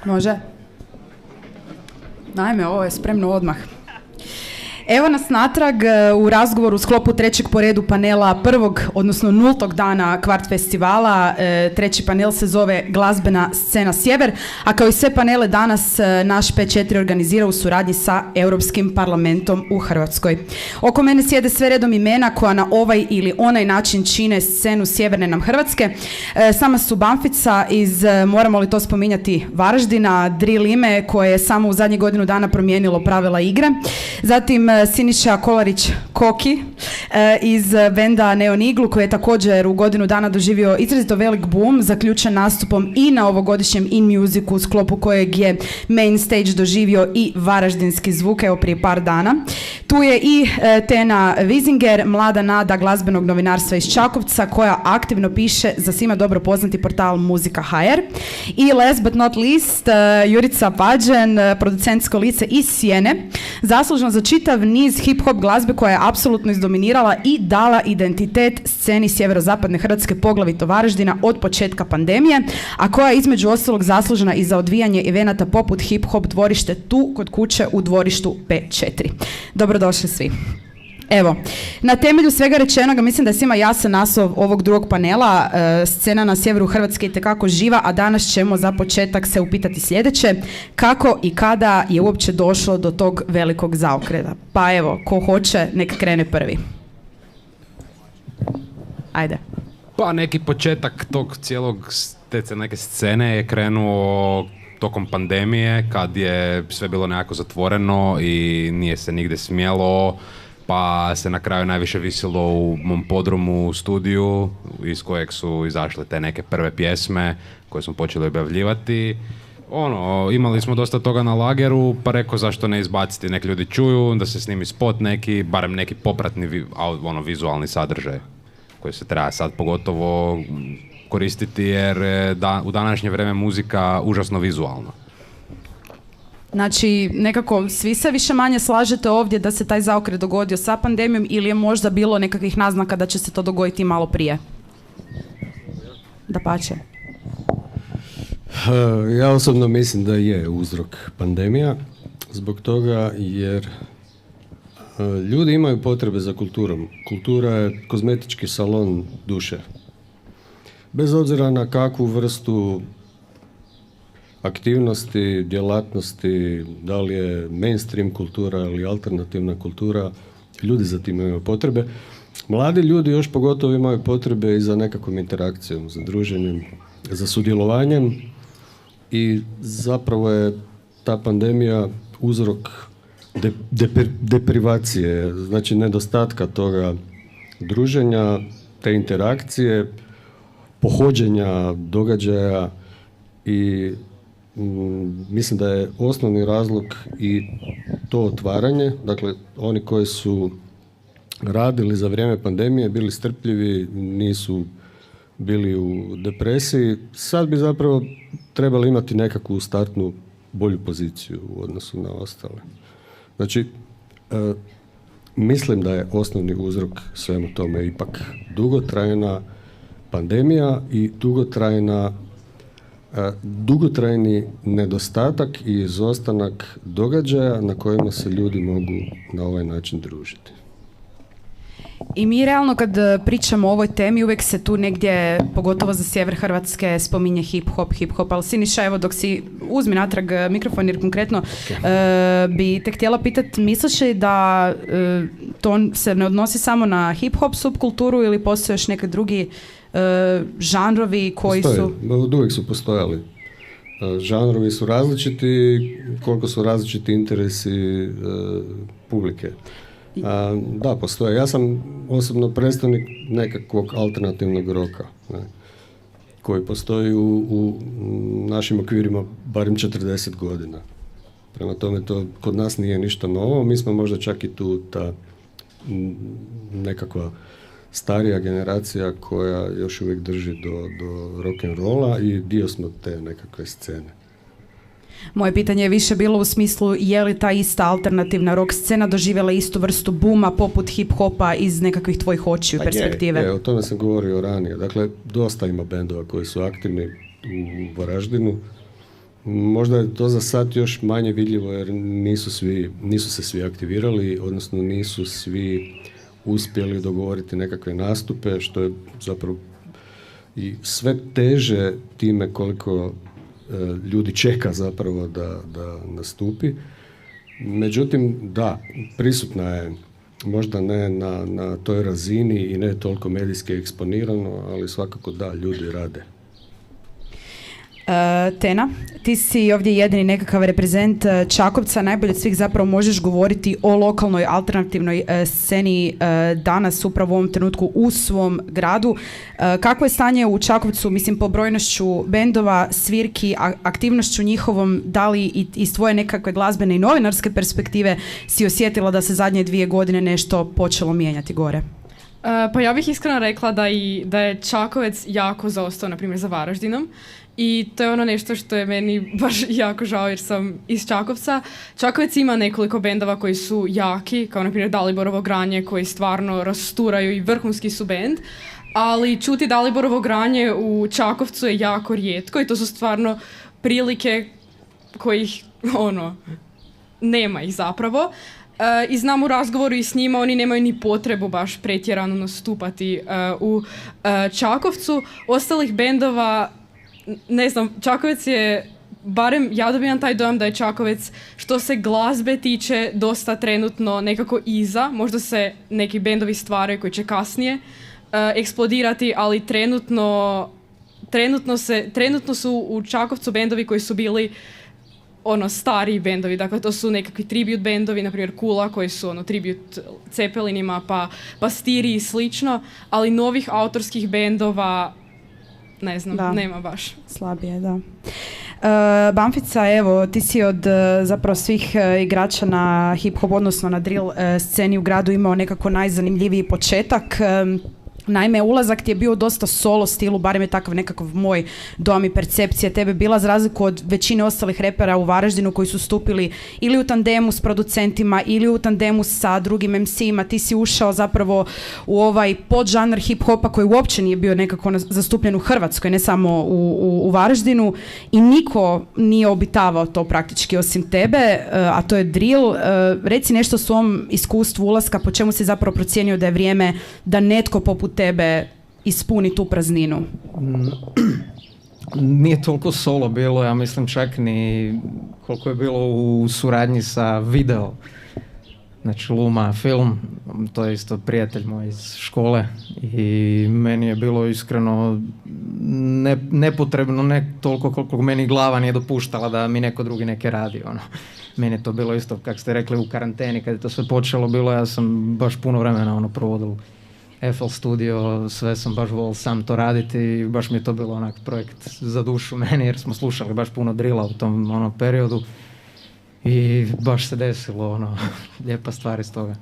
Može? Najme, ovo je spremno odmah. Evo nas natrag u razgovoru u sklopu trećeg po redu panela prvog, odnosno nultog dana Kvart festivala. Treći panel se zove Glazbena scena Sjever, a kao i sve panele danas naš P4 organizira u suradnji sa Europskim parlamentom u Hrvatskoj. Oko mene sjede sve redom imena koja na ovaj ili onaj način čine scenu sjeverne nam Hrvatske. Sama su Banfica iz, moramo li to spominjati, Varaždina, drill ime koje je samo u zadnjih godinu dana promijenilo pravila igre. Zatim Siniša Kolarić Koki iz benda Neon Iglu koji je također u godinu dana doživio izrazito velik boom, zaključen nastupom i na ovogodišnjem In Musicu u sklopu kojeg je main stage doživio i varaždinski zvuk, evo prije par dana. Tu je i Tena Vizinger, mlada nada glazbenog novinarstva iz Čakovca koja aktivno piše za svima dobro poznati portal Muzika.hr. I last but not least Jurica Pađen, producentsko lice iz Sjene, zaslužno za čitav niz hip-hop glazbe koja je apsolutno izdominirala i dala identitet sceni sjeverozapadne Hrvatske, poglavito Varaždina, od početka pandemije, a koja je između ostalog zaslužena i za odvijanje evenata poput hip-hop dvorište tu kod kuće u dvorištu P4. Dobrodošli svi. Evo, na temelju svega rečenoga mislim da je svima jasan naslov ovog drugog panela. Scena na sjeveru Hrvatske je itekako živa, a danas ćemo za početak se upitati sljedeće: kako i kada je uopće došlo do tog velikog zaokreta? Pa evo, ko hoće, nek krene prvi. Ajde. Pa neki početak tog cijelog te neke scene je krenuo tokom pandemije, kad je sve bilo nekako zatvoreno i nije se nigdje smjelo, pa se na kraju najviše visilo u mom podrumu u studiju iz kojeg su izašle te neke prve pjesme koje smo počeli objavljivati. Imali smo dosta toga na lageru, pa rekao zašto ne izbaciti, nek ljudi čuju, da se snimi spot neki, barem neki popratni vizualni sadržaj koji se treba sad pogotovo koristiti jer u današnje vrijeme muzika užasno vizualna. Znači, nekako svi se više manje slažete ovdje da se taj zaokret dogodio sa pandemijom ili je možda bilo nekakvih naznaka da će se to dogoditi malo prije? Dapače. Ja osobno mislim da je uzrok pandemija, zbog toga jer ljudi imaju potrebe za kulturom. Kultura je kozmetički salon duše. Bez obzira na kakvu vrstu aktivnosti, djelatnosti, da li je mainstream kultura ili alternativna kultura, ljudi za tim imaju potrebe. Mladi ljudi još pogotovo imaju potrebe i za nekakvom interakcijom, za druženjem, za sudjelovanjem i zapravo je ta pandemija uzrok deprivacije, znači nedostatka toga druženja, te interakcije, pohođenja događaja i mislim da je osnovni razlog i to otvaranje. Dakle, oni koji su radili za vrijeme pandemije, bili strpljivi, nisu bili u depresiji, sad bi zapravo trebali imati nekakvu startnu bolju poziciju u odnosu na ostale. Znači, mislim da je osnovni uzrok svemu tome ipak dugotrajna pandemija i dugotrajni nedostatak i izostanak događaja na kojima se ljudi mogu na ovaj način družiti. I mi realno kad pričamo o ovoj temi uvijek se tu negdje, pogotovo za sjever Hrvatske, spominje hip-hop, ali Siniša, evo dok si uzmi natrag mikrofon jer konkretno bi te htjela pitati, misliš li da to se ne odnosi samo na hip-hop subkulturu ili postoje još neki drugi žanrovi koji su... Od uvijek su postojali. Žanrovi su različiti, koliko su različiti interesi publike. Da, postoje. Ja sam osobno predstavnik nekakvog alternativnog roka, koji postoji u našim okvirima barem 40 godina. Prema tome, to kod nas nije ništa novo. Mi smo možda čak i tu ta nekakva starija generacija koja još uvijek drži do rock'n'rolla i dio smo te nekakve scene. Moje pitanje je više bilo u smislu je li ta ista alternativna rock scena doživjela istu vrstu buma poput hip-hopa iz nekakvih tvojih očiju perspektive? O tome sam govorio ranije. Dakle, dosta ima bendova koji su aktivni u Varaždinu. Možda je to za sad još manje vidljivo jer nisu se svi aktivirali, odnosno nisu svi uspjeli dogovoriti nekakve nastupe, što je zapravo i sve teže time koliko ljudi čeka zapravo da nastupi. Međutim, da, prisutna je, možda ne na toj razini i ne toliko medijski eksponirano, ali svakako da, ljudi rade. Tena, ti si ovdje jedini nekakav reprezent Čakovca, najbolje od svih zapravo možeš govoriti o lokalnoj alternativnoj sceni danas, upravo u ovom trenutku u svom gradu. Kakvo je stanje u Čakovcu, mislim, po brojnošću bendova, svirki, aktivnošću njihovom, da li iz tvoje nekakve glazbene i novinarske perspektive si osjetila da se zadnje 2 godine nešto počelo mijenjati gore? Pa ja bih iskreno rekla da je Čakovec jako zaostao, na primjer, za Varaždinom. I to je ono nešto što je meni baš jako žao jer sam iz Čakovca. Čakovec ima nekoliko bendova koji su jaki, kao na primjer Daliborovo granje, koji stvarno rasturaju i vrhunski su bend. Ali čuti Daliborovo granje u Čakovcu je jako rijetko i to su stvarno prilike kojih, nema ih zapravo. I znam u razgovoru i s njima, oni nemaju ni potrebu baš pretjerano nastupati u Čakovcu. Ostalih bendova, ne znam, Čakovec je, barem ja dobijam taj dojam da je Čakovec što se glazbe tiče dosta trenutno nekako iza, možda se neki bendovi stvaraju koji će kasnije eksplodirati, ali trenutno su u Čakovcu bendovi koji su bili stariji bendovi, dakle to su nekakvi tribute bendovi, na primjer Kula koji su tribute Cepelinima, pa Stiri i slično, ali novih autorskih bendova ne znam, nema baš. Slabije, da. Banfica, evo, ti si od zapravo svih igrača na hip-hop, odnosno na drill sceni u gradu imao nekako najzanimljiviji početak. Naime, ulazak ti je bio dosta solo stilu, barem je takav nekakav moj dojam i percepcija tebe bila, za razliku od većine ostalih repera u Varaždinu koji su stupili ili u tandemu s producentima ili u tandemu sa drugim MC-ima. Ti si ušao zapravo u ovaj podžanr hip-hopa koji uopće nije bio nekako zastupljen u Hrvatskoj, ne samo u Varaždinu, i niko nije obitavao to praktički osim tebe, a to je drill. Reci nešto o svom iskustvu ulaska, po čemu si zapravo procijenio da je vrijeme da netko poput tebe ispuni tu prazninu? Nije toliko solo bilo, ja mislim čak ni koliko je bilo u suradnji sa video. Znači Luma film, to je isto prijatelj moj iz škole i meni je bilo iskreno nepotrebno, ne toliko koliko meni glava nije dopuštala da mi neko drugi neke radi. Meni je to bilo isto, kako ste rekli, u karanteni, kad je to sve počelo bilo, ja sam baš puno vremena provodil FL Studio, sve sam baš volio sam to raditi i baš mi je to bilo onak projekt za dušu meni jer smo slušali baš puno drila u tom periodu i baš se desilo lijepa stvar iz toga.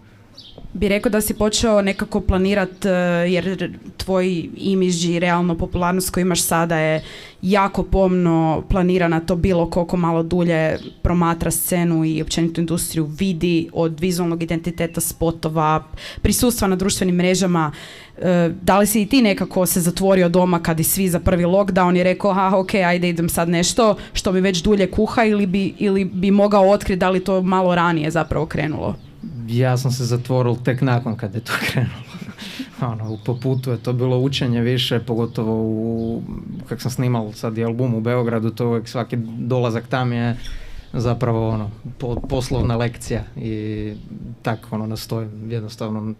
Bi rekao da si počeo nekako planirati, jer tvoj imidž i realno popularnost koju imaš sada je jako pomno planirana, to bilo koliko malo dulje promatra scenu i općenitu industriju, vidi od vizualnog identiteta, spotova, prisustva na društvenim mrežama. Da li si i ti nekako se zatvorio doma kad i svi za prvi lockdown i rekao ok, ajde idem sad nešto što mi već dulje kuha, ili bi mogao otkriti da li to malo ranije zapravo krenulo? Ja sam se zatvoril tek nakon kad je to krenulo. Po putu je to bilo učenje više, pogotovo kak sam snimal sad i album u Beogradu, to uvijek svaki dolazak tam je zapravo poslovna lekcija i tako nastojim jednostavno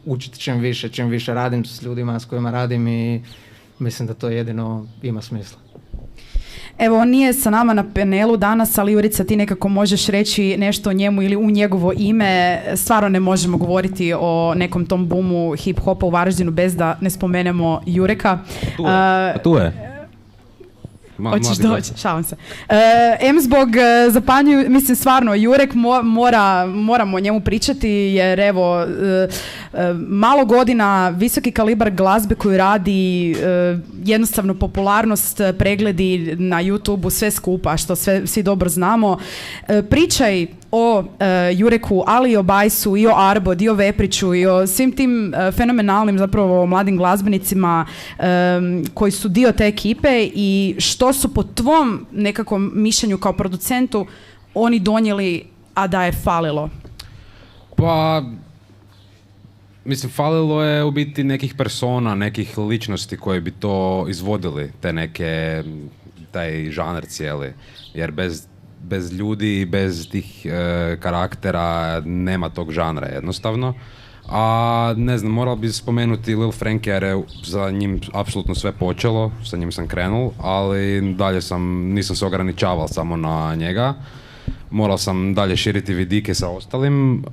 učiti čim više radim s ljudima s kojima radim i mislim da to jedino ima smisla. Evo, on nije sa nama na panelu danas, ali Jurica, ti nekako možeš reći nešto o njemu ili u njegovo ime. Stvarno ne možemo govoriti o nekom tom boomu hip-hopa u Varaždinu bez da ne spomenemo Jureka. Tu je. Hoćeš doći, šalim se. Zbog zapanjuju, mislim stvarno, Jurek moramo o njemu pričati jer evo, malo godina, visoki kalibar glazbe koju radi, jednostavno popularnost, pregledi na YouTubeu, sve skupa, što svi dobro znamo. Pričaj o Jureku, ali i o Bajsu, i o Arbod, i o Vepriću, i o svim tim fenomenalnim zapravo mladim glazbenicima koji su dio te ekipe i što su po tvom nekakvom mišljenju kao producentu oni donijeli, a da je falilo? Pa, mislim, falilo je u biti nekih persona, nekih ličnosti koje bi to izvodili, taj žanr cijeli, jer bez ljudi i bez tih karaktera nema tog žanra jednostavno. A ne znam, moral bi spomenuti Lil Frank jer je za njim apsolutno sve počelo, sa njim sam krenul, ali dalje nisam se ograničavao samo na njega. Morao sam dalje širiti vidike sa ostalim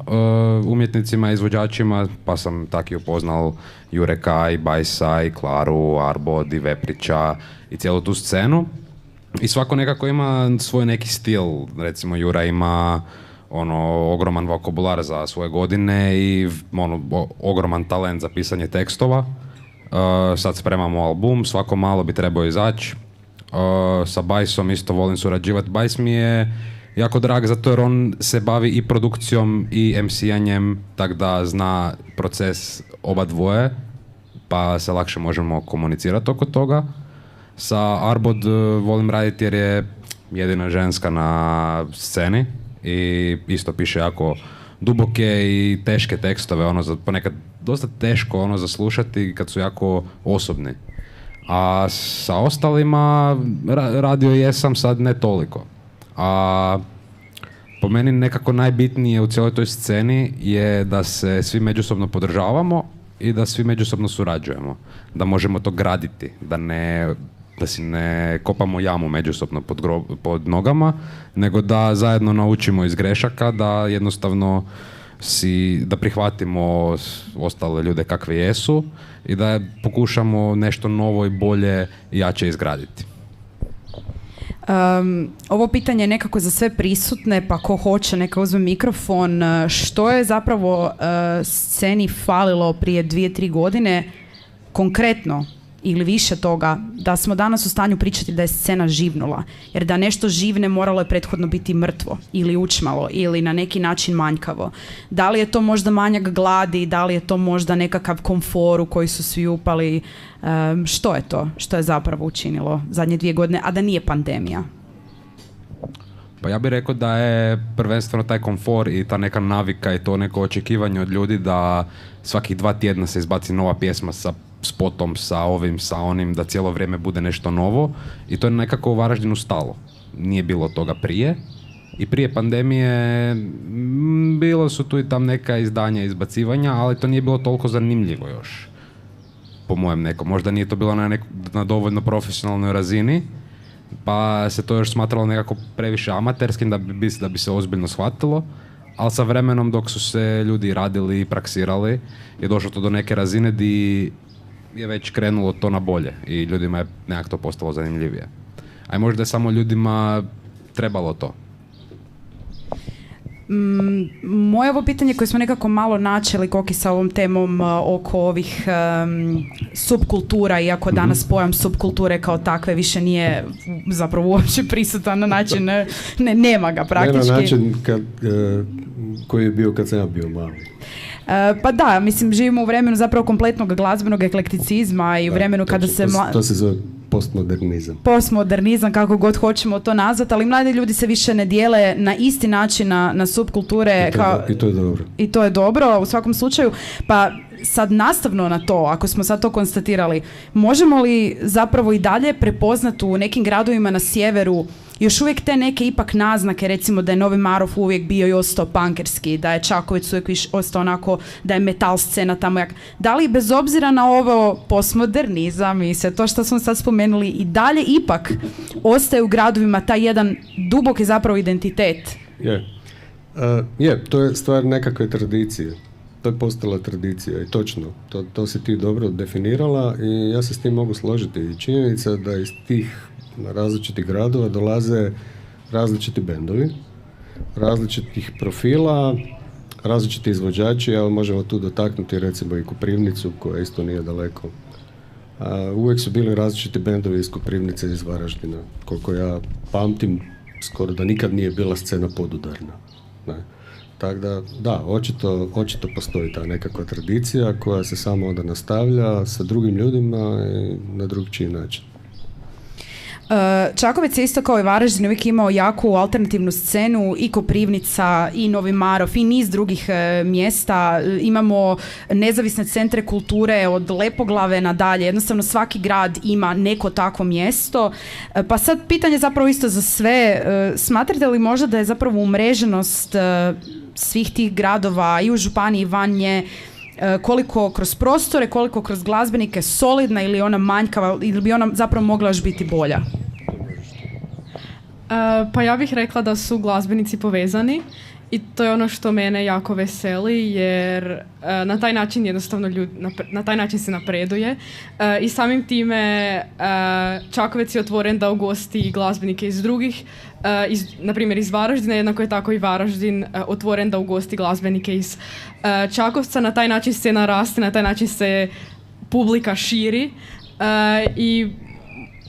umjetnicima, izvođačima, pa sam tako i upoznal Jureka i Bajsa i Klaru, Arbod i Veprića i cijelu tu scenu. I svako nekako ima svoj neki stil, recimo Jura ima ogroman vokabular za svoje godine i ogroman talent za pisanje tekstova. Sad spremamo album, svako malo bi trebao izaći. Sa Bajsom isto volim surađivati. Bajs mi je jako drag zato jer on se bavi i produkcijom i MC-anjem, tako da zna proces oba dvoje, pa se lakše možemo komunicirati oko toga. Sa Arbod volim raditi jer je jedina ženska na sceni i isto piše jako duboke i teške tekstove, ponekad dosta teško za slušati kad su jako osobni. A sa ostalima radio jesam, sad ne toliko. A po meni nekako najbitnije u cijeloj toj sceni je da se svi međusobno podržavamo i da svi međusobno surađujemo. Da možemo to graditi, da si ne kopamo jamu međusobno pod nogama, nego da zajedno naučimo iz grešaka, da jednostavno da prihvatimo ostale ljude kakve jesu i da pokušamo nešto novo i bolje i jače izgraditi. Ovo pitanje je nekako za sve prisutne, pa ko hoće neka uzme mikrofon. Što je zapravo sceni falilo prije 2-3 godine konkretno ili više toga, da smo danas u stanju pričati da je scena živnula? Jer da nešto živne moralo je prethodno biti mrtvo ili učmalo ili na neki način manjkavo. Da li je to možda manjak gladi, da li je to možda nekakav komfor u koji su svi upali? Što je to? Što je zapravo učinilo zadnje 2 godine, a da nije pandemija? Pa ja bih rekao da je prvenstveno taj komfor i ta neka navika i to neko očekivanje od ljudi da svakih 2 tjedna se izbaci nova pjesma sa spotom, sa ovim, sa onim, da cijelo vrijeme bude nešto novo i to je nekako u Varaždinu stalo. Nije bilo toga prije i prije pandemije bilo su tu i tam neka izdanja, izbacivanja, ali to nije bilo toliko zanimljivo još, po mojem nekom. Možda nije to bilo na dovoljno profesionalnoj razini, pa se to još smatralo nekako previše amaterskim da bi se ozbiljno shvatilo, ali sa vremenom dok su se ljudi radili i praksirali je došlo to do neke razine di je već krenulo to na bolje i ljudima je nekako to postalo zanimljivije. A možda je samo ljudima trebalo to. Moje ovo pitanje koje smo nekako malo načeli koki sa ovom temom oko ovih subkultura, iako danas pojam subkulture kao takve više nije zapravo uopće prisutan na način, nema ga praktički. Ne na način koji je bio kad sam ja bio mali. Pa da, mislim, živimo u vremenu zapravo kompletnog glazbenog eklekticizma i u vremenu kada se... To se zove postmodernizam. Postmodernizam, kako god hoćemo to nazvati, ali mladi ljudi se više ne dijele na isti način na subkulture. I to je dobro. I to je dobro, u svakom slučaju. Pa sad nastavno na to, ako smo sad to konstatirali, možemo li zapravo i dalje prepoznati u nekim gradovima na sjeveru još uvijek te neke ipak naznake, recimo da je Novi Marof uvijek bio i ostao punkerski, da je Čakovec uvijek ostao onako, da je metal scena tamo jak. Da li bez obzira na ovo postmodernizam i sve to što smo sad spomenuli i dalje ipak ostaje u gradovima taj jedan duboki zapravo identitet? To je stvar nekakve tradicije. To je postala tradicija i točno, to si ti dobro definirala i ja se s tim mogu složiti. I činjenica da iz tih različitih gradova dolaze različiti bendovi, različitih profila, različiti izvođači. Evo možemo tu dotaknuti recimo i Koprivnicu koja isto nije daleko. Uvijek su bili različiti bendovi iz Koprivnice i iz Varaždina. Koliko ja pamtim, skoro da nikad nije bila scena podudarna. Ne. Tako da, očito postoji ta nekakva tradicija koja se samo onda nastavlja sa drugim ljudima i na drugčiji način. Čakovec je isto kao i Varaždin uvijek imao jaku alternativnu scenu, i Koprivnica, i Novi Marof, i niz drugih mjesta. Imamo nezavisne centre kulture od Lepoglave nadalje. Jednostavno svaki grad ima neko takvo mjesto. Pa sad pitanje zapravo isto za sve. Smatrate li možda da je zapravo umreženost svih tih gradova i u županiji i van nje, koliko kroz prostore, koliko kroz glazbenike solidna ili ona manjkava, ili bi ona zapravo mogla još biti bolja? Pa ja bih rekla da su glazbenici povezani i to je ono što mene jako veseli, jer na taj način jednostavno na taj način se napreduje i samim time Čakovec je otvoren da ugosti glazbenike iz drugih, na primjer iz Varaždina, jednako je tako i Varaždin otvoren da ugosti glazbenike iz Čakovca. Na taj način se naraste, na taj način se publika širi i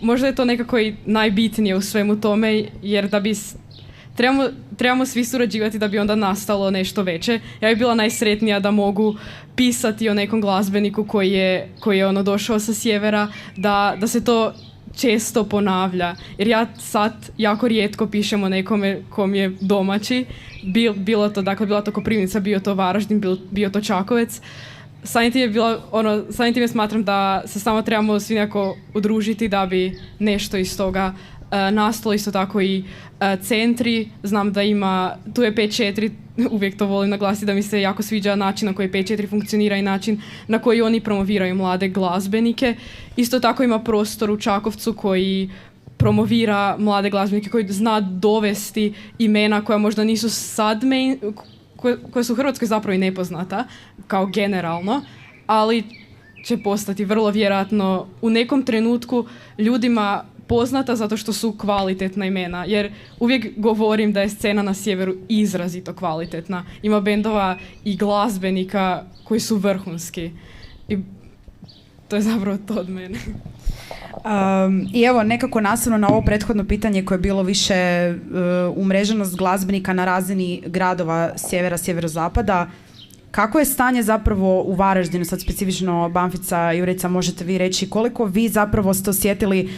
možda je to nekako i najbitnije u svemu tome, jer da bi trebamo svi surađivati da bi onda nastalo nešto veće. Ja bih bila najsretnija da mogu pisati o nekom glazbeniku koji je ono došao sa sjevera, da se to često ponavlja. Jer ja sad jako rijetko pišem o nekome kom je domaći. Bilo to Koprivnica, bio to Varaždin, bio to Čakovec. Samim time smatram da se samo trebamo svi nekako udružiti da bi nešto iz toga nastalo. Isto tako i centri, znam da ima, tu je 5-4, uvijek to volim naglasiti da mi se jako sviđa način na koji 5-4 funkcionira i način na koji oni promoviraju mlade glazbenike. Isto tako ima prostor u Čakovcu koji promovira mlade glazbenike, koji zna dovesti imena koja možda nisu sad koja su u Hrvatskoj zapravo i nepoznata kao generalno, ali će postati vrlo vjerojatno u nekom trenutku ljudima poznata zato što su kvalitetna imena, jer uvijek govorim da je scena na sjeveru izrazito kvalitetna. Ima bendova i glazbenika koji su vrhunski i to je zapravo to od mene. I evo, nekako nastavno na ovo prethodno pitanje koje je bilo više umreženost glazbenika na razini gradova sjevera, sjeverozapada, kako je stanje zapravo u Varaždinu, sad specifično Banfica, Jurica, možete vi reći koliko vi zapravo ste osjetili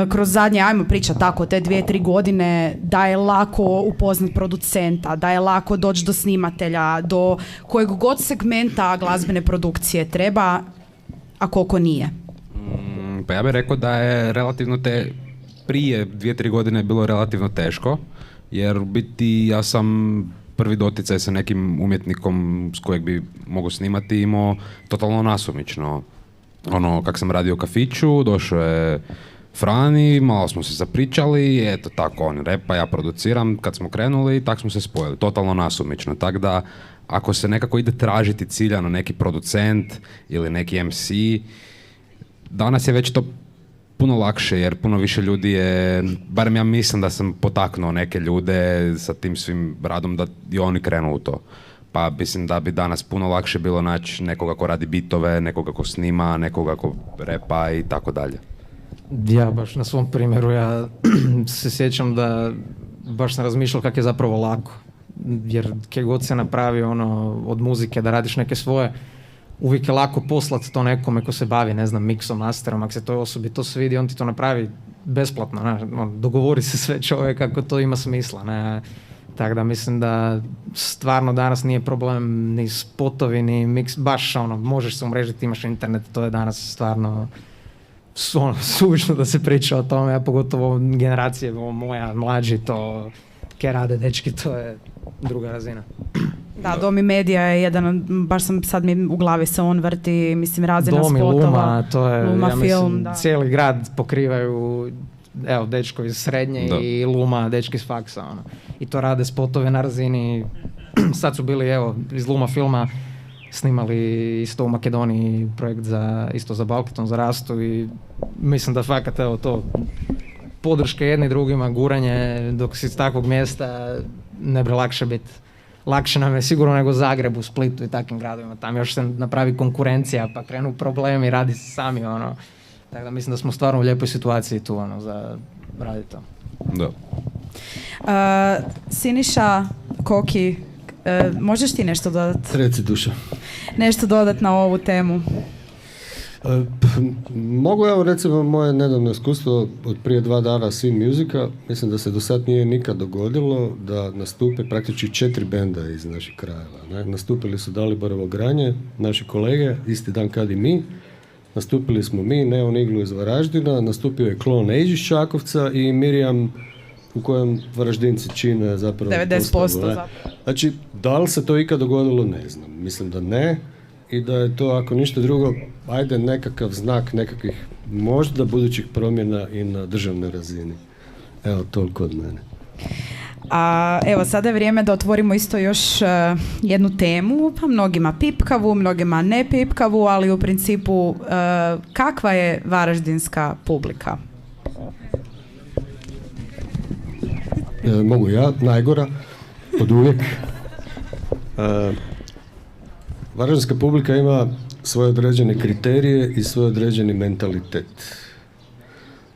kroz zadnje, ajmo pričati tako, te 2-3 godine, da je lako upoznat producenta, da je lako doći do snimatelja, do kojeg god segmenta glazbene produkcije treba, a koliko nije? Pa ja bih rekao da je relativno prije 2-3 godine bilo relativno teško, jer u biti ja sam prvi doticaj sa nekim umjetnikom s kojeg bi mogao snimati imao totalno nasumično. Kak sam radio u kafiću, došao je Frani, malo smo se zapričali, eto tako, on repa, ja produciram, kad smo krenuli, tak smo se spojili, totalno nasumično. Tako da, ako se nekako ide tražiti ciljano neki producent ili neki MC, danas je već to puno lakše, jer puno više ljudi je, barem ja mislim da sam potaknuo neke ljude sa tim svim radom da i oni krenu u to. Pa mislim da bi danas puno lakše bilo naći nekoga ko radi bitove, nekoga ko snima, nekoga ko repa i tako dalje. Ja baš na svom primjeru, ja se sjećam da baš sam razmišljao kako je zapravo lako. Jer kje god se napravi od muzike da radiš neke svoje, uvijek je lako poslati to nekome ko se bavi, ne znam, miksom, masterom, ako se toj osobi to svidi, on ti to napravi besplatno, dogovori se sve čovjek kako to ima smisla, ne. Tako da mislim da stvarno danas nije problem ni spotovi, ni miks, baš možeš se umrežiti, imaš internet, to je danas stvarno suvišno da se priča o tome, a pogotovo generacije moja, mlađi, to ke rade dečki, to je druga razina. Da, Dom i Medija je jedan, baš sam sad mi u glavi se on vrti, mislim, razina spotova. Dom i Luma, to je, Luma ja film, mislim, da. cijeli grad pokrivaju, evo, dečko iz srednje i Luma, dečki iz faksa, I to rade spotove na razini, sad su bili, evo, iz Luma filma, snimali isto u Makedoniji projekt isto za Balketon, za Rastu i mislim da fakat, evo, to podrške jedni drugima, guranje, dok si iz takvog mjesta ne bi lakše nam je sigurno nego Zagrebu, Splitu i takvim gradovima. Tam još se napravi konkurencija, pa krenu problemi, radi se sami, ono. Tako da mislim da smo stvarno u lijepoj situaciji tu, ono, za raditi to. Da. Siniša, Koki, možeš ti nešto dodati? Reci, Duša. Nešto dodati na ovu temu? Mogu evo recimo moje nedavno iskustvo od prije 2 dana Sin Musica. Mislim da se do sad nije nikad dogodilo da nastupe praktički 4 benda iz naših krajeva. Ne? Nastupili su Daliborovo Granje, naši kolege, isti dan kad i mi. Nastupili smo mi, Neon Iglu iz Varaždina, nastupio je Klon Age iz Čakovca i Mirjam u kojem Varaždinci čine zapravo 90% zapravo. Znači, da li se to ikad dogodilo, ne znam. Mislim da ne. I da je to, ako ništa drugo, ajde nekakav znak nekakvih možda budućih promjena i na državnoj razini. Evo, toliko od mene. A evo, sada je vrijeme da otvorimo isto još jednu temu, pa mnogima pipkavu, mnogima ne pipkavu, ali u principu kakva je varaždinska publika? Mogu ja, najgora, od uvijek. Varaždinska publika ima svoje određene kriterije i svoj određeni mentalitet.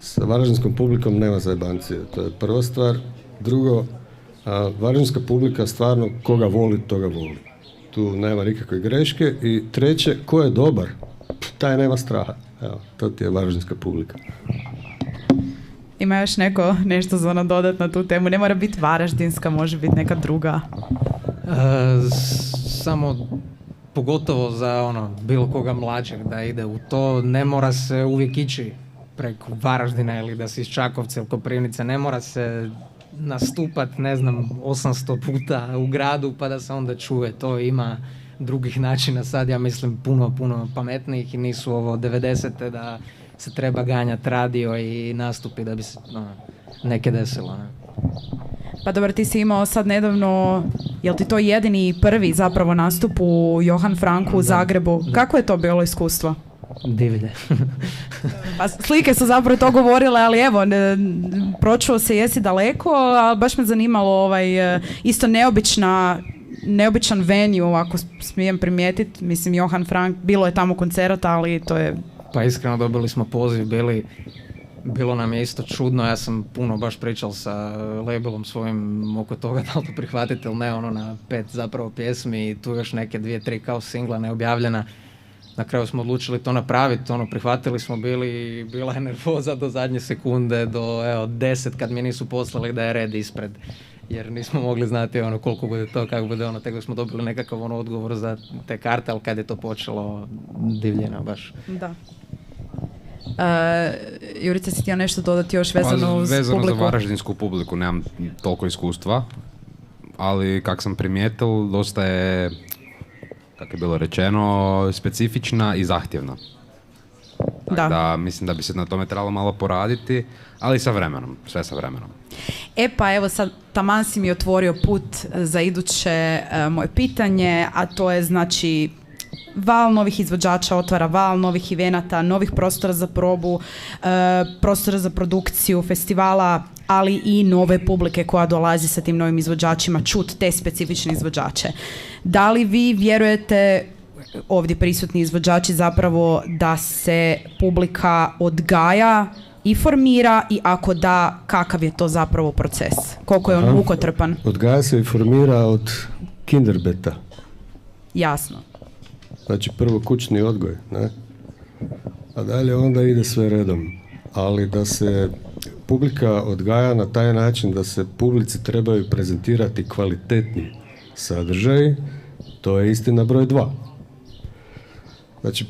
Sa varaždinskom publikom nema zajebancije, to je prva stvar. Drugo, varaždinska publika stvarno koga voli, toga voli. Tu nema nikakve greške. I treće, ko je dobar, taj nema straha. Evo, to ti je varaždinska publika. Ima još neko nešto za nadodat na tu temu? Ne mora biti varaždinska, može biti neka druga. Samo pogotovo za bilo koga mlađeg da ide u to, ne mora se uvijek ići preko Varaždina ili da si iz Čakovca ili Koprivnice, ne mora se nastupat 800 puta u gradu pa da se onda čuje. To ima drugih načina sad, ja mislim puno pametnijih i nisu ovo 90-te da se treba ganjati radio i nastupi da bi se neke desilo. Ne? Pa dobro, ti si imao sad nedavno, jel ti to jedini i prvi zapravo nastup u Johan Franku u Zagrebu? Da. Kako je to bilo iskustvo? Divlje. Pa slike su zapravo to govorile, ali evo, pročuo se jesi daleko, a baš me zanimalo isto neobičan venue, ako smijem primijetiti. Mislim, Johan Frank, bilo je tamo koncerata, ali to je... Pa iskreno dobili smo poziv, bilo nam je isto čudno, ja sam puno baš pričal sa labelom svojim oko toga da li to prihvatiti ili ne, na 5 zapravo pjesmi i tu još neke 2-3 kao singla neobjavljena. Na kraju smo odlučili to napraviti, prihvatili smo bili, bila je nervoza do zadnje sekunde, do 10 kad mi nisu poslali da je red ispred. Jer nismo mogli znati koliko bude to, kako bude tek da smo dobili nekakav odgovor za te karte, ali kad je to počelo, divljeno baš. Da. Jurica, si htio nešto dodati još vezano uz vezano publiku? Za varaždinsku publiku nemam toliko iskustva, ali kak sam primijetil, dosta je, kako je bilo rečeno, specifična i zahtjevna. Da, mislim da bi se na tome trebalo malo poraditi, ali sa vremenom, sve sa vremenom. Pa evo sad, taman si mi otvorio put za iduće moje pitanje, a to je znači val novih izvođača otvara val novih evenata, novih prostora za probu, prostora za produkciju festivala, ali i nove publike koja dolazi sa tim novim izvođačima čut te specifične izvođače. Da li vi vjerujete, ovdje prisutni izvođači, zapravo da se publika odgaja i formira, i ako da, kakav je to zapravo proces? Koliko je on mukotrpan? Odgaja se i formira od kinderbeta. Jasno. Znači prvo kućni odgoj, ne? A dalje onda ide sve redom. Ali da se publika odgaja na taj način da se publici trebaju prezentirati kvalitetni sadržaji, to je istina broj 2. Znači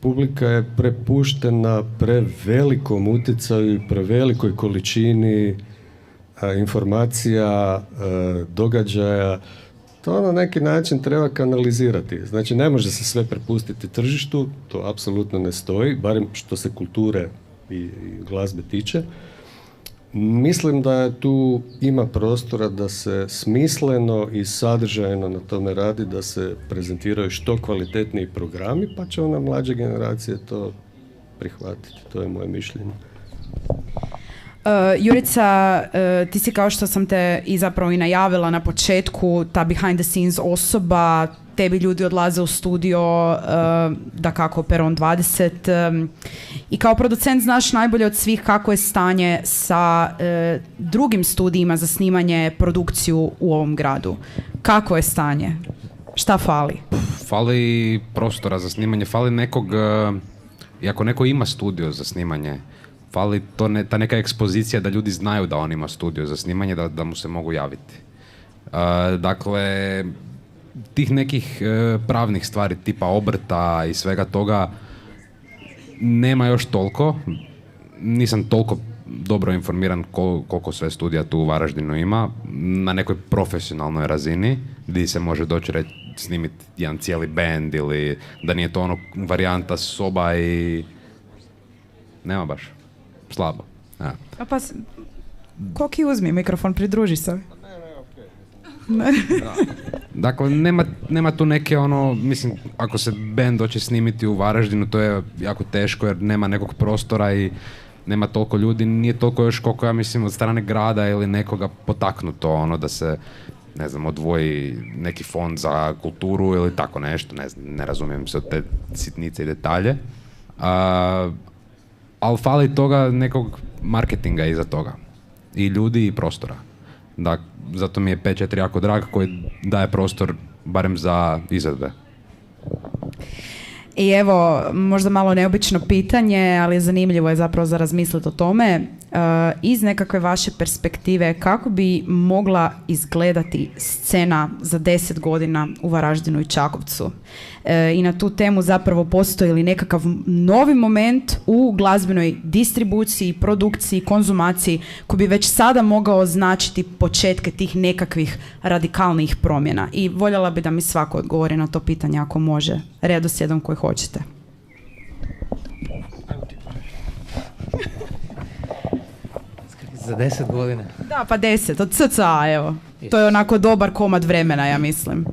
publika je prepuštena prevelikom utjecaju i prevelikoj količini informacija, događaja. To na neki način treba kanalizirati. Znači ne može se sve prepustiti tržištu, to apsolutno ne stoji, barem što se kulture i glazbe tiče. Mislim da tu ima prostora da se smisleno i sadržajno na tome radi, da se prezentiraju što kvalitetniji programi, pa će ona mlađe generacije to prihvatiti. To je moje mišljenje. Jurica, ti si, kao što sam te i zapravo i najavila na početku, ta behind the scenes osoba, tebi ljudi odlaze u studio, dakako Peron 20, i kao producent znaš najbolje od svih kako je stanje sa drugim studijima za snimanje, produkciju u ovom gradu. Kako je stanje? Šta fali? Fali prostora za snimanje, fali nekog, i ako neko ima studio za snimanje, fali ta neka ekspozicija da ljudi znaju da on ima studio za snimanje, da mu se mogu javiti. Dakle, tih nekih pravnih stvari tipa obrta i svega toga nema još toliko. Nisam toliko dobro informiran koliko sve studija tu u Varaždinu ima na nekoj profesionalnoj razini gdje se može doći snimiti jedan cijeli band, ili da nije to ono varijanta soba i nema baš. Slabo. Ja. A pa, Koki, uzmi mikrofon, pridruži se. Dakle, nema tu neke mislim, ako se band doće snimiti u Varaždinu, to je jako teško jer nema nekog prostora i nema toliko ljudi, nije toliko još koliko ja mislim od strane grada ili nekoga potaknuto da se, ne znam, odvoji neki fond za kulturu ili tako nešto, ne razumijem se od te sitnice i detalje. Ali fali toga nekog marketinga iza toga. I ljudi i prostora. Zato mi je P4 jako drag koji daje prostor barem za izvedbe. I evo, možda malo neobično pitanje, ali zanimljivo je zapravo za razmisliti o tome. Iz nekakve vaše perspektive, kako bi mogla izgledati scena za 10 godina u Varaždinu i Čakovcu? I na tu temu zapravo postoji li nekakav novi moment u glazbenoj distribuciji, produkciji, konzumaciji koji bi već sada mogao značiti početke tih nekakvih radikalnih promjena? I voljela bi da mi svako odgovori na to pitanje ako može, redoslijedom koji hoćete. Za 10 godina? Da, pa 10, od cca, evo. To je onako dobar komad vremena, ja mislim.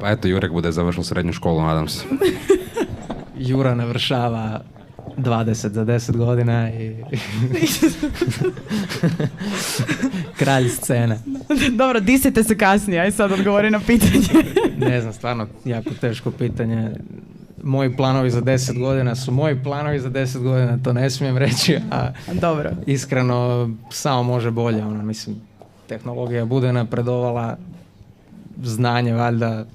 Pa eto, Jurek bude završio srednju školu, nadam se. Jura navršava 20 za 10 godina i... kralj scene. Dobro, disajte se kasnije, aj sad odgovori na pitanje. Ne znam, stvarno jako teško pitanje. Moji planovi za 10 godina su moji planovi za 10 godina, to ne smijem reći, a dobro. Iskreno samo može bolje. Mislim, tehnologija bude napredovala, znanje valjda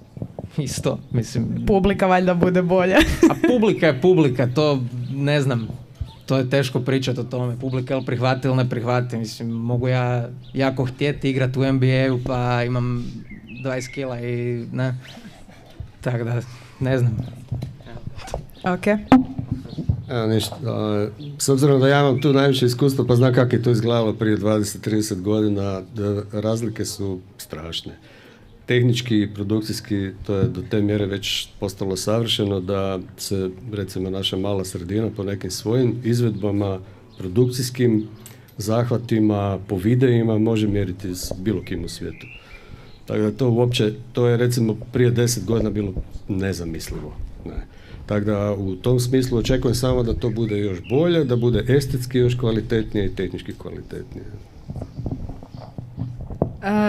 isto. Mislim, publika valjda bude bolje. A publika je publika, to ne znam, to je teško pričati o tome. Publika ili prihvati ili ne prihvati. Mislim, mogu ja jako htjeti igrati u NBA-u pa imam 20 kila i ne. Tako da, ne znam. Ok. Evo ništa. S obzirom da ja imam tu najviše iskustva, pa znam kako je to izgledalo prije 20-30 godina, da razlike su strašne. Tehnički i produkcijski to je do te mjere već postalo savršeno da se, recimo, naša mala sredina po nekim svojim izvedbama, produkcijskim zahvatima, po videima može mjeriti s bilo kim u svijetu. Tako da to uopće, to je recimo prije 10 godina bilo nezamislivo. Ne. Tako da u tom smislu očekujem samo da to bude još bolje, da bude estetski još kvalitetnije i tehnički kvalitetnije.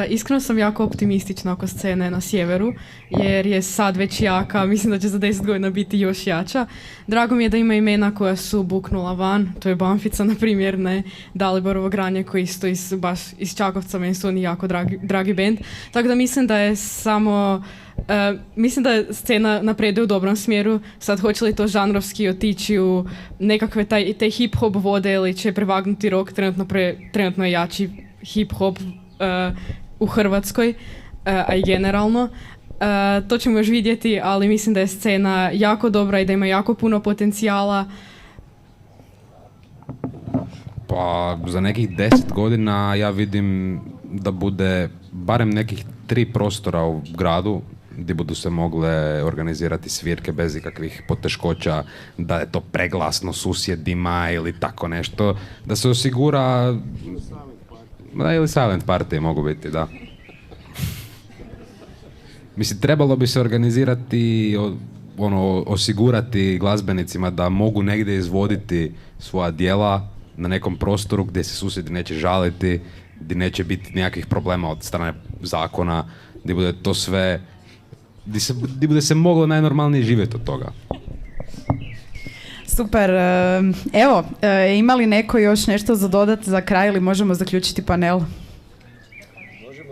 Iskreno sam jako optimistična oko scene na sjeveru, jer je sad već jaka, mislim da će za 10 godina biti još jača. Drago mi je da ima imena koja su buknula van, to je Banfica, na primjer, ne, Daliborovo granje koji isto baš iz Čakovca, meni su oni jako dragi band. Tako da mislim da je samo... mislim da je scena napreduje u dobrom smjeru. Sad hoće li to žanrovski otići u nekakve te hip-hop vode ili će prevagnuti rock, trenutno je jači hip-hop u Hrvatskoj, a i generalno. To ćemo još vidjeti, ali mislim da je scena jako dobra i da ima jako puno potencijala. Pa za nekih 10 godina ja vidim da bude barem nekih 3 prostora u gradu gdje budu se mogle organizirati svirke bez ikakvih poteškoća, da je to preglasno susjedima ili tako nešto, da se osigura... Da, ili silent party mogu biti, da. Mislim, trebalo bi se organizirati, osigurati glazbenicima da mogu negdje izvoditi svoja djela na nekom prostoru gdje se susjedi neće žaliti, gdje neće biti nekakvih problema od strane zakona, gdje bude to sve, gdje bude se moglo najnormalnije živjeti od toga. Super. Evo, ima li neko još nešto za dodati za kraj ili možemo zaključiti panel?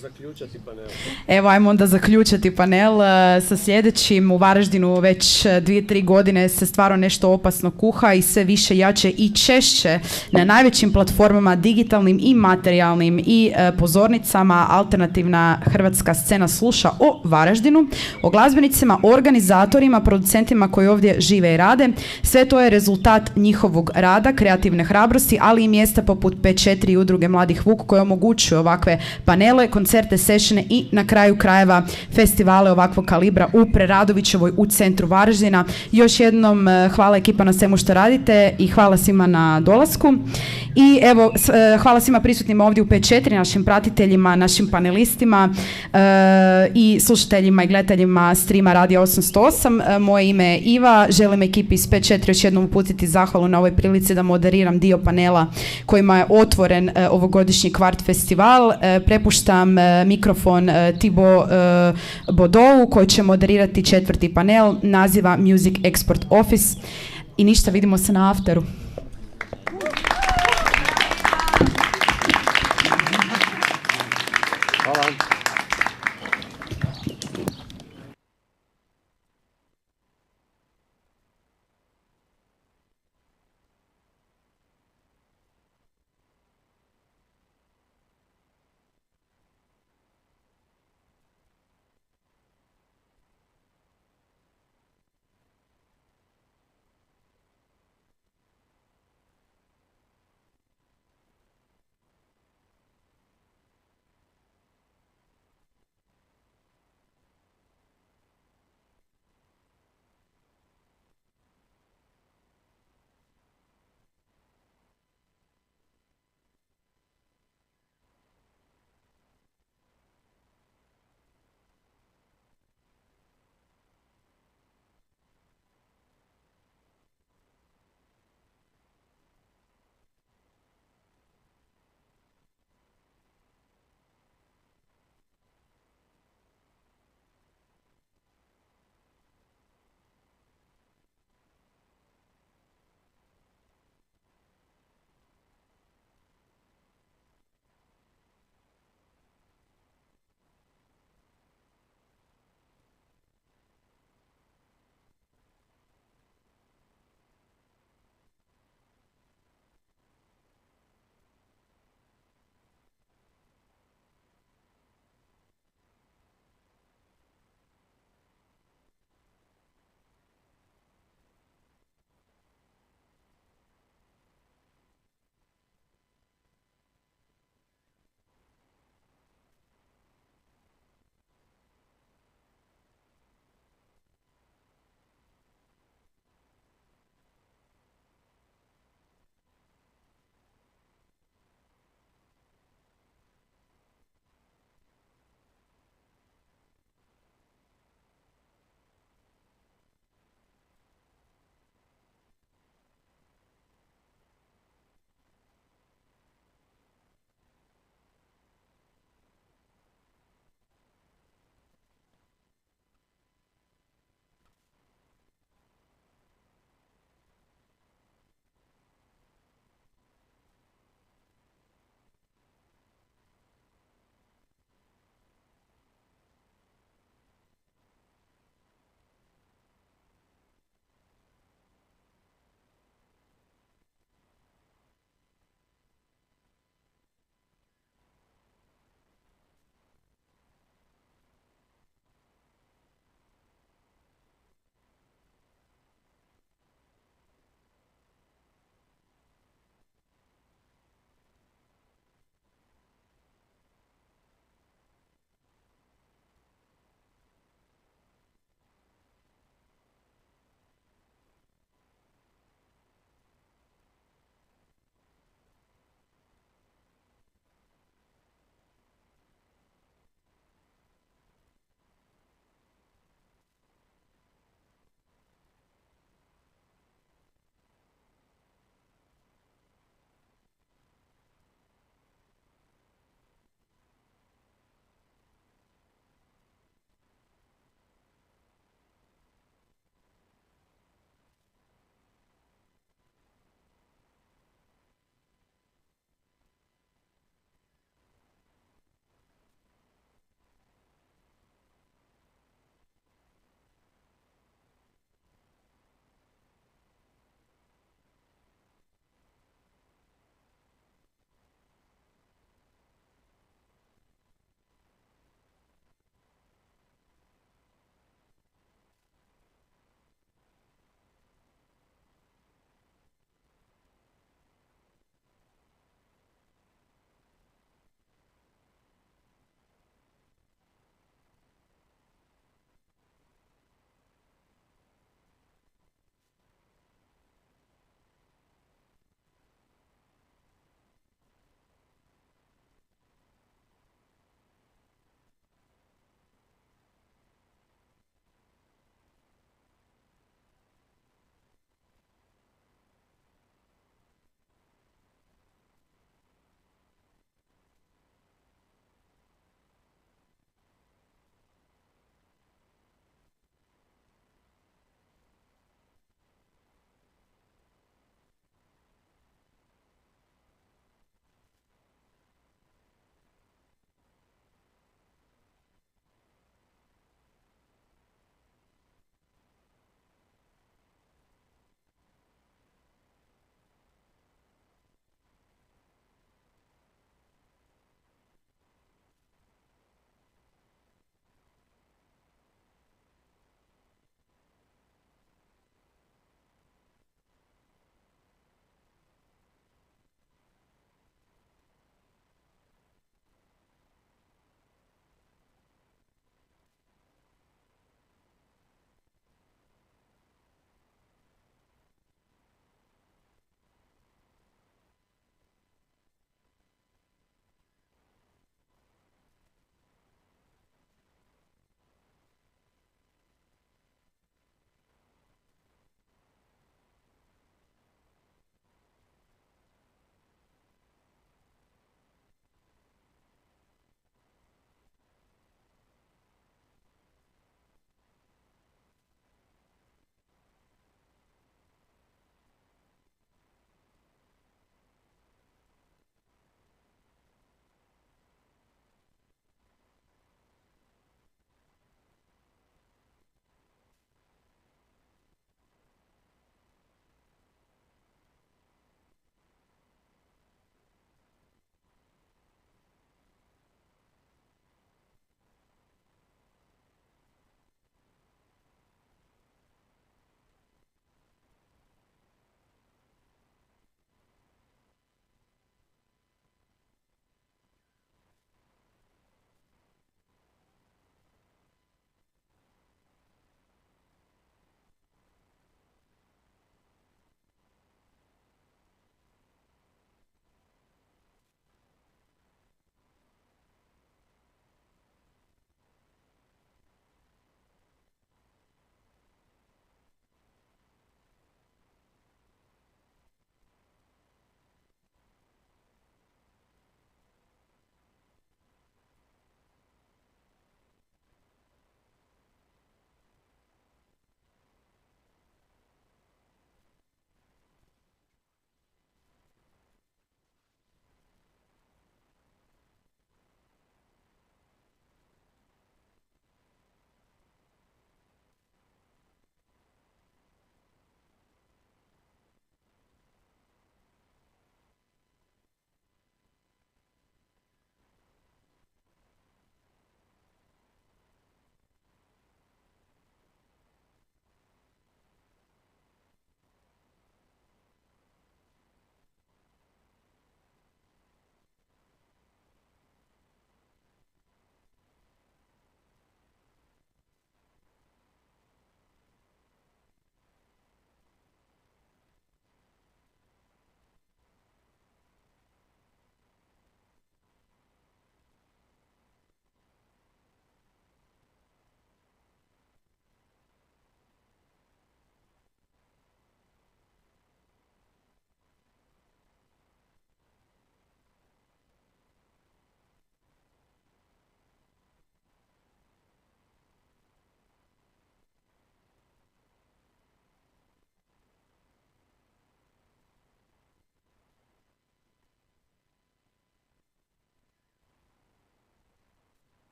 Zaključati panel. Evo, ajmo onda zaključati panel sa sljedećim. U Varaždinu već 2-3 godine se stvarno nešto opasno kuha i sve više, jače i češće na najvećim platformama, digitalnim i materijalnim i pozornicama alternativna hrvatska scena sluša o Varaždinu, o glazbenicima, organizatorima, producentima koji ovdje žive i rade. Sve to je rezultat njihovog rada, kreativne hrabrosti, ali i mjesta poput P4 i udruge Mladih Vuk koje omogućuju ovakve panele, koncerte, sessione i na kraju krajeva festivale ovakvog kalibra u Preradovićevoj u centru Varaždina. Još jednom hvala ekipa na svemu što radite i hvala svima na dolasku. I evo, hvala svima prisutnima ovdje u P4, našim pratiteljima, našim panelistima i slušateljima i gledateljima streama Radija 808. Moje ime je Iva, želim ekipi iz P4 još jednom uputiti zahvalu na ovoj prilici da moderiram dio panela kojima je otvoren ovogodišnji Kvart festival. Prepuštam mikrofon Tibo Bodovu koji će moderirati 4. panel, naziva Music Export Office. I ništa, vidimo se na afteru. Hvala.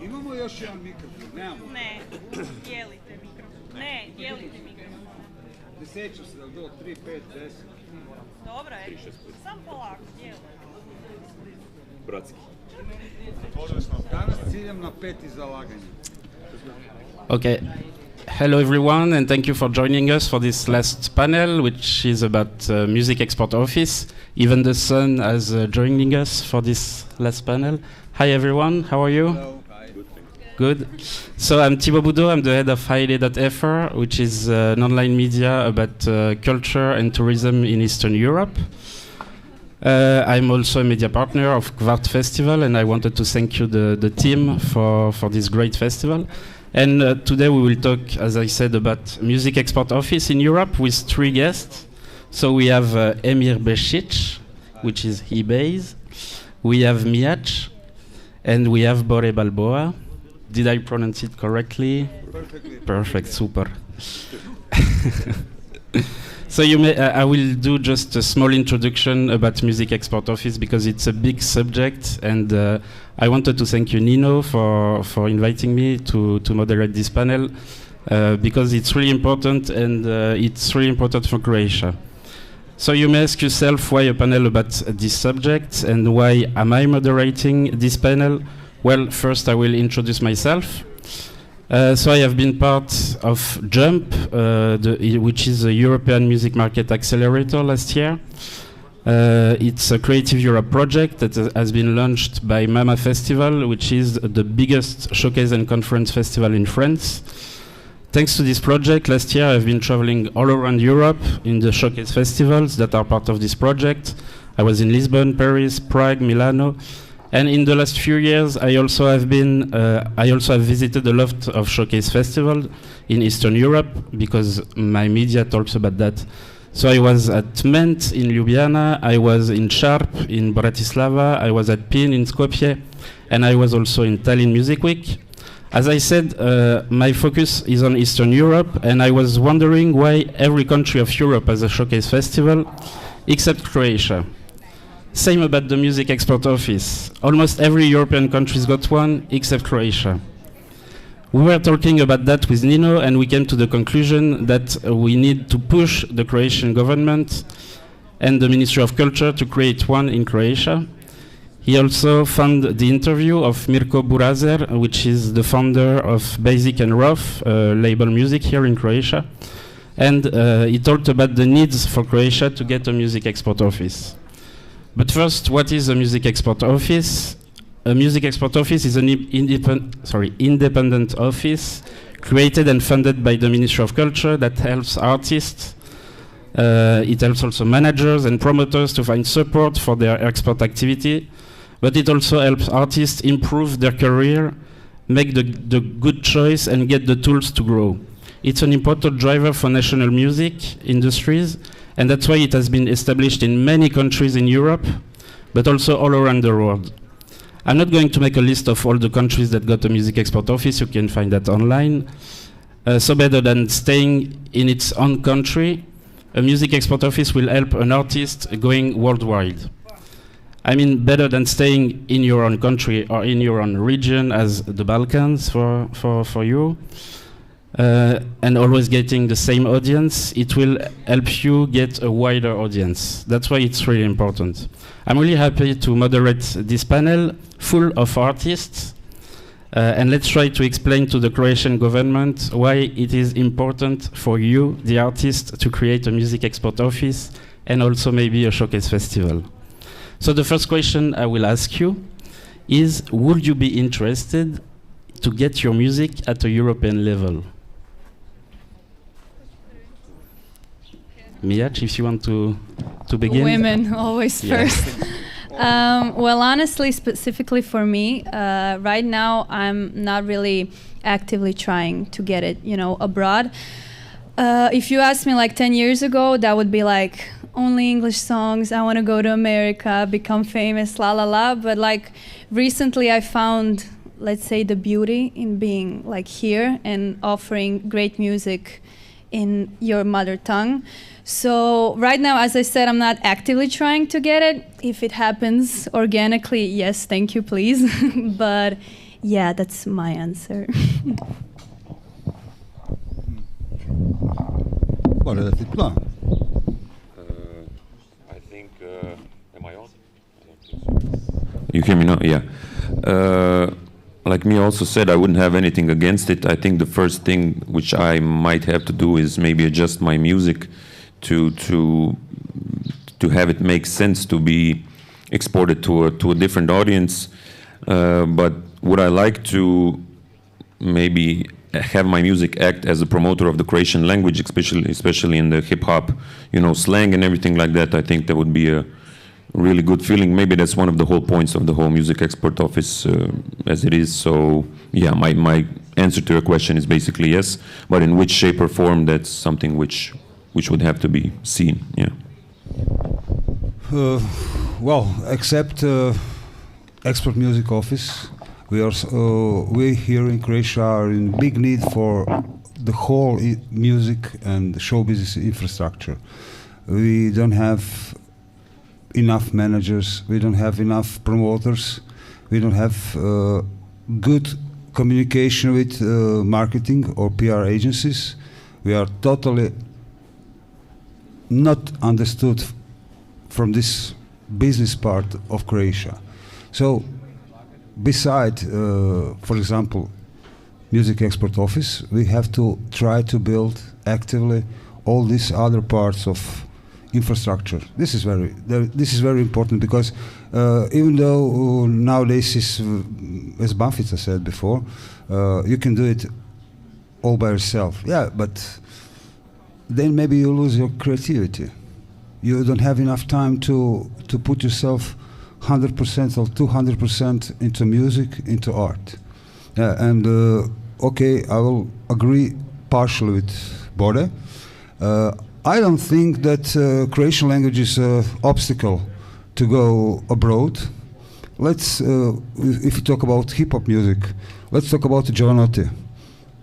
Imamo još jedan mikrofon, nemamo. Ne, dijelite mikrofon. Ne, dijelite mikrofon. Ne sjećam se da je bilo 3, 5, 10. Dobro je, sam polako, dijelite. Bratski. Danas ciljam na 5 zalaganja. Okay. Hello everyone, and thank you for joining us for this last panel, which is about Music Export Office. Even the sun is joining us for this last panel. Hi everyone, how are you? Hello. Good. So I'm Thibaut Boudot, I'm the head of Haile.fr, which is an online media about culture and tourism in Eastern Europe. I'm also a media partner of KVART Festival, and I wanted to thank you, the team, for this great festival. And today we will talk, as I said, about Music Export Office in Europe with 3 guests. So we have Emir Bešić, which is eBay's. We have Mijac, and we have Bore Balboa. Did I pronounce it correctly? Perfectly. Perfect, super. So I will do just a small introduction about Music Export Office because it's a big subject, and I wanted to thank you, Nino, for inviting me to moderate this panel because it's really important, and it's really important for Croatia. So you may ask yourself why a panel about this subject and why am I moderating this panel? Well, first I will introduce myself. So I have been part of JUMP, which is a European Music Market Accelerator last year. It's a Creative Europe project that has been launched by Mama Festival, which is the biggest showcase and conference festival in France. Thanks to this project, last year I've been traveling all around Europe in the showcase festivals that are part of this project. I was in Lisbon, Paris, Prague, Milano. And in the last few years, I also have visited a lot of showcase festivals in Eastern Europe because my media talks about that. So I was at Ment in Ljubljana, I was in Sharp in Bratislava, I was at PIN in Skopje, and I was also in Tallinn Music Week. As I said, my focus is on Eastern Europe, and I was wondering why every country of Europe has a showcase festival, except Croatia. Same about the Music Export Office. Almost every European country's got one, except Croatia. We were talking about that with Nino, and we came to the conclusion that we need to push the Croatian government and the Ministry of Culture to create one in Croatia. He also found the interview of Mirko Burazer, which is the founder of Basic and Rough, label music here in Croatia. And he talked about the needs for Croatia to get a Music Export Office. But first, what is a Music Export Office? A Music Export Office is an independent office created and funded by the Ministry of Culture that helps artists. It helps also managers and promoters to find support for their export activity, but it also helps artists improve their career, make the good choice, and get the tools to grow. It's an important driver for national music industries, and that's why it has been established in many countries in Europe, but also all around the world. I'm not going to make a list of all the countries that got a Music Export Office. You can find that online. So better than staying in its own country, a Music Export Office will help an artist going worldwide. I mean, better than staying in your own country or in your own region, as the Balkans for you. And always getting the same audience, it will help you get a wider audience. That's why it's really important. I'm really happy to moderate this panel full of artists, and let's try to explain to the Croatian government why it is important for you, the artist, to create a Music Export Office and also maybe a showcase festival. So the first question I will ask you is, would you be interested to get your music at a European level? Mijac, if you want to begin. Women always Yeah. first. Well, honestly, specifically for me, right now I'm not really actively trying to get it, abroad. If you asked me like 10 years ago, that would be like only English songs. I want to go to America, become famous, la la la. But like recently, I found, let's say, the beauty in being like here and offering great music in your mother tongue. So right now, as I said, I'm not actively trying to get it. If it happens organically, yes, thank you, please. But yeah, that's my answer. What is the plan? I think, am I on? You hear me now? Yeah. Like me also said, I wouldn't have anything against it. I think the first thing which I might have to do is maybe adjust my music to have it make sense to be exported to a different audience. But would I like to maybe have my music act as a promoter of the Croatian language, especially in the hip hop, slang and everything like that? I think that would be a really good feeling. Maybe that's one of the whole points of the whole music export office as it is. So yeah, my answer to your question is basically yes, but in which shape or form, that's something which would have to be seen. Yeah. Well, except export music office, we here in Croatia are in big need for the whole music and show business infrastructure. We don't have enough managers, we don't have enough promoters, we don't have good communication with marketing or PR agencies. We are totally not understood from this business part of Croatia. So beside, for example, music export office, we have to try to build actively all these other parts of infrastructure. This is very important because even though nowadays is, as Banfica said before, you can do it all by yourself. Yeah, but then maybe you lose your creativity. You don't have enough time to put yourself 100% or 200% into music, into art. And okay, I will agree partially with Bode. I don't think that Croatian language is an obstacle to go abroad. Let's, if you talk about hip-hop music, let's talk about Giovanotti.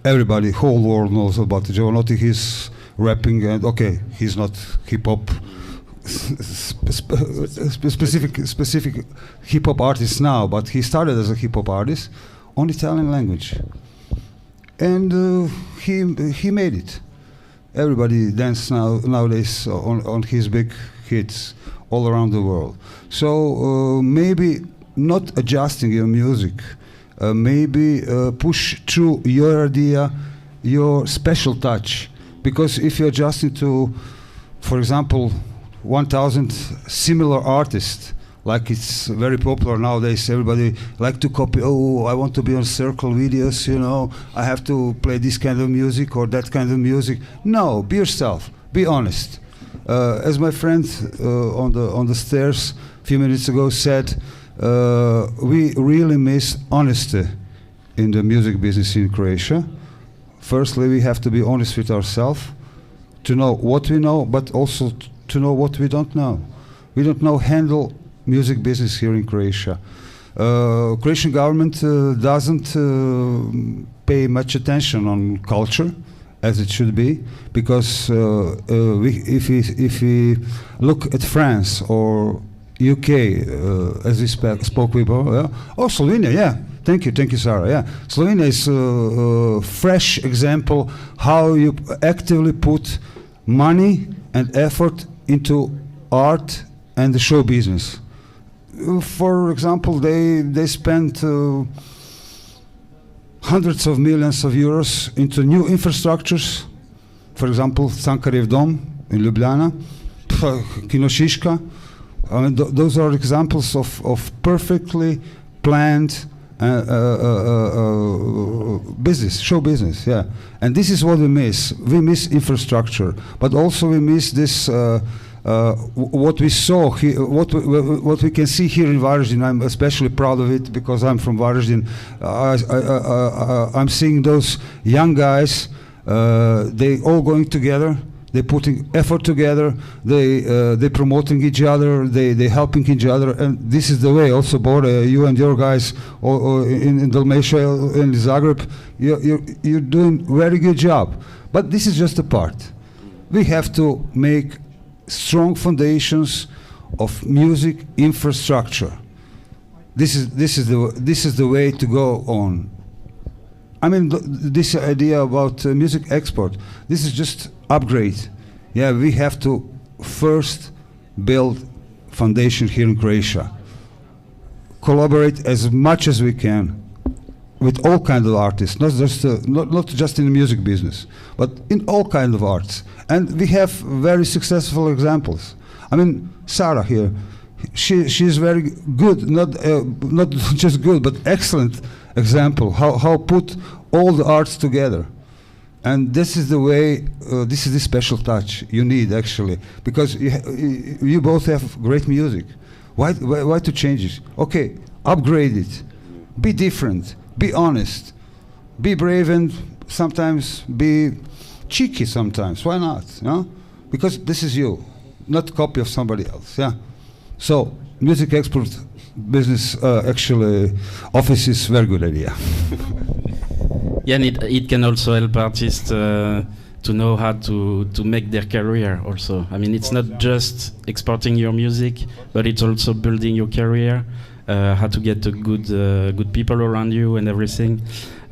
Everybody, whole world knows about Giovanotti. He's rapping, and okay, he's not hip-hop specific hip-hop artist now, but he started as a hip-hop artist on Italian language, and he made it. Everybody dances nowadays on his big hits all around the world. So maybe not adjusting your music, maybe push through your idea, your special touch. Because if you're adjusting to, for example, 1,000 similar artists, like it's very popular nowadays, everybody like to copy, oh, I want to be on circle videos, I have to play this kind of music or that kind of music. No, be yourself, be honest. As my friend on the stairs a few minutes ago said, we really miss honesty in the music business in Croatia. Firstly, we have to be honest with ourselves, to know what we know, but also to know what we don't know. We don't know handle music business here in Croatia. Croatian government doesn't pay much attention on culture as it should be, because if we look at France or UK, as we spoke with, oh, Slovenia, yeah. Thank you, Sarah. Yeah, Slovenia is a fresh example how you actively put money and effort into art and the show business. For example, they spent hundreds of millions of euros into new infrastructures. For example, Cankarjev Dom in Ljubljana, Kino Šiška. I mean, those are examples of perfectly planned business, show business, yeah. And this is what we miss. We miss infrastructure, but also we miss this. What we saw here, what we can see here in Varaždin. I'm especially proud of it because I'm from Varaždin. I'm seeing those young guys. They all going together. They're putting effort together. They promoting each other. They helping each other. And this is the way. Also, Bora, you and your guys in Dalmatia and Zagreb, you're doing very good job. But this is just a part. We have to make strong foundations of music infrastructure. This is the way to go on. I mean, this idea about music export, this is just upgrade. Yeah, we have to first build foundation here in Croatia. Collaborate as much as we can with all kinds of artists, not just in the music business, but in all kinds of arts. And we have very successful examples. I mean, Sarah here, she's very good, not just good, but excellent example, how put all the arts together. And this is the way, this is the special touch you need actually, because you both have great music. Why to change it? Okay, upgrade it, be different, be honest, be brave, and sometimes be cheeky sometimes. Why not? You know? Because this is you, not a copy of somebody else. Yeah. So music export business actually office is very good idea. Yeah, and it can also help artists to know how to make their career also. I mean, it's not just exporting your music, but it's also building your career, how to get a good people around you and everything.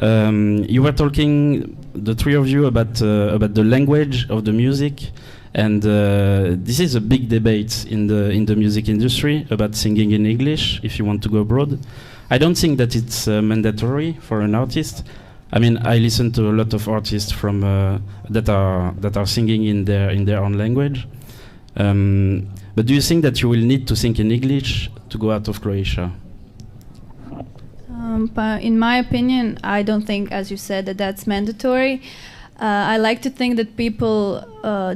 You were talking, the three of you, about the language of the music. And this is a big debate in the music industry about singing in English if you want to go abroad. I don't think that it's mandatory for an artist. I mean, I listen to a lot of artists from that are singing in their own language. But do you think that you will need to sing in English to go out of Croatia? But in my opinion, I don't think, as you said, that that's mandatory. I like to think that people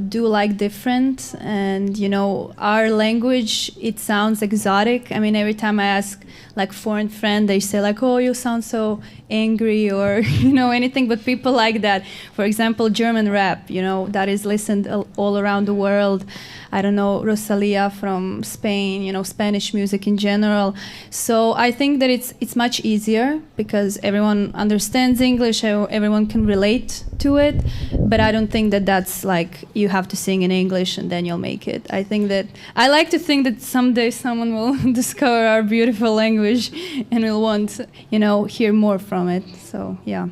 do like different, and you know, our language, it sounds exotic. I mean, every time I ask like foreign friend, they say like, oh, you sound so angry, or you know, anything, but people like that. For example, German rap, you know, that is listened all around the world. I don't know, Rosalia from Spain, you know, Spanish music in general. So I think that it's much easier because everyone understands English, everyone can relate to it. But I don't think that that's like you have to sing in English and then you'll make it. I like to think that someday someone will discover our beautiful language and will want, you know, hear more from it. So yeah.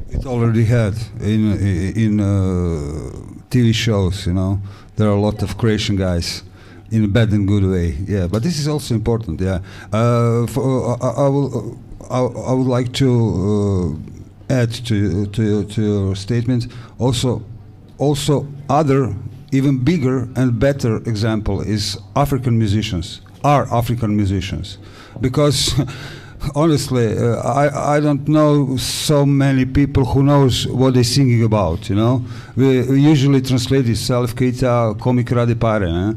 It already had in TV shows, you know. There are a lot of Croatian guys in a bad and good way. Yeah, but this is also important. Yeah, I would like to add to your statement also other even bigger and better example is African musicians, because honestly I don't know so many people who knows what they're singing about, you know. We usually translate it self kita komik radi pare,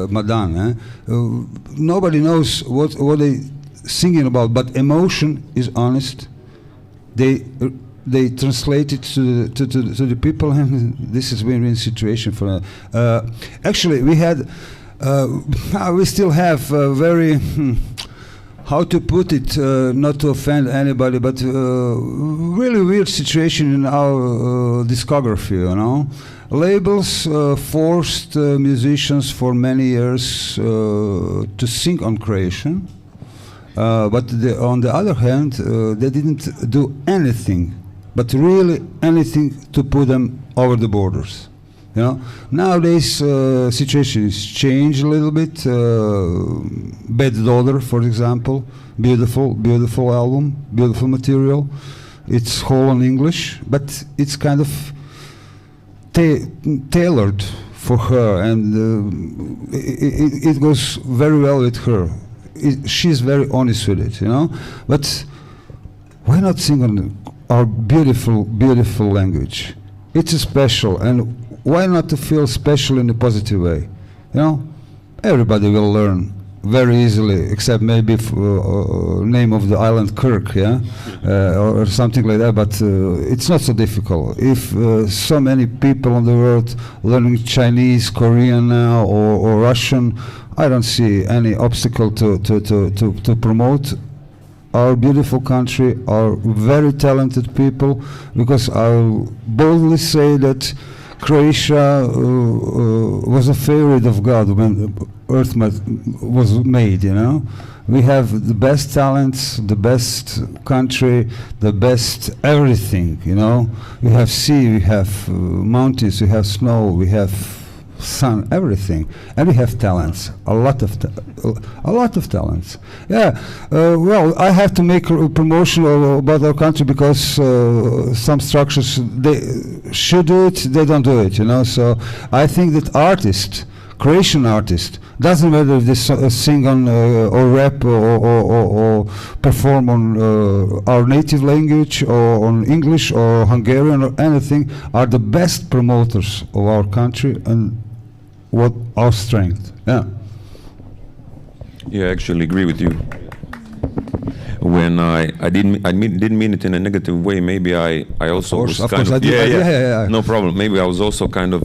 madan, nobody knows what they singing about, but emotion is honest. They translate it to the people, and this is win-win situation for. Actually, we still have very. How to put it, not to offend anybody, but really weird situation in our discography, you know. Labels forced musicians for many years to sing on Croatian, but on the other hand, they didn't do anything, but really anything to put them over the borders. You know, nowadays situation is changed a little bit. Bad Daughter, for example, beautiful album, beautiful material. It's whole in English, but it's kind of tailored for her, and it goes very well with her. She's very honest with it, you know. But why not sing on our beautiful language? It's special, and why not to feel special in a positive way? You know, everybody will learn very easily, except maybe name of the island Kirk, yeah, or something like that. But it's not so difficult. If so many people on the world learning Chinese, Korean now, or Russian, I don't see any obstacle to promote our beautiful country, our very talented people, because I'll boldly say that Croatia was a favorite of God when Earth was made, you know. We have the best talents, the best country, the best everything, you know. We have sea, we have mountains, we have snow, we have sun, everything, and we have talents, a lot of talents. Yeah, well, I have to make a promotion about our country because some structures they should do it, they don't do it, you know. So I think that artists, Croatian artists, doesn't matter if they sing on or rap or perform on our native language or on English or Hungarian or anything, are the best promoters of our country and what our strength. Yeah. Yeah, I actually agree with you. When I didn't mean it in a negative way. Maybe I also was kind of no problem. Maybe I was also kind of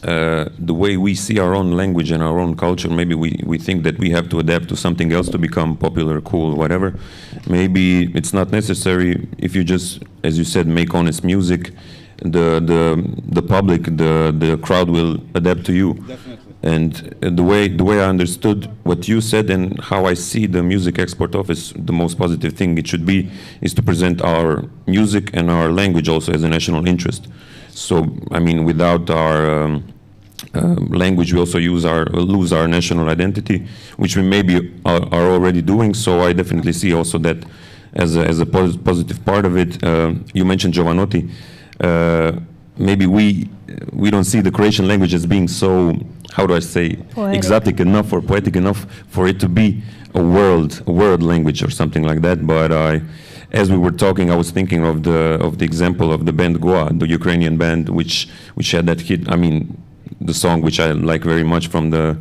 the way we see our own language and our own culture. Maybe we think that we have to adapt to something else to become popular, cool, whatever. Maybe it's not necessary if you just, as you said, make honest music. The public, the crowd will adapt to you. Definitely. And the way I understood what you said and how I see the music export office, the most positive thing it should be is to present our music and our language also as a national interest. So I mean, without our language, we also lose our national identity, which we maybe are already doing. So I definitely see also that as a positive part of it. You mentioned Jovanotti. Maybe we don't see the Croatian language as being so, how do I say, poetic. Exotic enough or poetic enough for it to be a world language or something like that. But as we were talking, I was thinking of the example of the band Goa, the Ukrainian band, which had that hit. I mean, the song which I like very much from the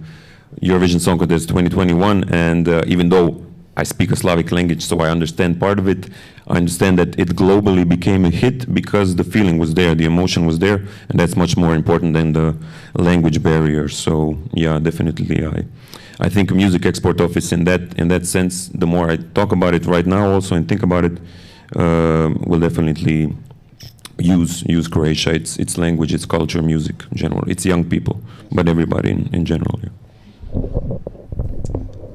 Eurovision Song Contest 2021. And even though I speak a Slavic language, so I understand part of it. I understand that it globally became a hit because the feeling was there, the emotion was there, and that's much more important than the language barrier. So yeah, definitely, I think a music export office in that sense, the more I talk about it right now also and think about it, will definitely use Croatia, its language, its culture, music in general. It's young people, but everybody in general. Yeah.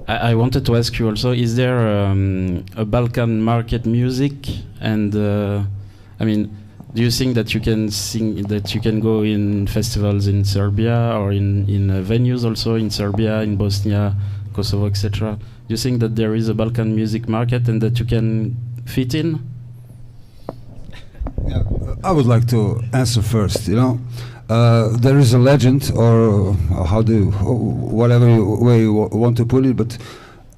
I wanted to ask you also, is there a Balkan market music? And I mean, do you think that you can sing, that you can go in festivals in Serbia or in venues also in Serbia, in Bosnia, Kosovo, etc.? Do you think that there is a Balkan music market and that you can fit in? Yeah, I would like to answer first, you know. There is a legend, or whatever way you want to put it, but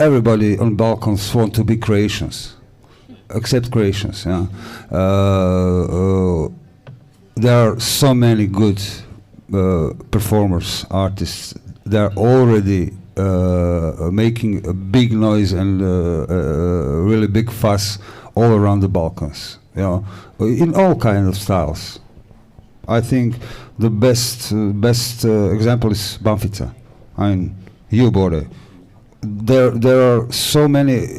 everybody on Balkans want to be Croatians, except Croatians. Yeah. There are so many good performers, artists. They are already making a big noise and really big fuss all around the Balkans. You know, in all kinds of styles. I think the best example is Banfica. I mean, Jubore. There are so many.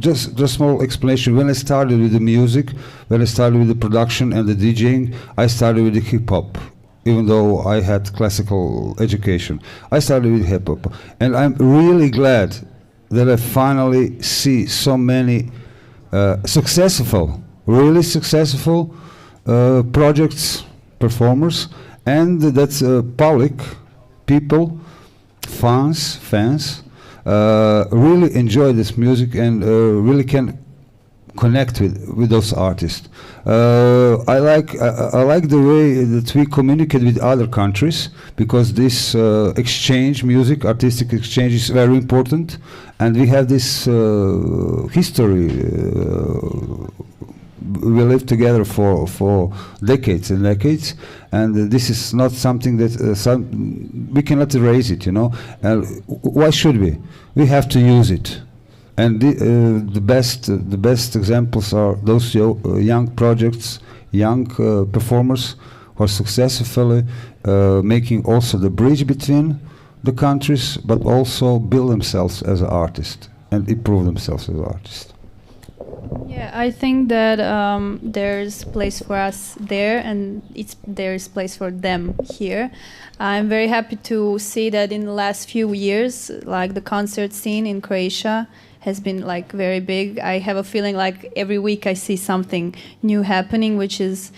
Just small explanation. When I started with the music, when I started with the production and the DJing, I started with the hip hop. Even though I had classical education, I started with hip hop, and I'm really glad that I finally see so many really successful projects, performers, and that's public people, fans really enjoy this music and really can connect with those artists. I like the way that we communicate with other countries, because this exchange, artistic exchange, is very important, and we have this history we lived together for decades and decades, and this is not something that we cannot erase it, you know. Why should we? We have to use it. And the best examples are those young projects, young performers who are successfully making also the bridge between the countries, but also build themselves as an artist and improve themselves as artists. Yeah, I think that there's place for us there, and there's place for them here. I'm very happy to see that in the last few years, like the concert scene in Croatia has been like very big. I have a feeling like every week I see something new happening, which is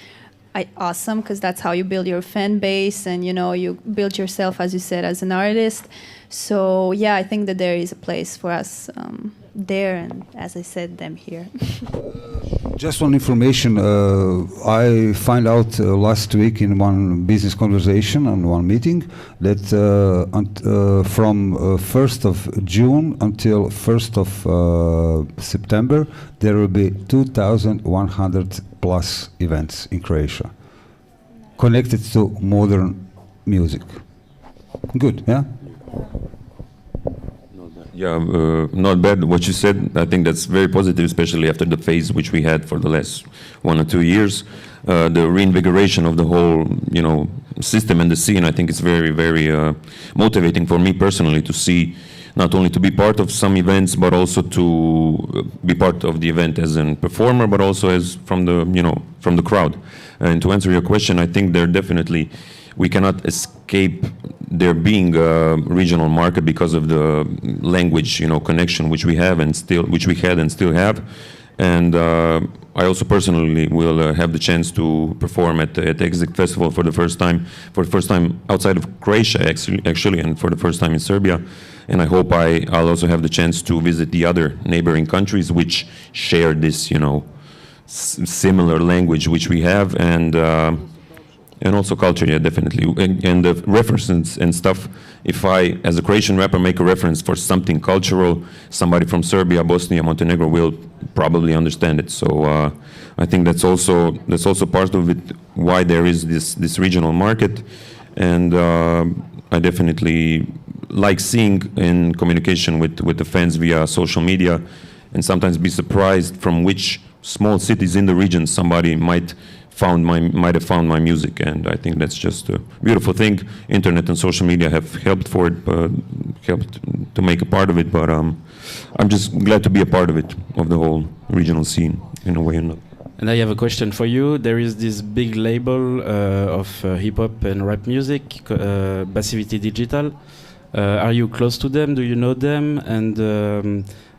awesome, because that's how you build your fan base, and you know, you build yourself, as you said, as an artist. So yeah, I think that there is a place for us there, and as I said, them here. Just one information, I find out last week in one business conversation and one meeting that from 1st of June until 1st of September, there will be 2,100 plus events in Croatia connected to modern music. Good, yeah? Yeah, not bad what you said. I think that's very positive, especially after the phase which we had for the last 1 or 2 years. The reinvigoration of the whole, you know, system and the scene, I think it's very, very motivating for me personally to see, not only to be part of some events, but also to be part of the event as a performer, but also as from the, you know, from the crowd. And to answer your question, I think there definitely, we cannot escape there being a regional market because of the language, you know, connection which we have and still, which we had and still have. And I also personally will have the chance to perform at the Exit Festival for the first time outside of Croatia, actually, and for the first time in Serbia. And I hope I'll also have the chance to visit the other neighboring countries which share this, you know, similar language which we have, and also culture, yeah, definitely. And the references and stuff, if I, as a Croatian rapper, make a reference for something cultural, somebody from Serbia, Bosnia, Montenegro will probably understand it. So I think that's also part of it, why there is this regional market. And I definitely like seeing in communication with the fans via social media, and sometimes be surprised from which small cities in the region somebody might have found my music, and I think that's just a beautiful thing. Internet and social media have helped to make a part of it, but I'm just glad to be a part of it, of the whole regional scene, in a way or not. And I have a question for you. There is this big label of hip-hop and rap music, Passivity Digital. Are you close to them? Do you know them? And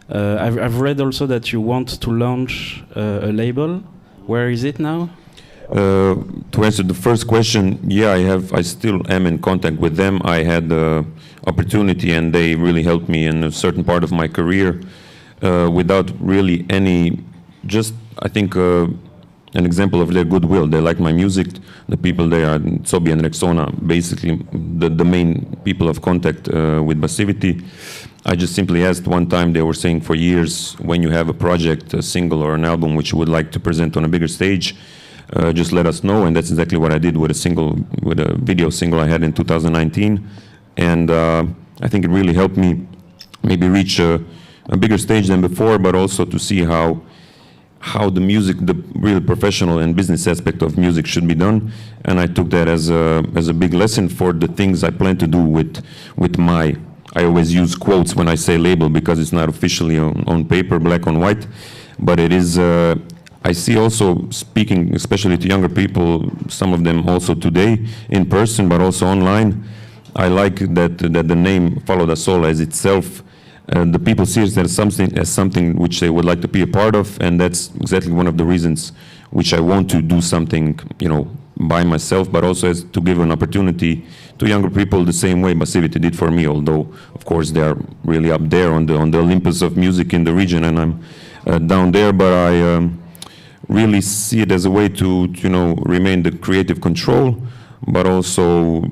I've read also that you want to launch a label. Where is it now? To answer the first question, yeah, I still am in contact with them. I had the opportunity, and they really helped me in a certain part of my career without really any, just I think an example of their goodwill. They like my music. The people there are Sobi and Rexona, basically the main people of contact with Passivity. I just simply asked one time, they were saying for years, when you have a project, a single or an album which you would like to present on a bigger stage, just let us know. And that's exactly what I did with a video single I had in 2019. And I think it really helped me maybe reach a bigger stage than before, but also to see how the music, the real professional and business aspect of music should be done. And I took that as a big lesson for the things I plan to do with my, I always use quotes when I say label, because it's not officially on paper, black on white, but it is, I see also, speaking especially to younger people, some of them also today in person, but also online, I like that the name Follow the Soul as itself, the people see it as something which they would like to be a part of, and that's exactly one of the reasons which I want to do something, you know, by myself, but also as to give an opportunity to younger people the same way Passivity did for me, although of course they are really up there on the Olympus of music in the region, and I'm down there, but I really see it as a way to, you know, remain the creative control, but also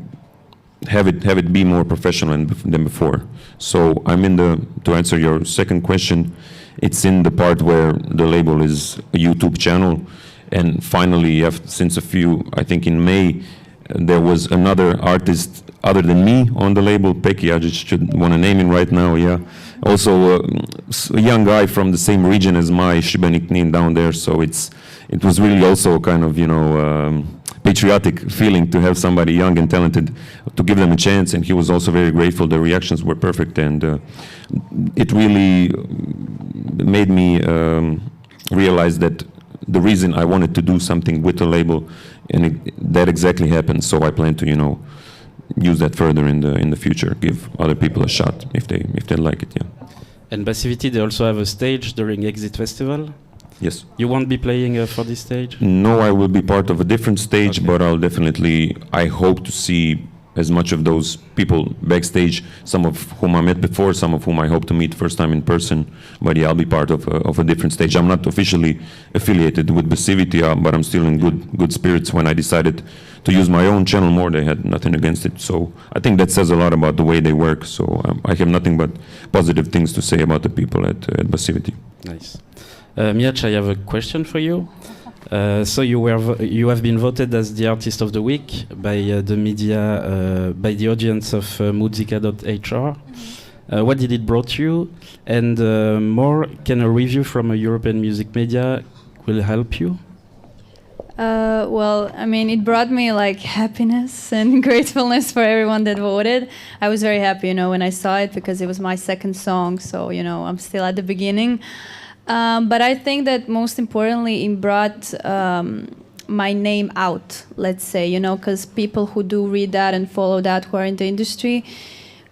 have it be more professional than before. So I'm to answer your second question, it's in the part where the label is a YouTube channel. And finally, since I think in May, there was another artist other than me on the label. Peki, I just should want to name him right now, yeah. Also a young guy from the same region as my Šibenik down there, so it was really also kind of, patriotic feeling to have somebody young and talented, to give them a chance, and he was also very grateful. The reactions were perfect, and it really made me realize that the reason I wanted to do something with the label, and that exactly happened. So I plan to, use that further in the future, give other people a shot if they like it. Yeah. And Passivity, they also have a stage during Exit Festival. Yes. You won't be playing for this stage? No, I will be part of a different stage, okay. But I hope to see as much of those people backstage, some of whom I met before, some of whom I hope to meet first time in person. But yeah, I'll be part of a different stage. I'm not officially affiliated with Passivity, but I'm still in good spirits. When I decided to use my own channel more, they had nothing against it. So I think that says a lot about the way they work. So I have nothing but positive things to say about the people at Passivity. Nice. Miac, I have a question for you. So you have been voted as the Artist of the Week by the media, by the audience of Musica.hr. What did it brought you? And more, can a review from a European music media will help you? Well, I mean, it brought me like happiness and gratefulness for everyone that voted. I was very happy, when I saw it, because it was my second song. So, I'm still at the beginning. But I think that most importantly, it brought my name out, let's say, because people who do read that and follow that, who are in the industry,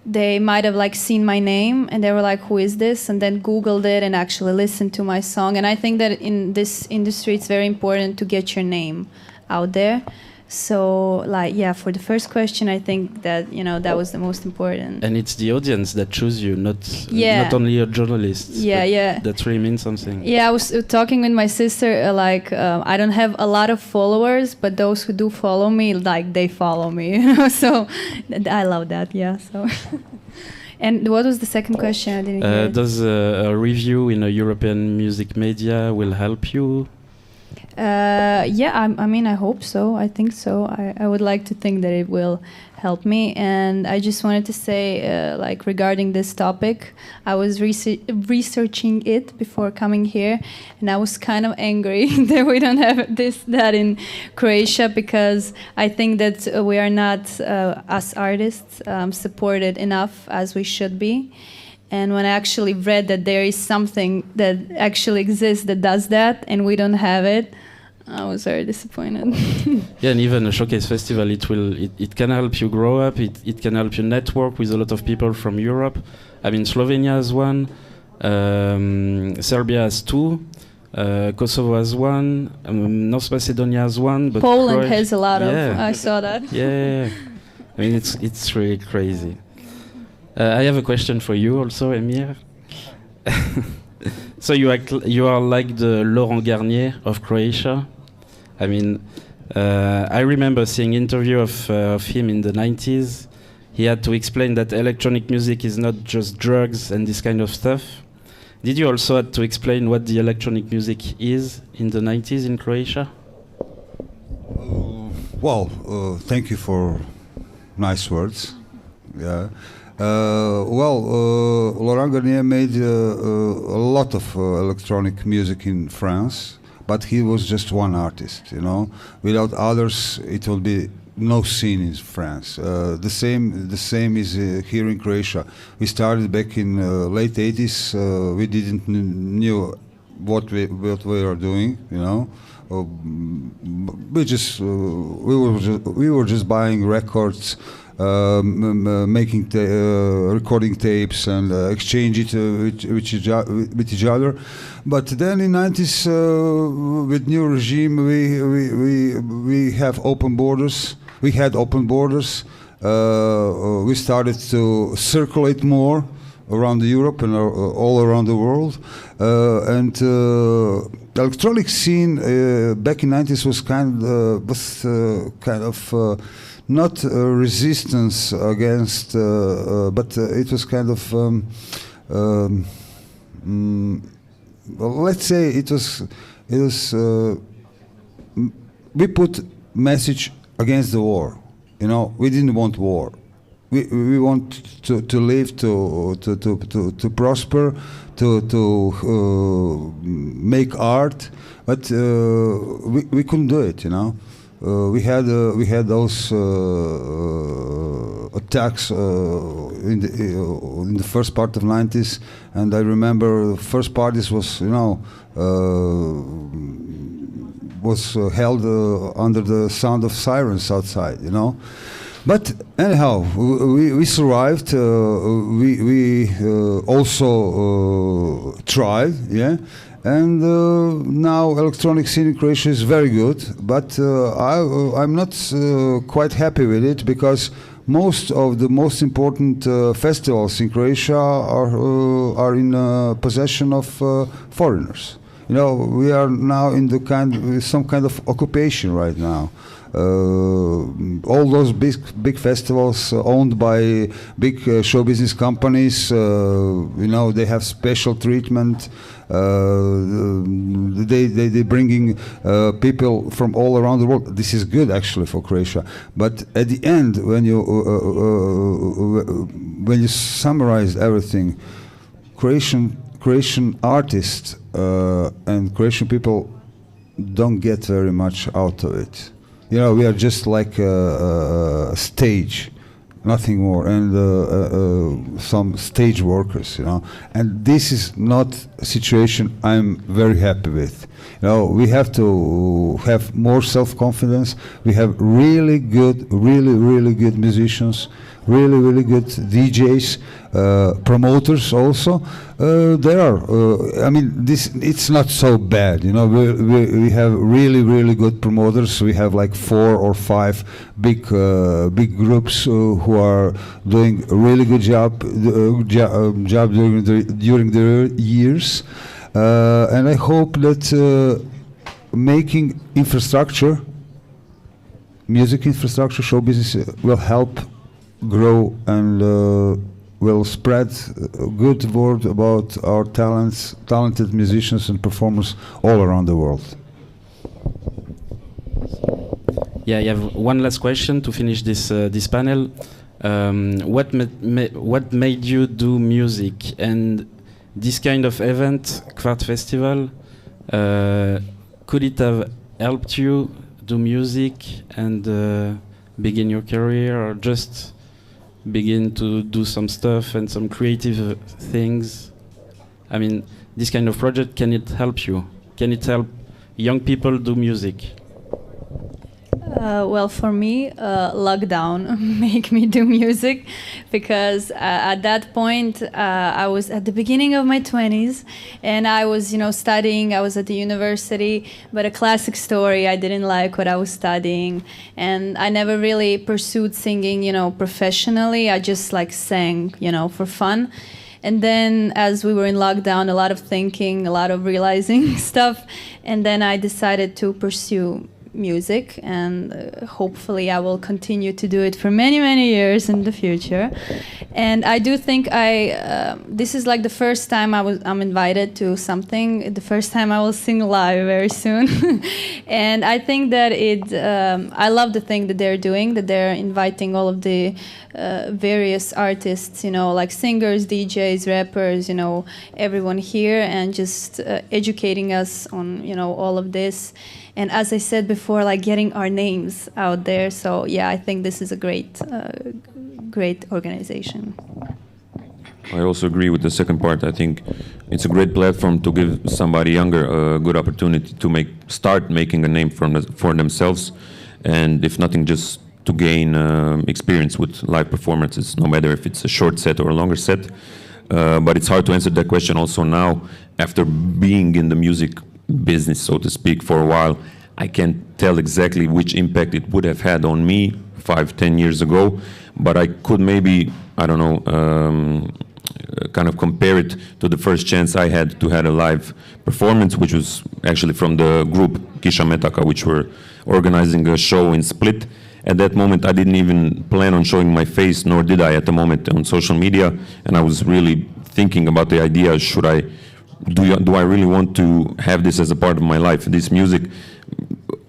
they might have seen my name and they were like, who is this? And then Googled it and actually listened to my song. And I think that in this industry, it's very important to get your name out there. So, for the first question, I think that, that was the most important. And it's the audience that choose you, not only a journalist. Yeah. That really means something. Yeah, I was talking with my sister, I don't have a lot of followers, but those who do follow me, they follow me, So I love that, yeah, so. And what was the second question? I didn't hear. Does a review in a European music media will help you? I mean, I hope so. I think so. I would like to think that it will help me. And I just wanted to say, regarding this topic, I was researching it before coming here, and I was kind of angry that we don't have that in Croatia, because I think that we are not, us artists, supported enough as we should be. And when I actually read that there is something that actually exists that does that, and we don't have it, I was very disappointed. Yeah, and even a showcase festival, it can help you grow up. It can help you network with a lot of people from Europe. I mean, Slovenia has one, Serbia has two, Kosovo has one, North Macedonia has one, but Poland has a lot of. I saw that. Yeah, I mean, it's really crazy. I have a question for you also, Emir. So you are like the Laurent Garnier of Croatia. I mean, I remember seeing an interview of him in the 90s. He had to explain that electronic music is not just drugs and this kind of stuff. Did you also have to explain what the electronic music is in the 90s in Croatia? Thank you for nice words. Yeah. Laurent Garnier made a lot of electronic music in France, but he was just one artist, Without others, it will be no scene in France. The same is here in Croatia. We started back in late 80s. We didn't knew what we were doing, We were just buying records. Making recording tapes and exchange it with each other, but then in 90s with new regime we have open borders. We had open borders. We started to circulate more around Europe and all around the world, and the electronic scene back in 90s was kind of not resistance against, but it was kind of let's say it was we put message against the war. You know, we didn't want war. We want to live, to prosper, to make art, but we couldn't do it. You know, we had those attacks in the first part of '90s, and I remember the first parties was held under the sound of sirens outside. You know. But anyhow, we survived. We also tried, yeah. And now electronic scene in Croatia is very good, but I'm not quite happy with it because most of the most important festivals in Croatia are in possession of foreigners. You know, we are now in some kind of occupation right now. All those big festivals owned by big show business companies, they have special treatment. They bringing people from all around the world. This is good actually for Croatia. But at the end, when you summarize everything, Croatian artists and Croatian people don't get very much out of it. You know, we are just like a stage, nothing more, and some stage workers, you know. And this is not a situation I'm very happy with. You know, we have to have more self-confidence. We have really good musicians, really good DJs, promoters also. There are. It's not so bad. You know, we have really good promoters. We have like 4 or 5 big groups who are doing a really good job during the years. And I hope that making infrastructure, music infrastructure, show business will help grow and will spread a good word about our talented musicians and performers all around the world. Yeah, I have one last question to finish this panel. What made you do music? And this kind of event, KVART Festival, could it have helped you do music and begin your career, or just begin to do some stuff and some creative things? I mean, this kind of project, can it help you? Can it help young people do music? Well, for me, lockdown made me do music because at that point I was at the beginning of my 20s and I was, studying. I was at the university, but a classic story. I didn't like what I was studying, and I never really pursued singing, professionally. I just sang, for fun. And then as we were in lockdown, a lot of thinking, a lot of realizing stuff, and then I decided to pursue music, and hopefully I will continue to do it for many years in the future. And I do think this is like the first time I'm invited to something, the first time I will sing live very soon. And I think that I love the thing that they're doing, that they're inviting all of the various artists, like singers, DJs, rappers, everyone here, and just educating us on, all of this. And as I said before, getting our names out there. So yeah, I think this is a great organization. I also agree with the second part. I think it's a great platform to give somebody younger a good opportunity to start making a name for themselves, and if nothing, just to gain experience with live performances, no matter if it's a short set or a longer set. But it's hard to answer that question also now, after being in the music business, so to speak, for a while. I can't tell exactly which impact it would have had on me 5-10 years ago, but I could maybe, kind of compare it to the first chance I had to have a live performance, which was actually from the group Kiša Metaka, which were organizing a show in Split. At that moment, I didn't even plan on showing my face, nor did I at the moment on social media, and I was really thinking about the idea, should I do I really want to have this as a part of my life? This music,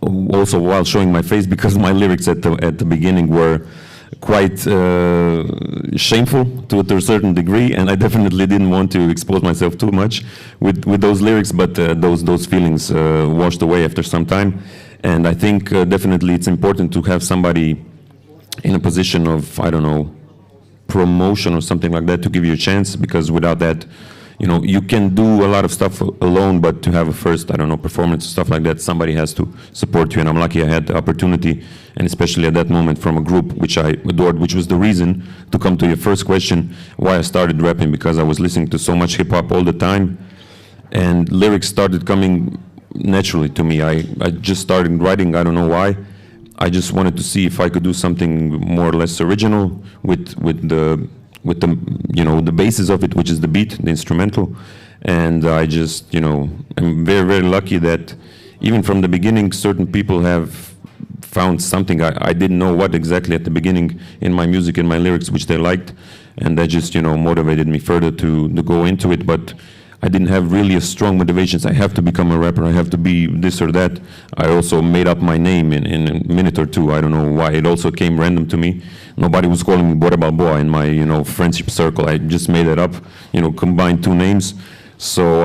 also while showing my face, because my lyrics at the beginning were quite shameful to a certain degree, and I definitely didn't want to expose myself too much with those lyrics, but those feelings washed away after some time. And I think definitely it's important to have somebody in a position of, I don't know, promotion or something like that to give you a chance, because without that, you know, you can do a lot of stuff alone, but to have a first, I don't know, performance, stuff like that, somebody has to support you. And I'm lucky I had the opportunity, and especially at that moment from a group which I adored, which was the reason, to come to your first question, why I started rapping, because I was listening to so much hip-hop all the time, and lyrics started coming naturally to me. I just started writing, I don't know why. I just wanted to see if I could do something more or less original with the you know, the basis of it, which is the beat, the instrumental. And I just, you know, I'm very, very lucky that even from the beginning, certain people have found something. I didn't know what exactly at the beginning in my music and my lyrics, which they liked, and that just, you know, motivated me further to go into it. But I didn't have really a strong motivations. I have to become a rapper. I have to be this or that. I also made up my name in a minute or two. I don't know why. It also came random to me. Nobody was calling me Bora Balboa in my, you know, friendship circle. I just made it up, you know, combined two names. So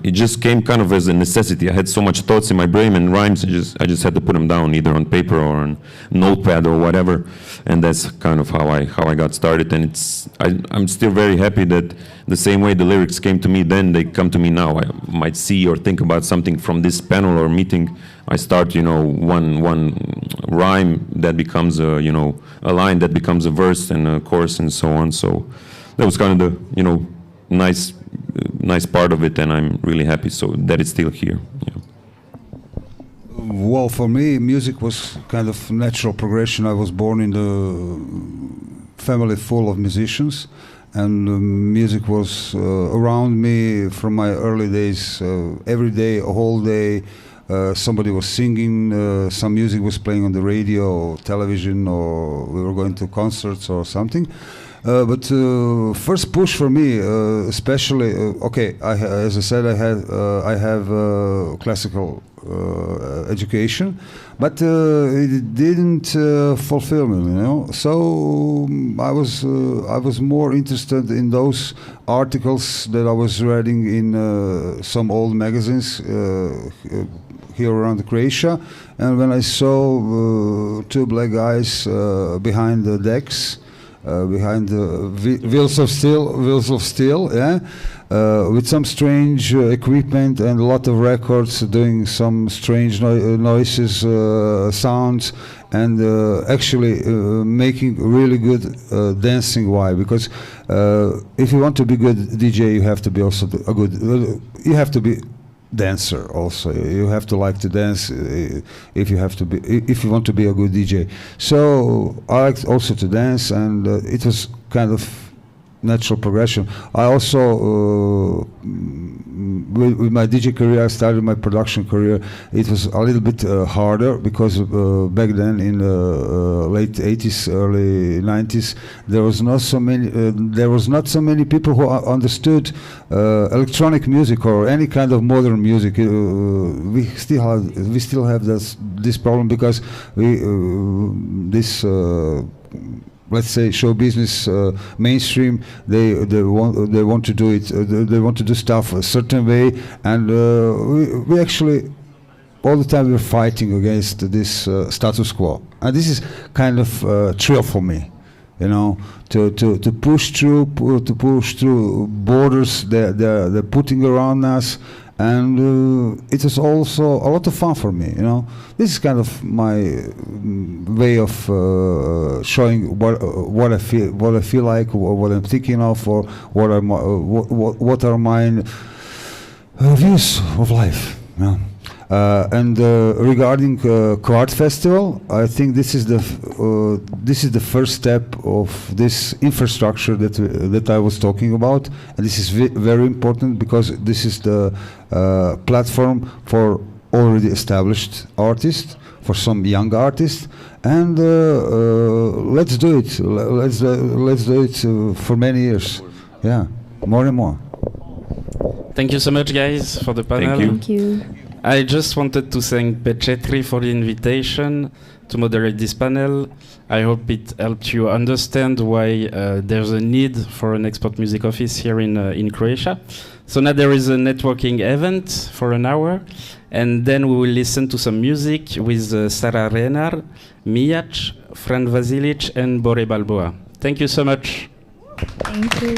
it just came kind of as a necessity. I had so much thoughts in my brain and rhymes. I just had to put them down either on paper or on notepad or whatever. And that's kind of how I got started. And I'm still very happy that the same way the lyrics came to me then, they come to me now. I might see or think about something from this panel or meeting. I start, you know, one rhyme that becomes a, you know, a line that becomes a verse and a chorus and so on. So that was kind of the, you know, nice part of it, and I'm really happy so that it's still here. Yeah. Well, for me, music was kind of natural progression. I was born in the family full of musicians, and music was around me from my early days. Every day, a whole day, somebody was singing, some music was playing on the radio or television, or we were going to concerts or something. But first push for me, especially, okay, as I said, I have classical education, but it didn't fulfill me, you know. So I was more interested in those articles that I was reading in some old magazines here around Croatia, and when I saw two black guys behind the decks. Behind the wheels of steel, yeah, with some strange equipment and a lot of records doing some strange noises, sounds, and actually making really good dancing. Why? Because if you want to be good DJ, you have to be also a good. You have to be dancer also. You have to like to dance if you want to be a good DJ. So I liked also to dance, and it was kind of natural progression. I also with my DJ career, I started my production career. It was a little bit harder because back then in the late 80s, early 90s, there was not so many people who understood electronic music or any kind of modern music. We still have this problem because let's say show business, mainstream, they want to do it. They want to do stuff a certain way, and we actually all the time we're fighting against this status quo, and this is kind of thrill for me, you know, to push through borders they're putting around us. And it was also a lot of fun for me, you know. This is kind of my way of showing what I feel like, what I'm thinking of, or what are my views of life. Yeah. And regarding KVART Festival, I think this is the first step of this infrastructure that I was talking about, and this is very important because this is the platform for already established artists, for some young artists, and let's do it. Let's do it for many years. Yeah, more and more. Thank you so much, guys, for the panel. Thank you. I just wanted to thank Petri for the invitation to moderate this panel. I hope it helped you understand why there's a need for an export music office here in Croatia. So now there is a networking event for an hour, and then we will listen to some music with Sara Renar, Mijac, Fran Vasilic, and Bore Balboa. Thank you so much. Thank you.